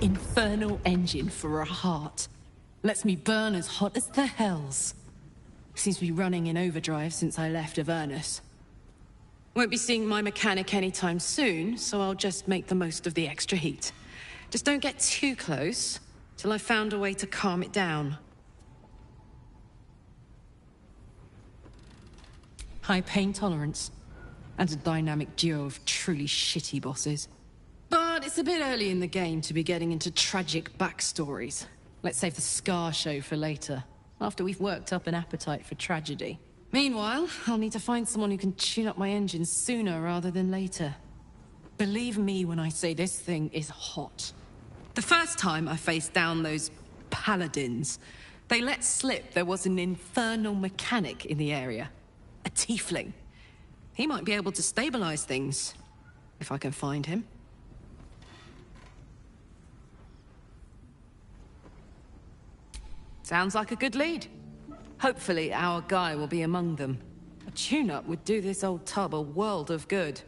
Infernal engine for a heart. Lets me burn as hot as the hells. Seems to be running in overdrive since I left Avernus. Won't be seeing my mechanic anytime soon, so I'll just make the most of the extra heat. Just don't get too close, till I've found a way to calm it down. High pain tolerance, and a dynamic duo of truly shitty bosses. But it's a bit early in the game to be getting into tragic backstories. Let's save the Scar show for later, after we've worked up an appetite for tragedy. Meanwhile, I'll need to find someone who can tune up my engine sooner rather than later. Believe me when I say this thing is hot. The first time I faced down those paladins, they let slip there was an infernal mechanic in the area. A tiefling. He might be able to stabilize things, if I can find him. Sounds like a good lead. Hopefully our guy will be among them. A tune-up would do this old tub a world of good.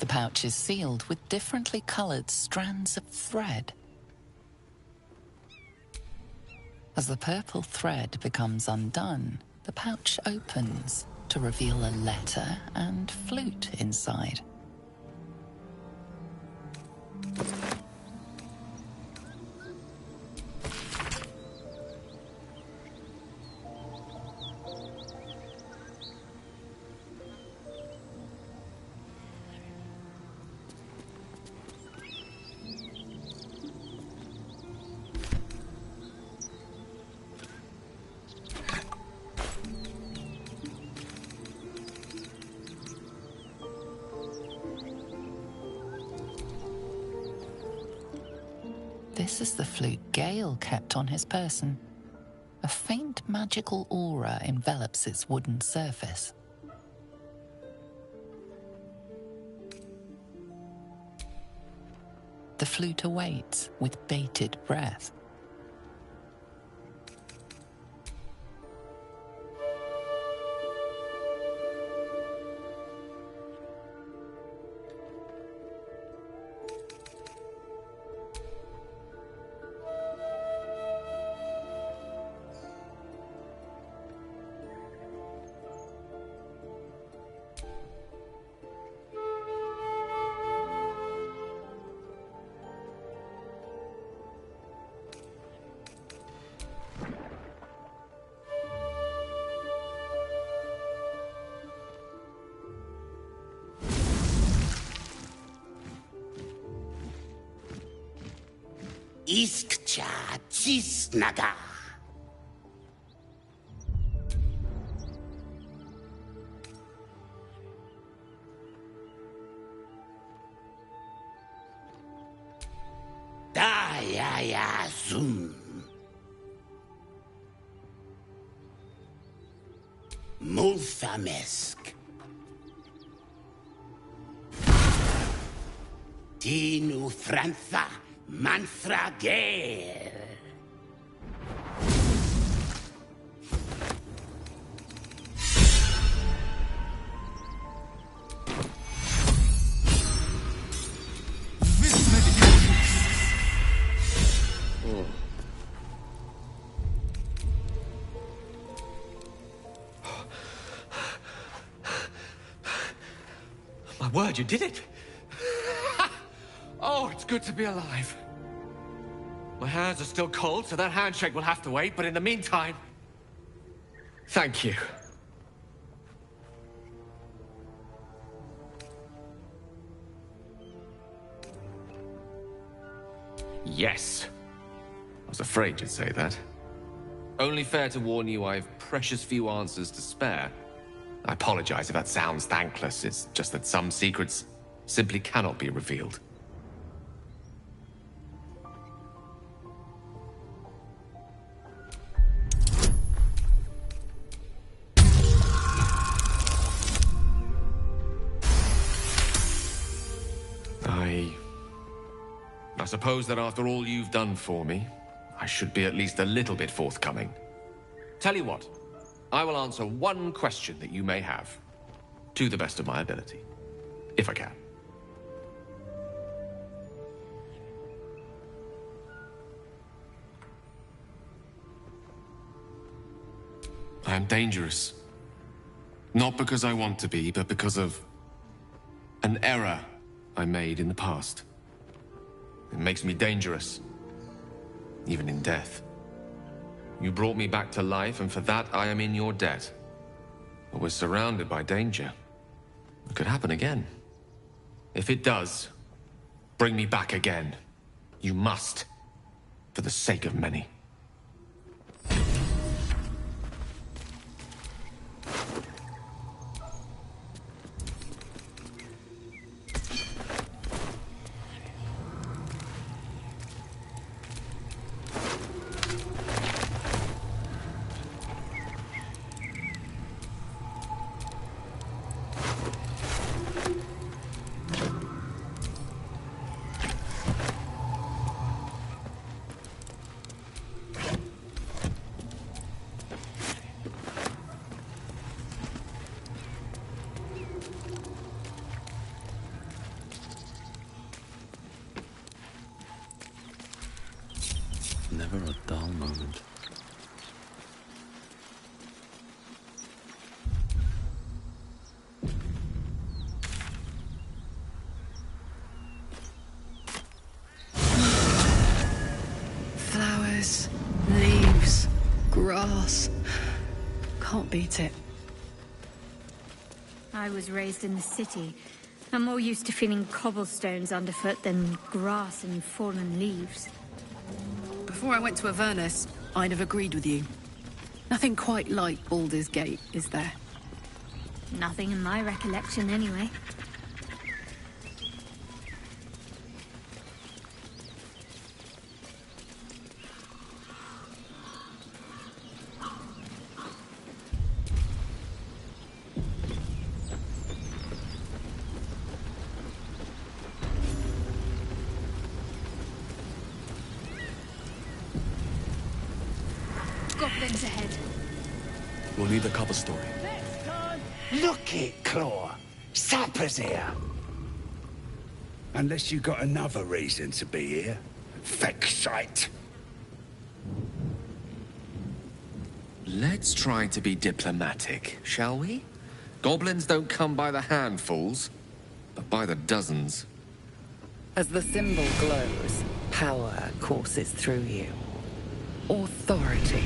The pouch is sealed with differently colored strands of thread. As the purple thread becomes undone, the pouch opens to reveal a letter and flute inside. This is the flute Gale kept on his person. A faint magical aura envelops its wooden surface. The flute awaits with bated breath. Iskcha Cisnaga. Dayaya Zum. Multhamesk. Tinu Frantha. Manthra Gale. My word, you did it! Oh, it's good to be alive. My hands are still cold, so that handshake will have to wait, but in the meantime, thank you. Yes. I was afraid you'd say that. Only fair to warn you, I've precious few answers to spare. I apologize if that sounds thankless. It's just that some secrets simply cannot be revealed. I suppose that after all you've done for me, I should be at least a little bit forthcoming. Tell you what, I will answer one question that you may have, to the best of my ability, if I can. I am dangerous. Not because I want to be, but because of an error I made in the past. It makes me dangerous, even in death. You brought me back to life, and for that I am in your debt. But we're surrounded by danger. It could happen again. If it does, bring me back again. You must, for the sake of many. Never a dull moment. Flowers, leaves, grass. Can't beat it. I was raised in the city. I'm more used to feeling cobblestones underfoot than grass and fallen leaves. Before I went to Avernus, I'd have agreed with you. Nothing quite like Baldur's Gate, is there? Nothing in my recollection, anyway. Things ahead. We'll need a cover story. Look it, Claw. Sapper's here. Unless you got another reason to be here. Feck shite. Let's try to be diplomatic, shall we? Goblins don't come by the handfuls, but by the dozens. As the symbol glows, power courses through you. Authority.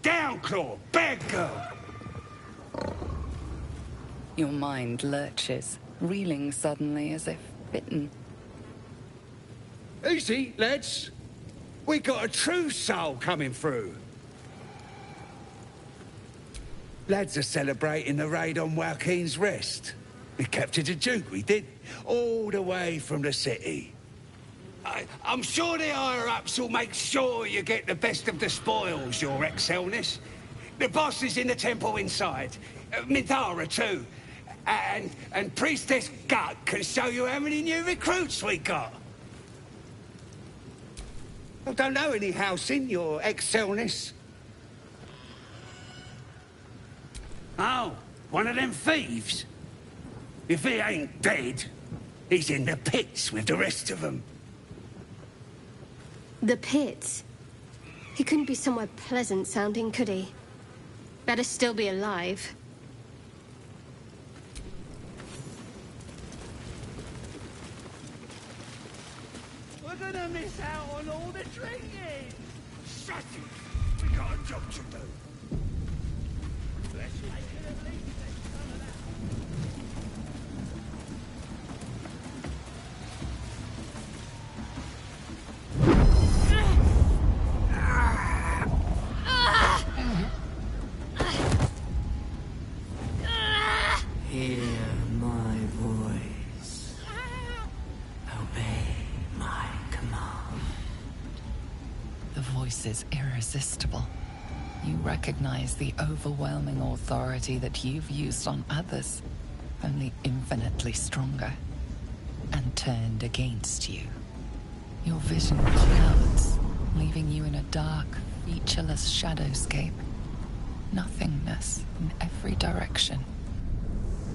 Down, Claw! Bad girl! Your mind lurches, reeling suddenly as if bitten. Easy, lads. We got a true soul coming through. Lads are celebrating the raid on Joaquin's Rest. We captured a Duke, we did. All the way from the city. I'm sure the higher-ups will make sure you get the best of the spoils, Your Excelleness. The boss is in the temple inside. Midara, too. And Priestess Gut can show you how many new recruits we got. I don't know any housing, Your Excelleness. Oh, one of them thieves? If he ain't dead, he's in the pits with the rest of them. The pits? He couldn't be somewhere pleasant sounding, could he? Better still be alive. We're gonna miss out on all the drinking! Shut it! We got a job to do. Let's make it at least some of that. Hear my voice. Obey my command. The voice is irresistible. You recognize the overwhelming authority that you've used on others, only infinitely stronger, and turned against you. Your vision clouds, leaving you in a dark, featureless shadowscape. Nothingness in every direction.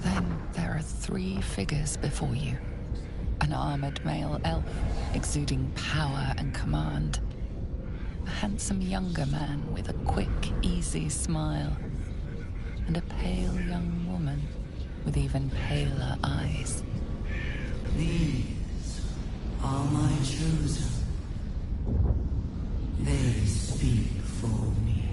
Then there are 3 figures before you. An armored male elf, exuding power and command. A handsome younger man with a quick, easy smile. And a pale young woman with even paler eyes. These are my chosen. They speak for me.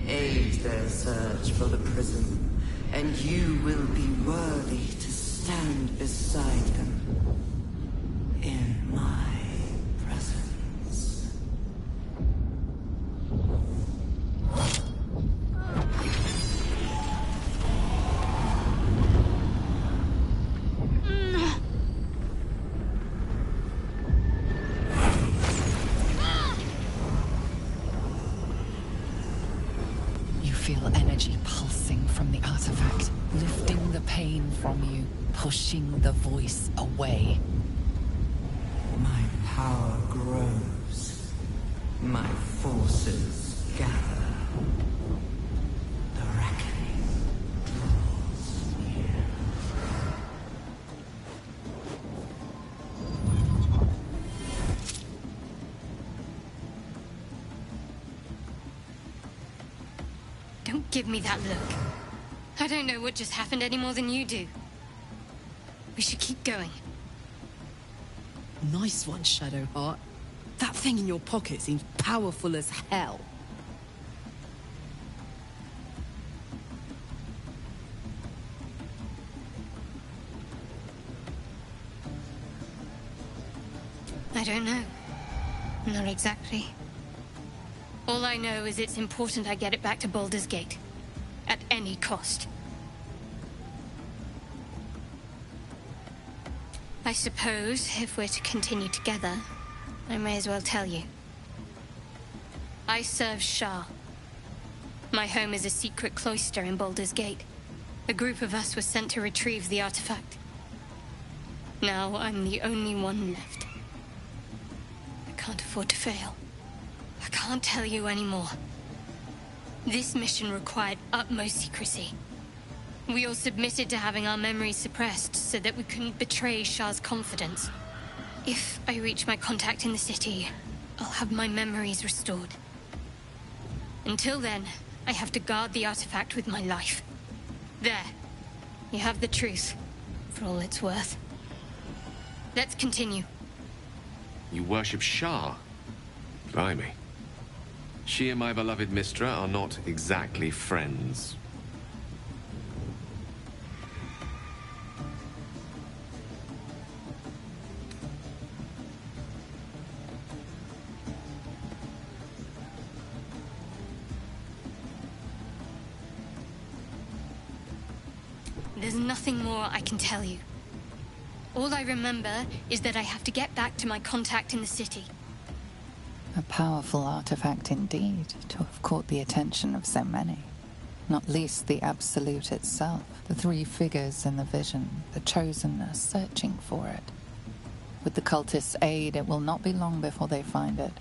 Aid their search for the prison, and you will be worthy to stand beside them in my presence. You feel energy pulsing from the artifact, lifting the pain from you, pushing the voice away. My power grows. My forces gather. The reckoning draws near. Don't give me that look. I don't know what just happened any more than you do. We should keep going. Nice one, Shadowheart. That thing in your pocket seems powerful as hell. I don't know. Not exactly. All I know is it's important I get it back to Baldur's Gate. At any cost. I suppose, if we're to continue together, I may as well tell you. I serve Shah. My home is a secret cloister in Baldur's Gate. A group of us was sent to retrieve the artifact. Now I'm the only one left. I can't afford to fail. I can't tell you anymore. This mission required utmost secrecy. We all submitted to having our memories suppressed so that we couldn't betray Shah's confidence. If I reach my contact in the city, I'll have my memories restored. Until then, I have to guard the artifact with my life. There. You have the truth, for all it's worth. Let's continue. You worship Shah? Blimey. She and my beloved Mistra are not exactly friends. There's nothing more I can tell you. All I remember is that I have to get back to my contact in the city. A powerful artifact indeed, to have caught the attention of so many. Not least the Absolute itself, the three figures in the vision, the Chosen are searching for it. With the cultists' aid, it will not be long before they find it.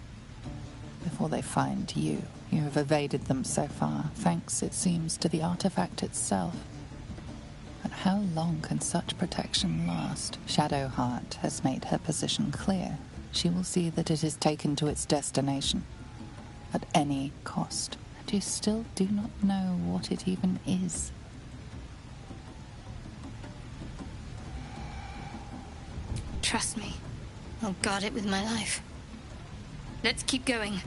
Before they find you. You have evaded them so far, thanks, it seems, to the artifact itself. But how long can such protection last? Shadowheart has made her position clear. She will see that it is taken to its destination. At any cost. And you still do not know what it even is. Trust me. I'll guard it with my life. Let's keep going.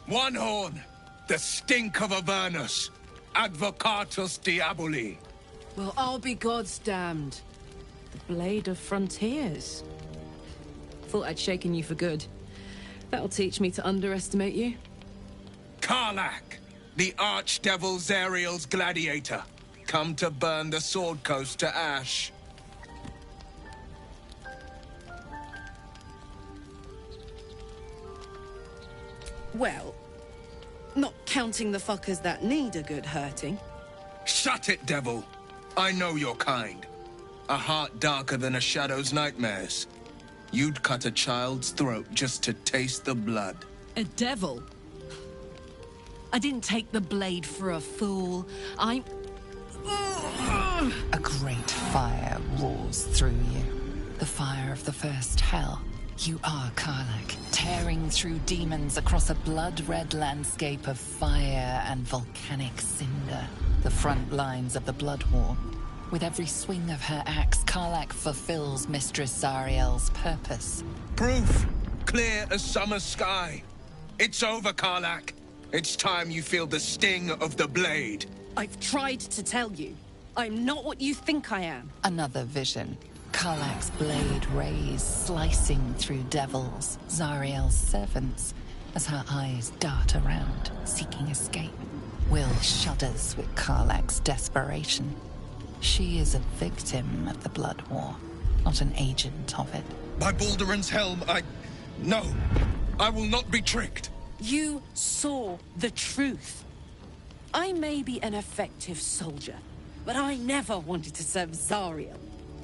One horn, the stink of Avernus, Advocatus Diaboli. Well, I'll be God's damned. The Blade of Frontiers. Thought I'd shaken you for good. That'll teach me to underestimate you. Karlach, the Archdevil Zariel's gladiator, come to burn the Sword Coast to ash. Well, not counting the fuckers that need a good hurting. Shut it, devil. I know your kind. A heart darker than a shadow's nightmares. You'd cut a child's throat just to taste the blood. A devil? I didn't take the blade for a fool. I'm... A great fire roars through you. The fire of the first hell. You are Karlach, tearing through demons across a blood-red landscape of fire and volcanic cinder. The front lines of the Blood War. With every swing of her axe, Karlach fulfills Mistress Zariel's purpose. Proof! Clear as summer sky. It's over, Karlach. It's time you feel the sting of the blade. I've tried to tell you. I'm not what you think I am. Another vision. Karlach's blade rays slicing through devils, Zariel's servants, as her eyes dart around, seeking escape. Will shudders with Karlach's desperation. She is a victim of the Blood War, not an agent of it. By Balduran's helm, No, I will not be tricked. You saw the truth. I may be an effective soldier, but I never wanted to serve Zariel.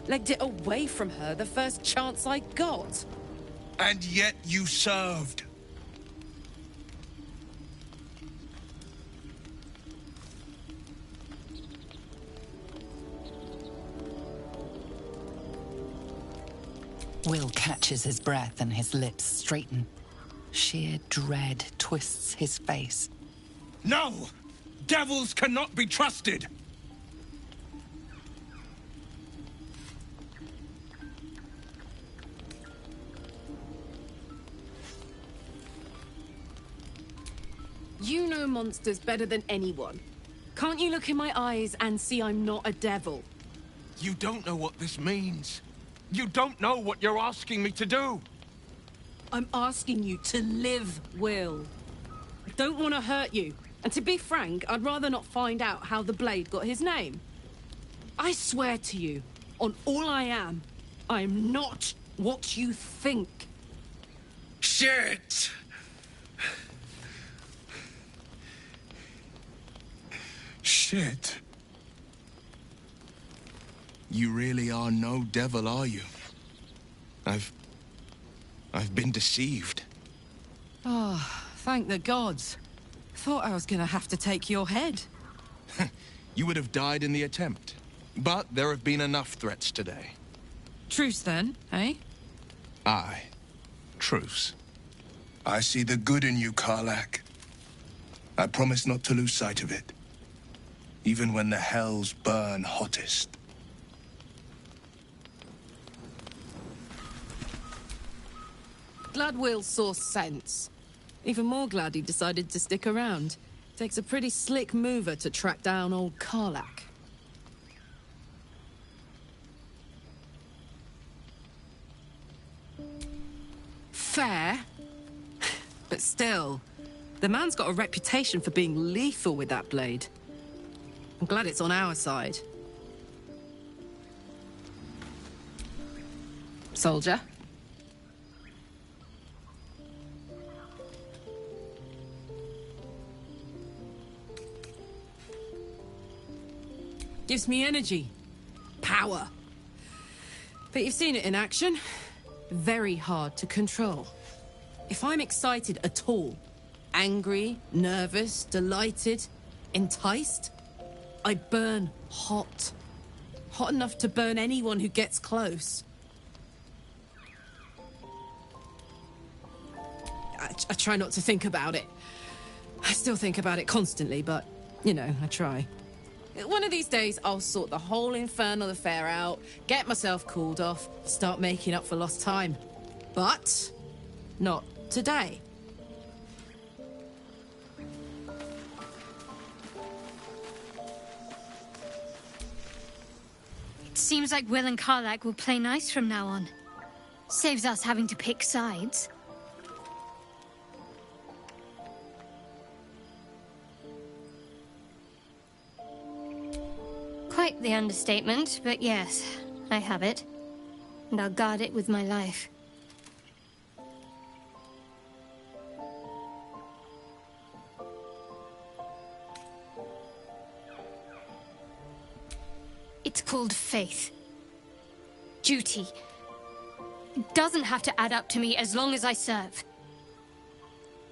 Legged it away from her the first chance I got. And yet you served. Will catches his breath and his lips straighten. Sheer dread twists his face. No! Devils cannot be trusted! You know monsters better than anyone. Can't you look in my eyes and see I'm not a devil? You don't know what this means. You don't know what you're asking me to do. I'm asking you to live, Will. I don't want to hurt you. And to be frank, I'd rather not find out how the Blade got his name. I swear to you, on all I am not what you think. Shit! Shit. You really are no devil, are you? I've been deceived. Oh, thank the gods. Thought I was gonna have to take your head. You would have died in the attempt. But there have been enough threats today. Truce then, eh? Aye. Truce. I see the good in you, Karlach. I promise not to lose sight of it. Even when the hells burn hottest. Glad Will saw sense. Even more glad he decided to stick around. Takes a pretty slick mover to track down old Karlach. Fair. But still, the man's got a reputation for being lethal with that blade. I'm glad it's on our side. Soldier? Gives me energy. Power. But you've seen it in action. Very hard to control. If I'm excited at all, angry, nervous, delighted, enticed, I burn hot. Hot enough to burn anyone who gets close. I try not to think about it. I still think about it constantly, but, you know, I try. One of these days, I'll sort the whole infernal affair out, get myself cooled off, start making up for lost time. But not today. It seems like Will and Karlach will play nice from now on. Saves us having to pick sides. Quite the understatement, but yes, I have it. And I'll guard it with my life. It's called faith. Duty. It doesn't have to add up to me as long as I serve.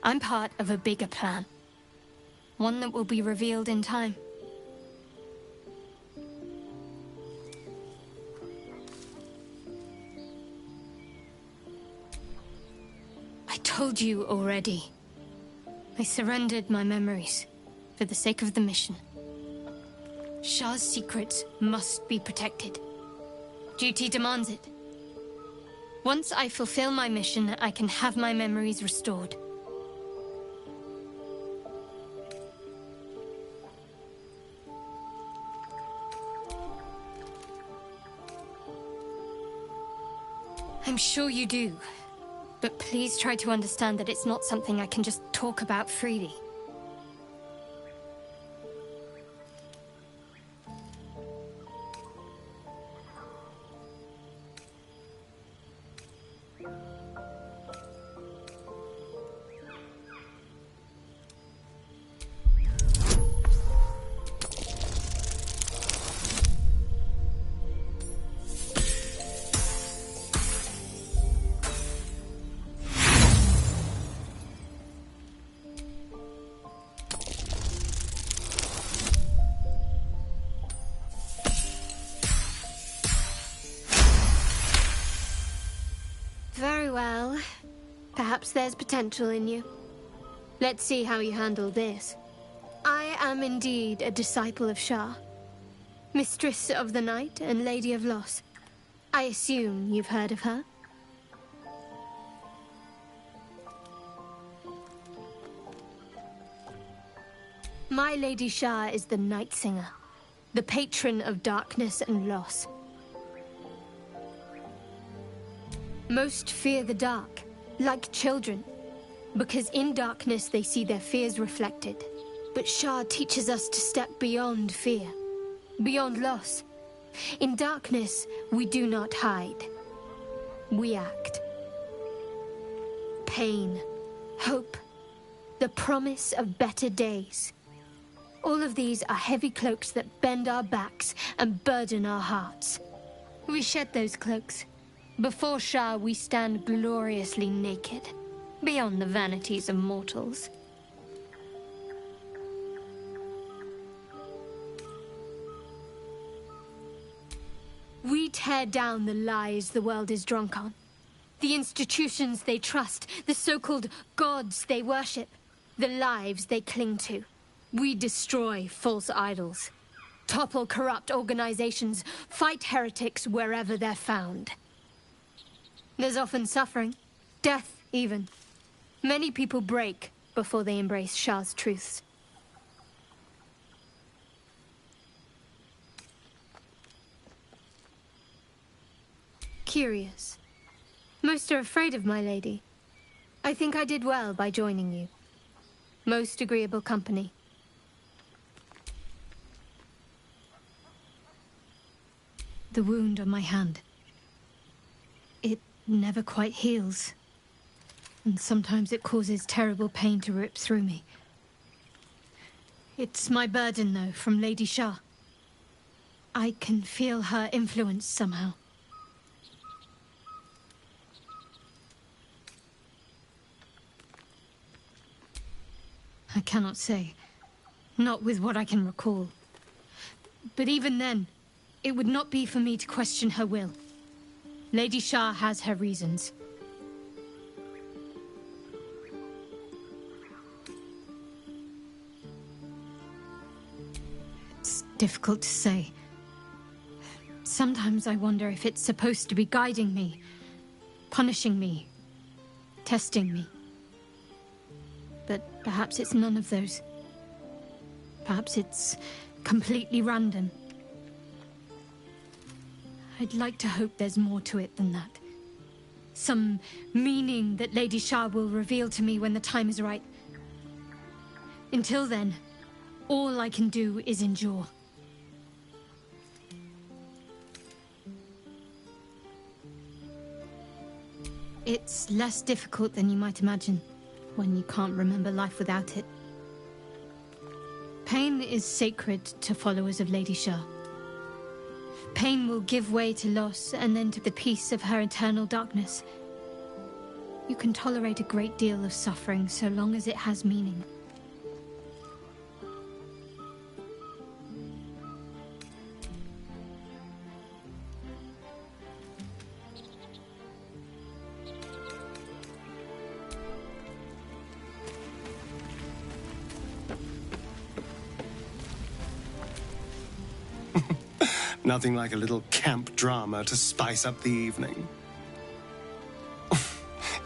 I'm part of a bigger plan. One that will be revealed in time. I told you already. I surrendered my memories for the sake of the mission. Shah's secrets must be protected. Duty demands it. Once I fulfill my mission, I can have my memories restored. I'm sure you do. But please try to understand that it's not something I can just talk about freely. Perhaps there's potential in you. Let's see how you handle this. I am indeed a disciple of Shah, Mistress of the Night and Lady of Loss. I assume you've heard of her? My Lady Shah is the Night Singer, the patron of darkness and loss. Most fear the dark, like children, because in darkness they see their fears reflected. But Shah teaches us to step beyond fear, beyond loss. In darkness, we do not hide. We act. Pain, hope, the promise of better days. All of these are heavy cloaks that bend our backs and burden our hearts. We shed those cloaks. Before Shah, we stand gloriously naked, beyond the vanities of mortals. We tear down the lies the world is drunk on. The institutions they trust, the so-called gods they worship, the lives they cling to. We destroy false idols, topple corrupt organizations, fight heretics wherever they're found. There's often suffering, death even. Many people break before they embrace Shah's truths. Curious. Most are afraid of my lady. I think I did well by joining you. Most agreeable company. The wound on my hand. It never quite heals. And sometimes it causes terrible pain to rip through me. It's my burden, though, from Lady Shah. I can feel her influence somehow. I cannot say. Not with what I can recall. But even then, it would not be for me to question her will. Lady Shah has her reasons. It's difficult to say. Sometimes I wonder if it's supposed to be guiding me, punishing me, testing me. But perhaps it's none of those. Perhaps it's completely random. I'd like to hope there's more to it than that. Some meaning that Lady Shah will reveal to me when the time is right. Until then, all I can do is endure. It's less difficult than you might imagine, when you can't remember life without it. Pain is sacred to followers of Lady Shah. Pain will give way to loss, and then to the peace of her eternal darkness. You can tolerate a great deal of suffering so long as it has meaning. Nothing like a little camp drama to spice up the evening.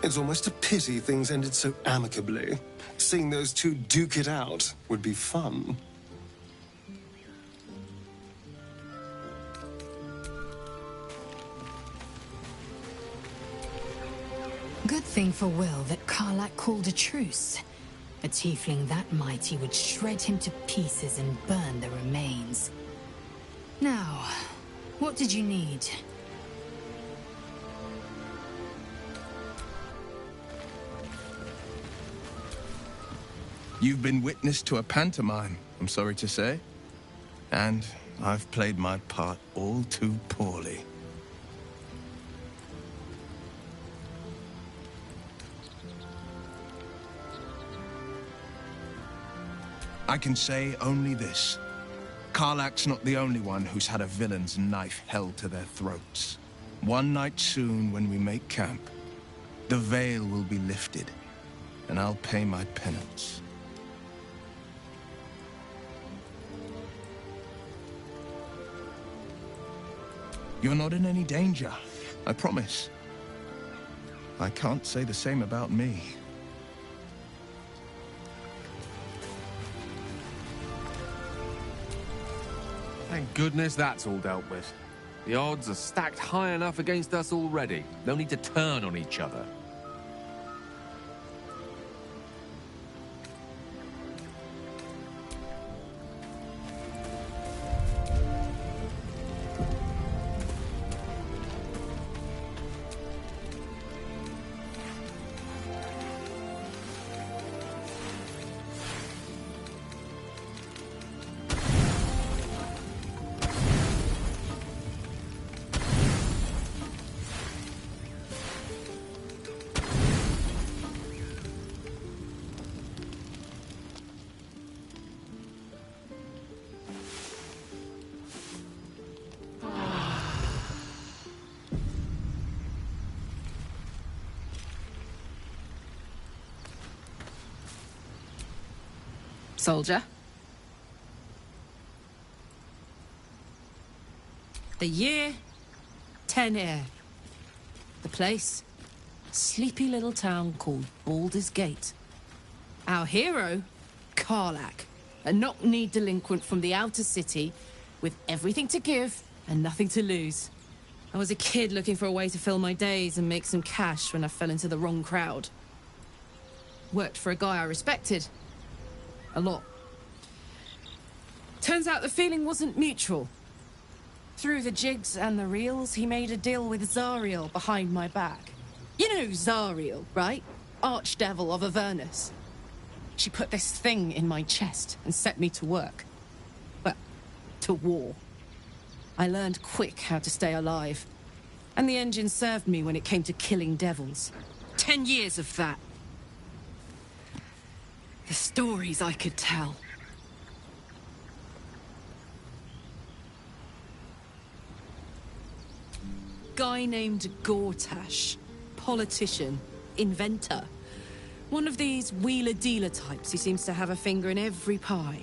It's almost a pity things ended so amicably. Seeing those two duke it out would be fun. Good thing for Will that Karlach called a truce. A tiefling that mighty would shred him to pieces and burn the remains. Now, what did you need? You've been witness to a pantomime, I'm sorry to say. And I've played my part all too poorly. I can say only this. Karlach's not the only one who's had a villain's knife held to their throats. One night soon, when we make camp, The veil will be lifted, and I'll pay my penance. You're not in any danger, I promise. I can't say the same about me. Thank goodness that's all dealt with. The odds are stacked high enough against us already. No need to turn on each other. Soldier. The year, 10 air. The place, a sleepy little town called Baldur's Gate. Our hero, Karlach, a knock-kneed delinquent from the outer city with everything to give and nothing to lose. I was a kid looking for a way to fill my days and make some cash when I fell into the wrong crowd. Worked for a guy I respected. A lot. Turns out the feeling wasn't mutual. Through the jigs and the reels, he made a deal with Zariel behind my back. You know Zariel, right? Archdevil of Avernus. She put this thing in my chest and set me to work. Well, to war. I learned quick how to stay alive. And the engine served me when it came to killing devils. 10 years of that. The stories I could tell. Guy named Gortash. Politician. Inventor. One of these wheeler-dealer types who seems to have a finger in every pie.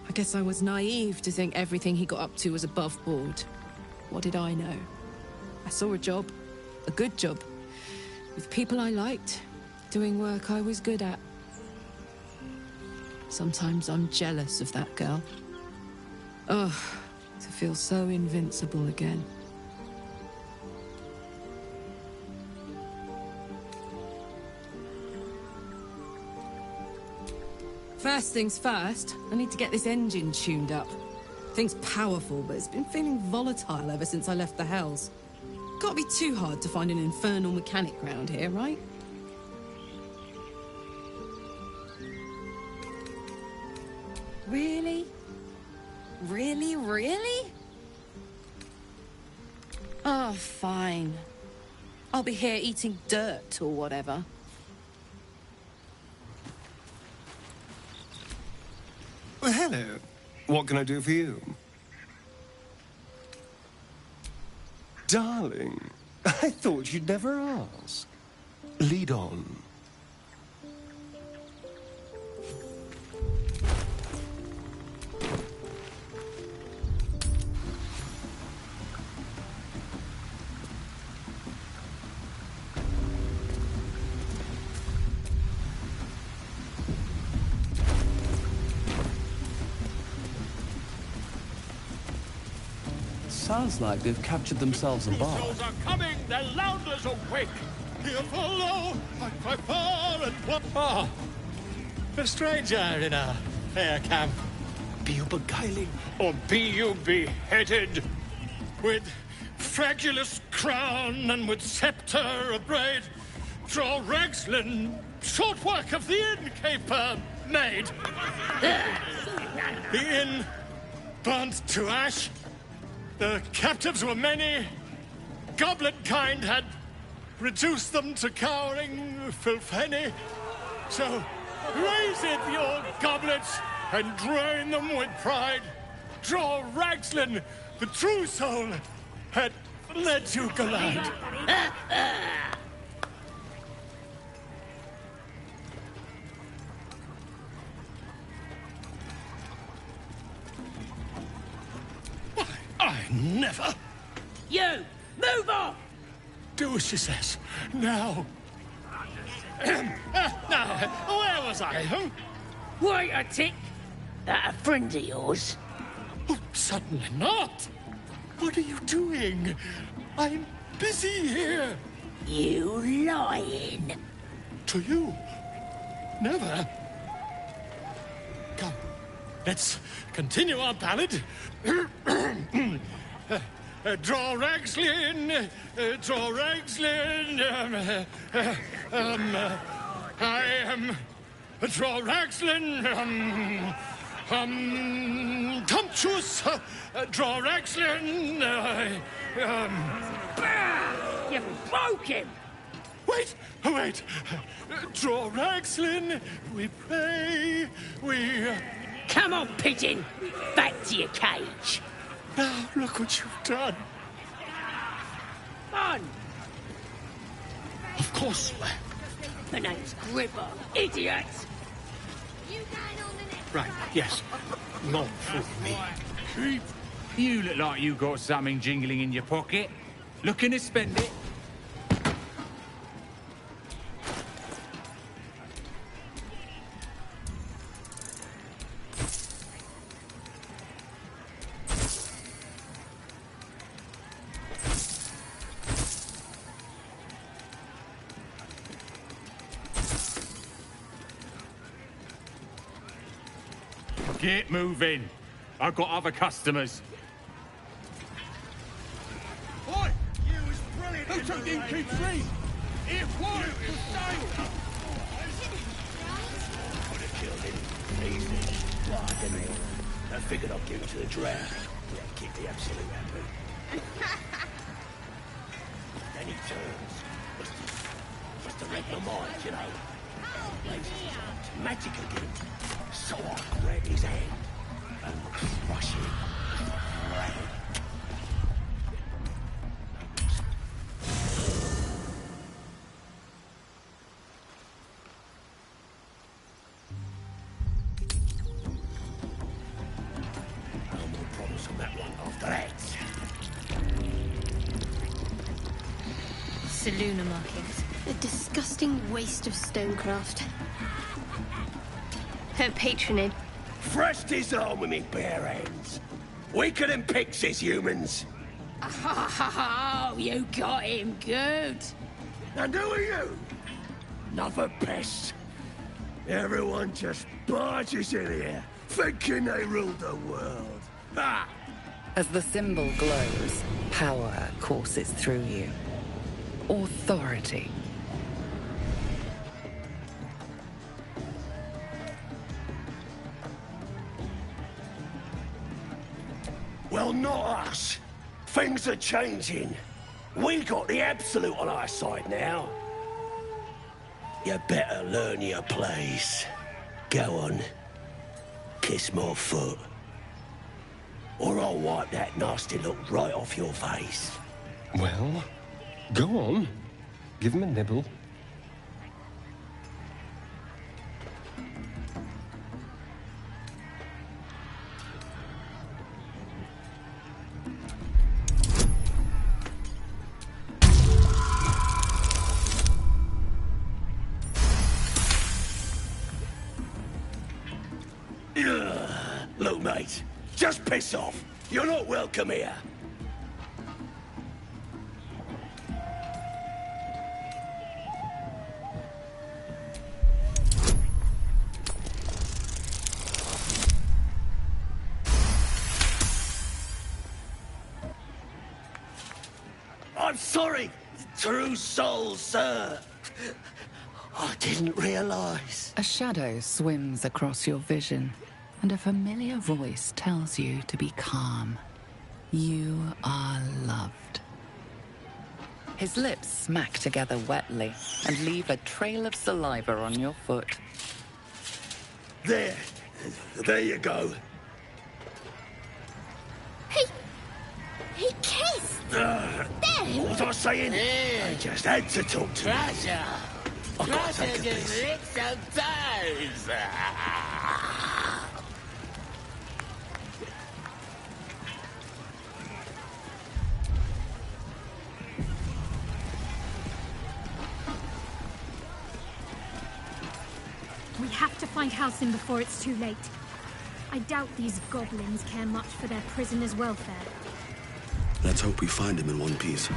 I guess I was naive to think everything he got up to was above board. What did I know? I saw a job. A good job. With people I liked. Doing work I was good at. Sometimes I'm jealous of that girl. Ugh, to feel so invincible again. First things first, I need to get this engine tuned up. Thing's powerful, but it's been feeling volatile ever since I left the Hells. Can't be too hard to find an infernal mechanic round here, right? Really? Really, really? Oh, fine. I'll be here eating dirt or whatever. Well, hello. What can I do for you? Darling, I thought you'd never ask. Lead on. Sounds like they've captured themselves a bar. Souls are coming, their louders awake. Here follow, I cry far and what? Ah, a stranger in a fair camp. Be you beguiling, or be you beheaded? With fragulous crown and with scepter abraid, draw Ragslin, short work of the innkeeper made. The inn burnt to ash. The captives were many. Goblet kind had reduced them to cowering filfenny. So raise it, your goblets, and drain them with pride. Draw Ragslin, the true soul, had led you glide. Never. You! Move on! Do as she says. Now. Now, where was I? Wait a tick. That a friend of yours? Oh, certainly not. What are you doing? I'm busy here. You lying. To you? Never. Come, let's continue our ballad. Draw Ragslin, draw Ragslin. I am draw Ragslin. Tumptuous, draw Ragslin. You broke him. Wait. Draw Ragslin. We pray. We. Come on, pigeon. Back to your cage. Now look what you've done. On. Of course. The name's Gripper. Idiot. Right. Yes. Not for me. Creep. You look like you got something jingling in your pocket. Looking to spend it? Get moving. I've got other customers. Oi! You was brilliant. Who took the BG3? It was the same. Could have killed him. Easy. Why, didn't he? I figured I'd give it to the draft. Yeah, keep the absolute happy. Then he turns. Must have read my mind, you know. Places aren't magic again. So I grabbed his hand and crushed him. No more problems on that one after that. Seluna markings. A disgusting waste of stonecraft. Her patronage. Thrust his arm with me bare hands. Weaker than pixies, humans. Oh, you got him good. And who are you? Another pest. Everyone just barges in here, thinking they rule the world. Ha! As the symbol glows, power courses through you. Authority. Well, not us. Things are changing. We got the Absolute on our side now. You better learn your place. Go on. Kiss my foot. Or I'll wipe that nasty look right off your face. Well, go on. Give him a nibble. Look, mate, just piss off. You're not welcome here. I'm sorry, true soul, sir. I didn't realize. A shadow swims across your vision, and a familiar voice tells you to be calm. You are loved. His lips smack together wetly and leave a trail of saliva on your foot. There you go. He kissed! What was I saying? I just had to talk to you. I've got to take a piss. to find Halcyon before it's too late. I doubt these goblins care much for their prisoners' welfare. Let's hope we find him in one piece.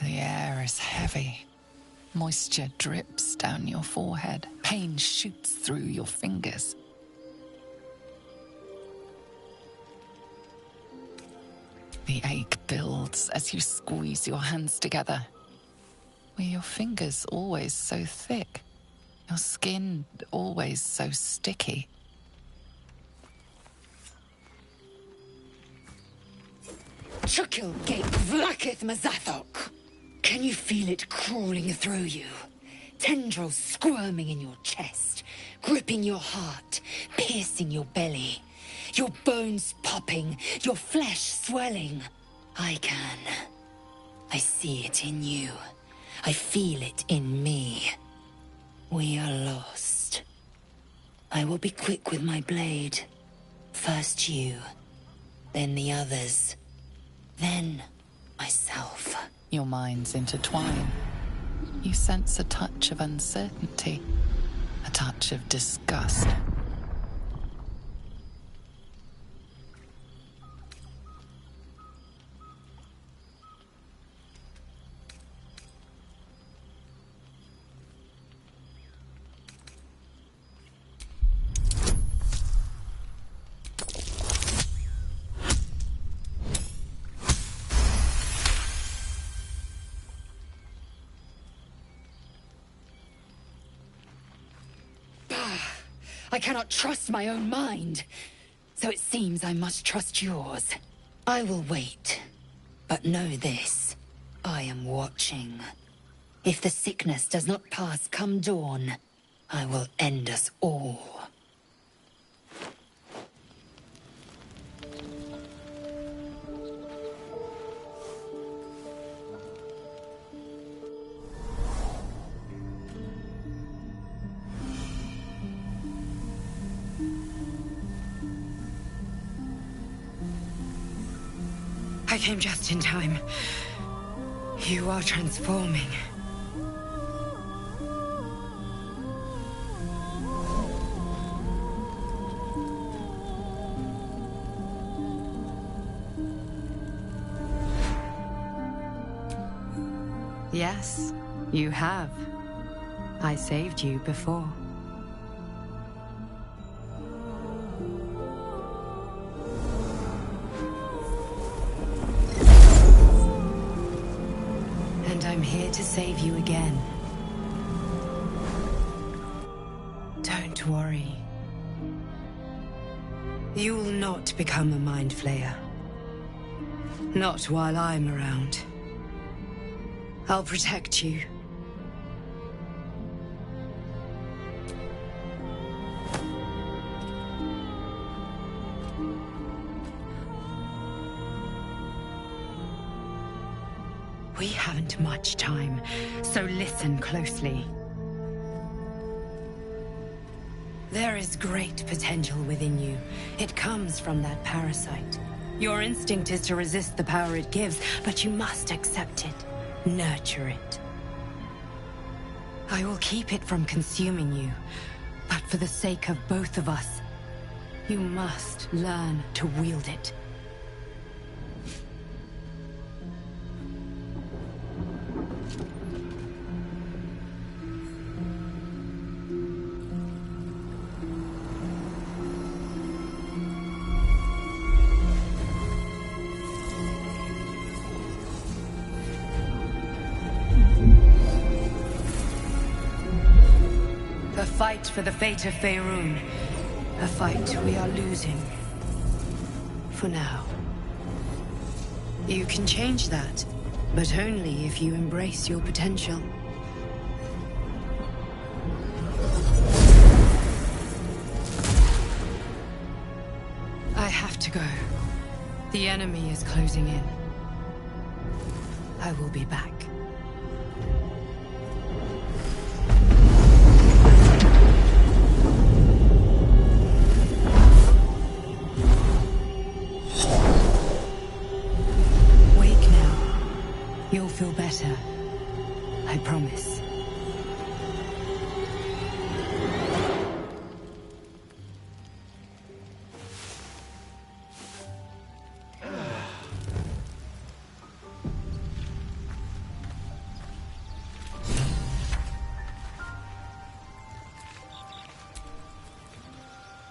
The air is heavy. Moisture drips down your forehead. Pain shoots through your fingers. The ache builds as you squeeze your hands together. Were your fingers always so thick? Your skin always so sticky? Chukil Gate Vlakith Mazathok. Can you feel it crawling through you? Tendrils squirming in your chest, gripping your heart, piercing your belly. Your bones popping, your flesh swelling. I can. I see it in you. I feel it in me. We are lost. I will be quick with my blade. First you, then the others, then myself. Your minds intertwine. You sense a touch of uncertainty, a touch of disgust. I cannot trust my own mind. So it seems I must trust yours. I will wait. But know this. I am watching. If the sickness does not pass come dawn, I will end us all. I came just in time. You are transforming. Yes, you have. I saved you before. I'm here to save you again. Don't worry. You will not become a mind flayer. Not while I'm around. I'll protect you. We haven't much time, so listen closely. There is great potential within you. It comes from that parasite. Your instinct is to resist the power it gives, but you must accept it. Nurture it. I will keep it from consuming you, but for the sake of both of us, you must learn to wield it. A fight for the fate of Faerun. A fight we are losing. For now. You can change that. But only if you embrace your potential. I have to go. The enemy is closing in. I will be back. Wake now. You'll feel better. I promise.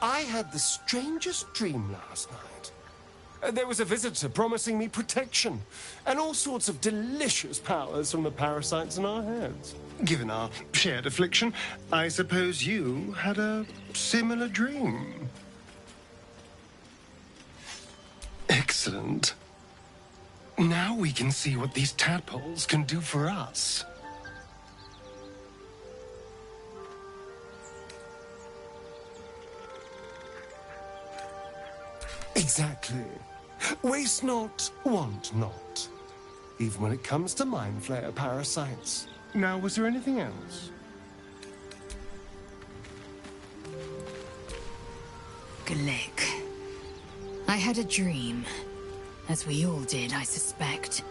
I had the strangest dream last night. There was a visitor promising me protection and all sorts of delicious powers from the parasites in our heads. Given our shared affliction, I suppose you had a similar dream. Excellent. Now we can see what these tadpoles can do for us. Exactly. Waste not, want not. Even when it comes to mind flayer parasites. Now, was there anything else? Glick. I had a dream. As we all did, I suspect.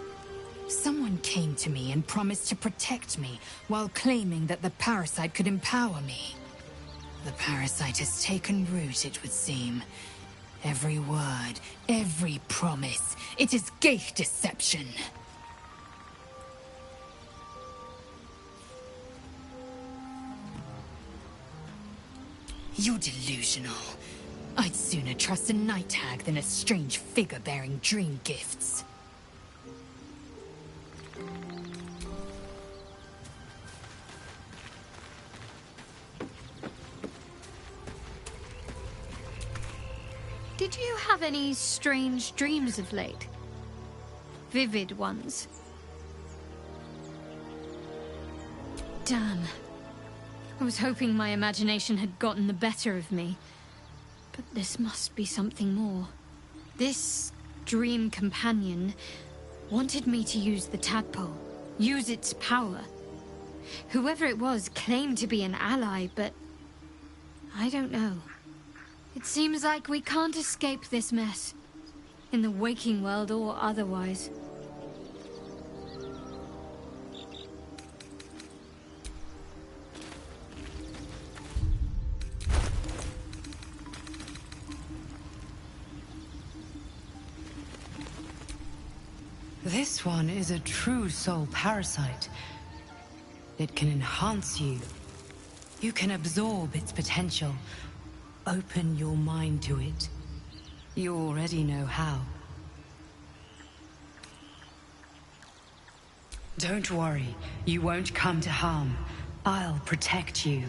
Someone came to me and promised to protect me, while claiming that the parasite could empower me. The parasite has taken root, it would seem. Every word, every promise, it is gate deception. You're delusional. I'd sooner trust a night hag than a strange figure bearing dream gifts. Did you have any strange dreams of late? Vivid ones? Damn. I was hoping my imagination had gotten the better of me. But this must be something more. This dream companion wanted me to use the tadpole, use its power. Whoever it was claimed to be an ally, but I don't know. It seems like we can't escape this mess, in the waking world or otherwise. This one is a true soul parasite. It can enhance you. You can absorb its potential. Open your mind to it. You already know how. Don't worry, you won't come to harm. I'll protect you.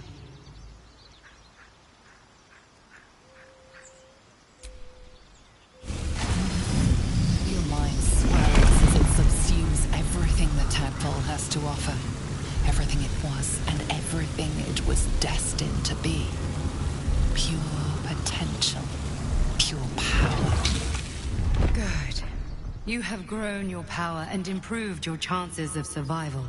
Your mind swells as it subsumes everything the tadpole has to offer. Everything it was and everything it was destined to be. Pure potential. Pure power. Good. You have grown your power and improved your chances of survival.